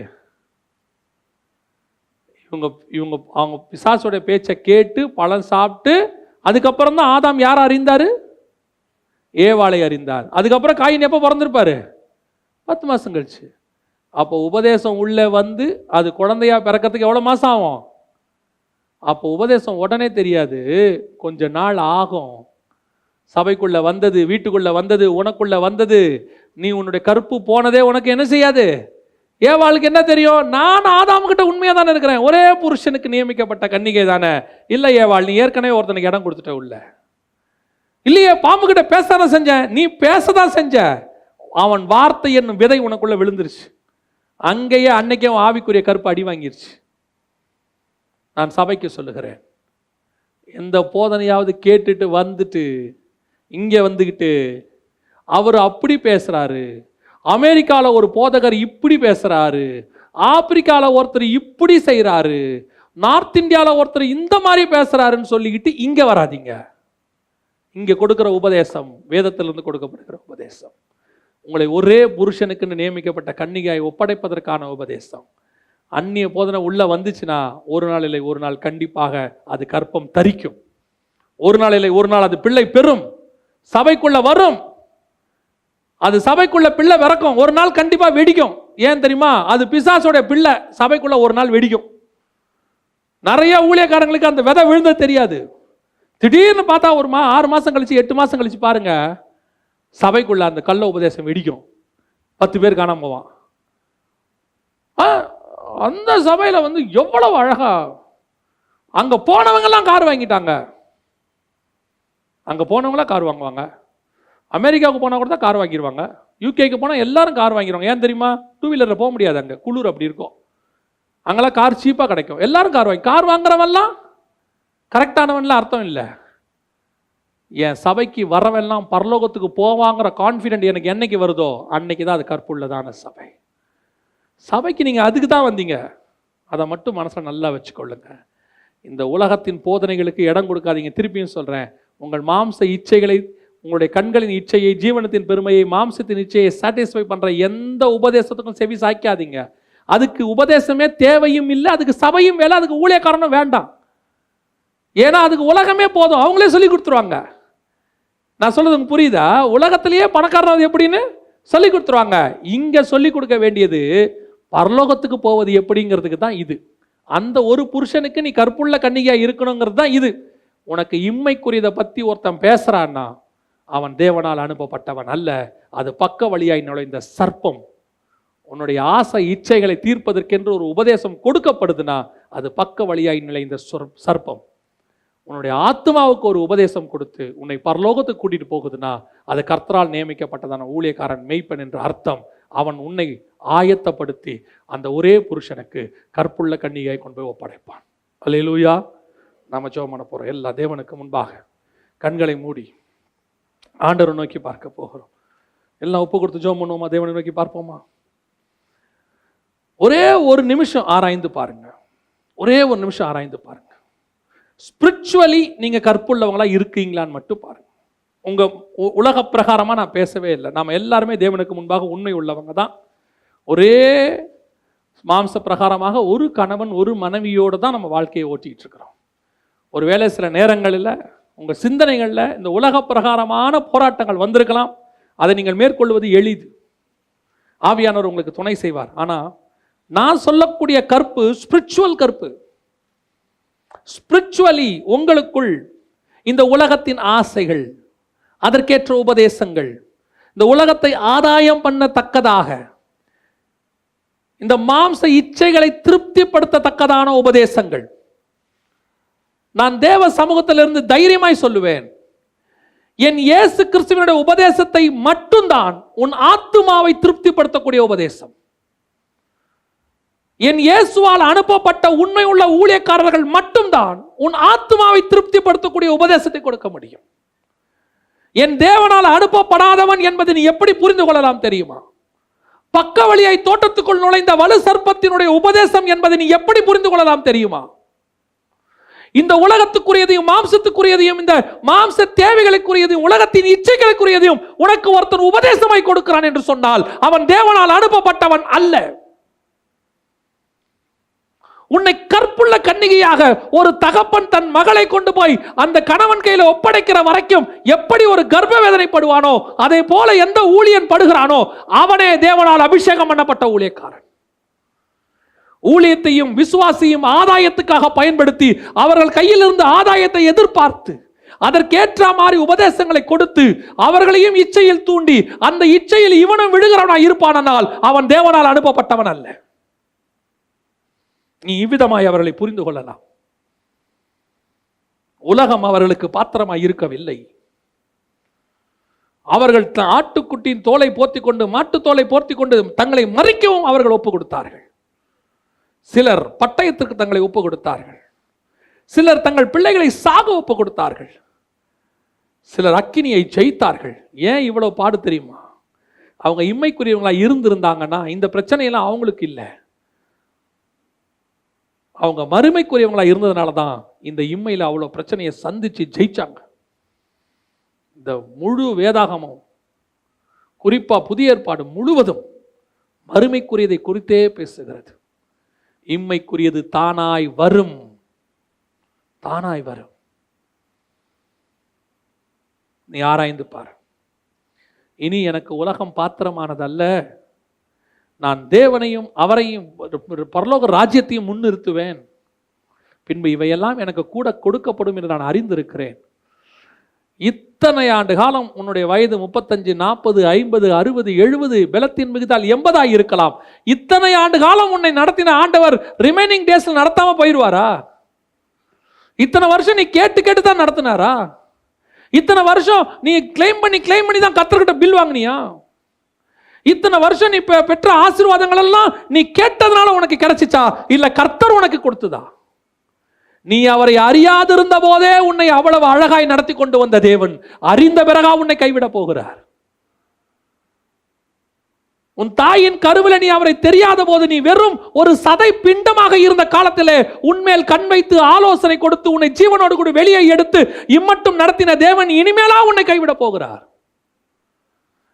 அவங்க பிசாசோட பேச்சை கேட்டு பழம் சாப்பிட்டு அதுக்கப்புறம் தான் ஆதாம் யாரை அறிந்தாரு? ஏவாளை அறிந்தார். அதுக்கப்புறம் காயின் எப்போ பிறந்திருப்பாரு? 10 மாசம் கழிச்சு. அப்போ உபதேசம் உள்ள வந்து அது குழந்தையா பிறக்கிறதுக்கு எவ்வளோ மாசம் ஆகும்? அப்போ உபதேசம் உடனே தெரியாது, கொஞ்ச நாள் ஆகும். சபைக்குள்ள வந்தது, வீட்டுக்குள்ள வந்தது, உனக்குள்ள வந்தது, நீ உன்னுடைய கற்பு போனதே உனக்கு என்ன செய்யாது? ஏவாளுக்கு என்ன தெரியும்? நான் ஆதாமுகிட்ட உண்மையா தானே இருக்கிறேன், ஒரே புருஷனுக்கு நியமிக்கப்பட்ட கன்னிகை தானே. இல்லை ஏவாள், நீ ஏற்கனவே ஒருத்தனுக்கு இடம் கொடுத்துட்ட உள்ள. இல்லையே, பாம்பு கிட்ட பேசதான் செஞ்சேன், நீ பேசதான் செஞ்ச. அவன் வார்த்தை என்னும் விதை உனக்குள்ள விழுந்துருச்சு. அங்கேயே அன்னைக்கே ஆவிக்குரிய கருப்பு அடி வாங்கிருச்சு. நான் சபைக்கு சொல்லுகிறேன், எந்த போதனையாவது கேட்டுட்டு வந்துட்டு இங்கே வந்துக்கிட்டு அவர் அப்படி பேசுறாரு, அமெரிக்காவில் ஒரு போதகர் இப்படி பேசுறாரு, ஆப்பிரிக்காவில் ஒருத்தர் இப்படி செய்கிறாரு, நார்த் இந்தியாவில் ஒருத்தர் இந்த மாதிரி பேசுறாருன்னு சொல்லிக்கிட்டு இங்கே வராதிங்க. இங்கே கொடுக்குற உபதேசம் வேதத்திலிருந்து கொடுக்கப்படுகிற உபதேசம், உங்களை ஒரே புருஷனுக்குன்னு நியமிக்கப்பட்ட கன்னிகையாய் ஒப்படைப்பதற்கான உபதேசம். அந்நிய போதனை உள்ள வந்துச்சுன்னா ஒரு நாள் இல்லை ஒரு நாள் கண்டிப்பாக அது கற்பம் தரிக்கும். ஒரு நாள் இல்லை ஒரு நாள் அது பிள்ளை பெறும், சபைக்குள்ள வரும். அது சபைக்குள்ள பிள்ளை பிறக்கும், ஒரு நாள் கண்டிப்பா வெடிக்கும். ஏன் தெரியுமா? அது பிசாசோட பிள்ளை, சபைக்குள்ள ஒரு நாள் வெடிக்கும். நிறைய ஊழியக்காரங்களுக்கு அந்த விதை விழுந்தது தெரியாது. திடீர்னு பார்த்தா ஒரு 6 மாசம் கழிச்சு 8 மாசம் கழிச்சு பாருங்க, சபைக்குள்ள அந்த கள்ள உபதேசம் வெடிக்கும். 10 பேர் காணாம போவான். அந்த சபையில் வந்து எவ்வளவு அழகா அங்கே போனவங்கெல்லாம் கார் வாங்கிட்டாங்க. அங்கே போனவங்களாம் கார் வாங்குவாங்க. அமெரிக்காவுக்கு போனால் கூட தான் கார் வாங்கிடுவாங்க. யூகேக்கு போனால் எல்லாரும் கார் வாங்கிடுவாங்க. ஏன் தெரியுமா? டூ வீலரில் போக முடியாது, அங்கே குளிர் அப்படி இருக்கும். அங்கெல்லாம் கார் சீப்பாக கிடைக்கும். எல்லாரும் கார் வாங்குறவெல்லாம் கரெக்டானவன்லாம் அர்த்தம் இல்லை. என் சபைக்கு வரவெல்லாம் பரலோகத்துக்கு போவாங்கிற கான்ஃபிடென்ட் எனக்கு என்னைக்கு வருதோ அன்னைக்கு தான் அது கற்புள்ளதான சபை. சபைக்கு நீங்கள் அதுக்கு தான் வந்தீங்க. அதை மட்டும் மனசில் நல்லா வச்சுக்கொள்ளுங்க. இந்த உலகத்தின் போதனைகளுக்கு இடம் கொடுக்காதீங்க. திருப்பியும் சொல்கிறேன், உங்கள் மாம்ச இச்சைகளை, உங்களுடைய கண்களின் இச்சையை, ஜீவனத்தின் பெருமையை, மாம்சத்தின் இச்சையை சாட்டிஸ்ஃபை பண்ணுற எந்த உபதேசத்துக்கும் செவி சாய்க்காதீங்க. அதுக்கு உபதேசமே தேவையும் இல்லை, அதுக்கு சபையும் வேலை, அதுக்கு ஊழியக்காரனும் வேண்டாம். ஏன்னா அதுக்கு உலகமே போதும், அவங்களே சொல்லி கொடுத்துருவாங்க. நான் சொல்றது புரியுதா? உலகத்திலேயே பணக்காரன் எப்படின்னு சொல்லி கொடுத்துருவாங்க. இங்கே சொல்லி கொடுக்க வேண்டியது பரலோகத்துக்கு போவது எப்படிங்கிறதுக்கு தான் இது. அந்த ஒரு புருஷனுக்கு நீ கற்புள்ள கன்னிகையா இருக்கணுங்கிறது தான் இது. உனக்கு இம்மைக்குரியதை பற்றி ஒருத்தன் பேசுறான்னா அவன் தேவனால் அனுப்பப்பட்டவன் அல்ல. அது பக்க வழியாய் நுழைந்த சர்ப்பம். உன்னுடைய ஆசை இச்சைகளை தீர்ப்பதற்கென்று ஒரு உபதேசம் கொடுக்கப்படுதுன்னா அது பக்க வழியாய் நுழைந்த சர்ப்பம். உன்னுடைய ஆத்மாவுக்கு ஒரு உபதேசம் கொடுத்து உன்னை பரலோகத்துக்கு கூட்டிட்டு போகுதுன்னா அது கர்த்தரால் நியமிக்கப்பட்டதான ஊழியக்காரன் மெய்ப்பன் என்ற அர்த்தம். அவன் உன்னை ஆயத்தப்படுத்தி அந்த ஒரே புருஷனுக்கு கற்புள்ள கன்னிகையை கொண்டு போய் ஒப்படைப்பான். அல்லேலூயா. நாம ஜெபம் பண்ண போறோம். எல்லா தேவனுக்கு முன்பாக கண்களை மூடி ஆண்டவரை நோக்கி பார்க்க போகிறோம். எல்லாம் ஒப்பு கொடுத்து ஜெபம் பண்ணுவோமா? தேவனை நோக்கி பார்ப்போமா? ஒரே ஒரு நிமிஷம் ஆராய்ந்து பாருங்க. ஒரே ஒரு நிமிஷம் ஆராய்ந்து பாருங்க. ஸ்பிரிச்சுவலி நீங்க கற்புள்ளவங்களா இருக்கீங்களான்னு மட்டும் பாருங்க. உங்க உலக பிரகாரமா நான் பேசவே இல்லை. நாம எல்லாருமே தேவனுக்கு முன்பாக உண்மை உள்ளவங்க தான். ஒரே மாம்ச பிரகாரமாக ஒரு கணவன் ஒரு மனைவியோடு தான் நம்ம வாழ்க்கையை ஓட்டிகிட்டு இருக்கிறோம். ஒருவேளை சில நேரங்களில் உங்கள் சிந்தனைகளில் இந்த உலக பிரகாரமான போராட்டங்கள் வந்திருக்கலாம். அதை நீங்கள் மேற்கொள்வது எளிது. ஆவியானவர் உங்களுக்கு துணை செய்வார். ஆனால் நான் சொல்லக்கூடிய கற்பு ஸ்பிரிச்சுவல் கற்பு. ஸ்பிரிச்சுவலி உங்களுக்குள் இந்த உலகத்தின் ஆசைகள், அதற்கேற்ற உபதேசங்கள், இந்த உலகத்தை ஆதாயம் பண்ணத்தக்கதாக, இந்த மாம்ச இச்சைகளை திருப்திப்படுத்தத்தக்கதான உபதேசங்கள். நான் தேவ சமூகத்திலிருந்து தைரியமாய் சொல்லுவேன், என் இயேசு கிறிஸ்துவினுடைய உபதேசத்தை மட்டும்தான் உன் ஆத்துமாவை திருப்திப்படுத்தக்கூடிய உபதேசம். என் இயேசுவால் அனுப்பப்பட்ட உண்மை உள்ள ஊழியக்காரர்கள் மட்டும்தான் உன் ஆத்துமாவை திருப்திப்படுத்தக்கூடிய உபதேசத்தை கொடுக்க முடியும். என் தேவனால் அனுப்பப்படாதவன் என்பதை நீ எப்படி புரிந்து கொள்ளலாம் தெரியுமா? பக்க வழியாய் தோட்டத்துக்குள் நுழைந்த வலு சர்ப்பத்தினுடைய உபதேசம் என்பதை நீ எப்படி புரிந்து கொள்ளலாம் தெரியுமா? இந்த உலகத்துக்குரியதையும் மாம்சத்துக்குரியதையும், இந்த மாம்ச தேவைகளுக்குரியதையும், உலகத்தின் இச்சைகளுக்குரியதையும் உனக்கு ஒருத்தன் உபதேசமாய் கொடுக்கிறான் என்று சொன்னால் அவன் தேவனால் அனுப்பப்பட்டவன் அல்ல. உன்னை கற்புள்ள கன்னிகையாக ஒரு தகப்பன் தன் மகளை கொண்டு போய் அந்த கணவன் கையில ஒப்படைக்கிற வரைக்கும் எப்படி ஒரு கர்ப்ப வேதனைப்படுவானோ அதே போல எந்த ஊழியன் படுகிறானோ அவனே தேவனால் அபிஷேகம் பண்ணப்பட்ட ஊழியக்காரன். ஊழியத்தையும் விசுவாசியும் ஆதாயத்துக்காக பயன்படுத்தி அவர்கள் கையில் இருந்து ஆதாயத்தை எதிர்பார்த்து அதற்கேற்ற மாதிரி உபதேசங்களை கொடுத்து அவர்களையும் இச்சையில் தூண்டி அந்த இச்சையில் இவனும் விழுகிறவனா இருப்பானால் அவன் தேவனால் அனுப்பப்பட்டவன் அல்ல. நீ இவ்விதமாய் அவர்களை புரிந்து கொள்ளலாம். உலகம் அவர்களுக்கு பாத்திரமாய் இருக்கவில்லை. அவர்கள் ஆட்டுக்குட்டியின் தோலை போர்த்தி கொண்டு, மாட்டு தோலை போர்த்தி கொண்டு தங்களை மறிக்கவும் அவர்கள் ஒப்பு கொடுத்தார்கள். சிலர் பட்டயத்திற்கு தங்களை ஒப்பு கொடுத்தார்கள். சிலர் தங்கள் பிள்ளைகளை சாக ஒப்பு கொடுத்தார்கள். சிலர் அக்கினியை ஜெயித்தார்கள். ஏன் இவ்வளவு பாடு தெரியுமா? அவங்க இம்மைக்குரியவங்களா இருந்திருந்தாங்கன்னா இந்த பிரச்சனையெல்லாம் அவங்களுக்கு இல்லை. அவங்க மறுமைக்குரியவங்களா இருந்ததுனால தான் இந்த இம்மையில் அவ்வளோ பிரச்சனையை சந்திச்சு ஜெயிச்சாங்க. இந்த முழு வேதாகமும், குறிப்பா புதிய ஏற்பாடு முழுவதும் மறுமைக்குரியதை குறித்தே பேசுகிறது. இம்மைக்குரியது தானாய் வரும், தானாய் வரும். நீ ஆராய்ந்து பார். இனி எனக்கு உலகம் பாத்திரமானதல்ல, நான் தேவனையும் அவரையும் பரலோக ராஜ்யத்தையும் முன்னிறுத்துவேன். பின்பு இவையெல்லாம் எனக்கு கூட கொடுக்கப்படும் என்று நான் அறிந்திருக்கிறேன். இத்தனை ஆண்டு காலம் உன்னுடைய வயது 35, 40, 50, 60, 70, பலத்தின் மிகுதால் 80 இருக்கலாம். இத்தனை ஆண்டு காலம் உன்னை நடத்தின ஆண்டவர் ரிமைனிங் டேஸ்ல நடத்தாம போயிடுவாரா? இத்தனை வருஷம் நீ கேட்டு கேட்டு தான் நடத்தினாரா? இத்தனை வருஷம் நீ கிளைம் பண்ணி தான் கர்த்தர்கிட்ட பில் வாங்கினியா? இத்தனை வருஷம் நீ பெற்ற ஆசீர்வாதங்கள் எல்லாம் நீ கேட்டதுனால உனக்கு கிடைச்சிச்சா, இல்ல கர்த்தர் உனக்கு கொடுத்ததா? நீ அவரை அறியாதிருந்த போதே உன்னை அவ்வளவு அழகாய் நடத்தி கொண்டு வந்த தேவன் அறிந்த பிறகா உன்னை கைவிட போகிறார்? உன் தாயின் கருவில நீ அவரை தெரியாத போது நீ வெறும் ஒரு சதை பிண்டமாக இருந்த காலத்திலே உன்மேல் கண் வைத்து ஆலோசனை கொடுத்து உன்னை ஜீவனோடு கூட வெளியே எடுத்து இம்மட்டும் நடத்தின தேவன் இனிமேலா உன்னை கைவிட போகிறார்?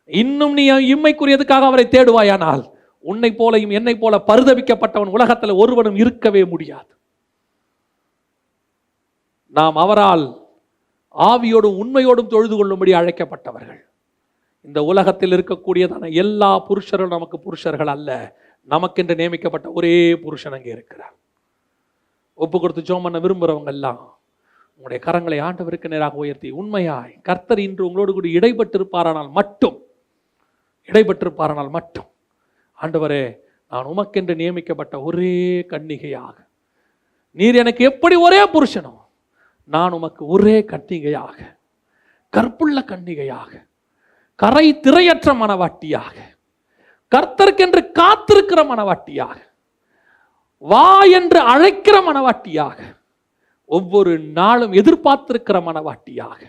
இன்னும் நீ இம்மைக்குரியதுக்காக அவரை தேடுவாயானால் உன்னை போலையும் என்னை போல பரிதபிக்கப்பட்டவன் உலகத்தில் ஒருவனும் இருக்கவே முடியாது. நாம் அவரால் ஆவியோடும் உண்மையோடும் தொழுது கொள்ளும்படி அழைக்கப்பட்டவர்கள். இந்த உலகத்தில் இருக்கக்கூடியதான எல்லா புருஷரும் நமக்கு புருஷர்கள் அல்ல. நமக்கென்று நியமிக்கப்பட்ட ஒரே புருஷன் அங்கே இருக்கிறார். ஒப்பு கொடுத்து ஜெபம் பண்ண விரும்புகிறவங்க எல்லாம் உங்களுடைய கரங்களை ஆண்டவருக்கு நேராக உயர்த்தி உண்மையாய் கர்த்தர் இன்று உங்களோடு கூட இடைப்பட்டிருப்பாரானால் மட்டும் ஆண்டவரே, நான் உமக்கென்று நியமிக்கப்பட்ட ஒரே கன்னிகையாக, நீர் எனக்கு எப்படி ஒரே புருஷனோ நான் உமக்கு ஒரே கன்னிகையாக, கற்புள்ள கன்னிகையாக, கரை திரையற்ற மனவாட்டியாக, கர்த்தருக்கென்று காத்திருக்கிற மனவாட்டியாக, வா என்று அழைக்கிற மனவாட்டியாக, ஒவ்வொரு நாளும் எதிர்பார்த்திருக்கிற மனவாட்டியாக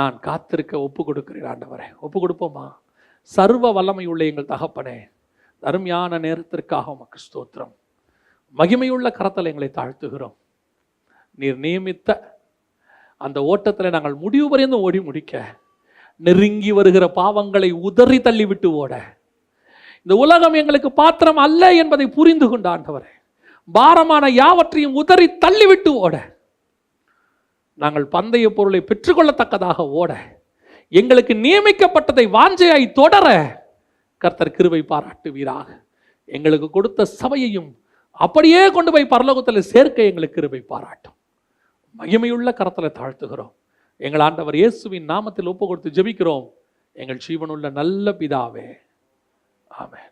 நான் காத்திருக்க ஒப்பு கொடுக்கிறேன். ஆண்டவரே, ஒப்பு கொடுப்போமா? சர்வ வல்லமை உள்ள எங்கள் தகப்பனே, அருமையான நேரத்திற்காக உமக்கு ஸ்தோத்திரம். மகிமையுள்ள கரத்தில் எங்களை தாழ்த்துகிறோம். நீர் நியமித்த அந்த ஓட்டத்தில் நாங்கள் முடிவு வரையும் ஓடி முடிக்க, நெருங்கி வருகிற பாவங்களை உதறி தள்ளிவிட்டு ஓட, இந்த உலகம் எங்களுக்கு பாத்திரம் அல்ல என்பதை புரிந்து கொண்ட ஆண்டவரே, பாரமான யாவற்றையும் உதறி தள்ளிவிட்டு ஓட, நாங்கள் பந்தய பொருளை பெற்றுக்கொள்ளத்தக்கதாக ஓட, எங்களுக்கு நியமிக்கப்பட்டதை வாஞ்சையாய் தொடர கர்த்தர் கிருபை பாராட்டுவீராக. எங்களுக்கு கொடுத்த சபையையும் அப்படியே கொண்டு போய் பரலோகத்தில் சேர்க்க எங்களுக்கு கிருபை பாராட்டும். மகிமையுள்ள கரத்தில் தாழ்த்துகிறோம். எங்கள் ஆண்டவர் இயேசுவின் நாமத்தில் ஒப்பு கொடுத்து ஜெபிக்கிறோம். எங்கள் ஜீவனுள்ள நல்ல பிதாவே, ஆமென்.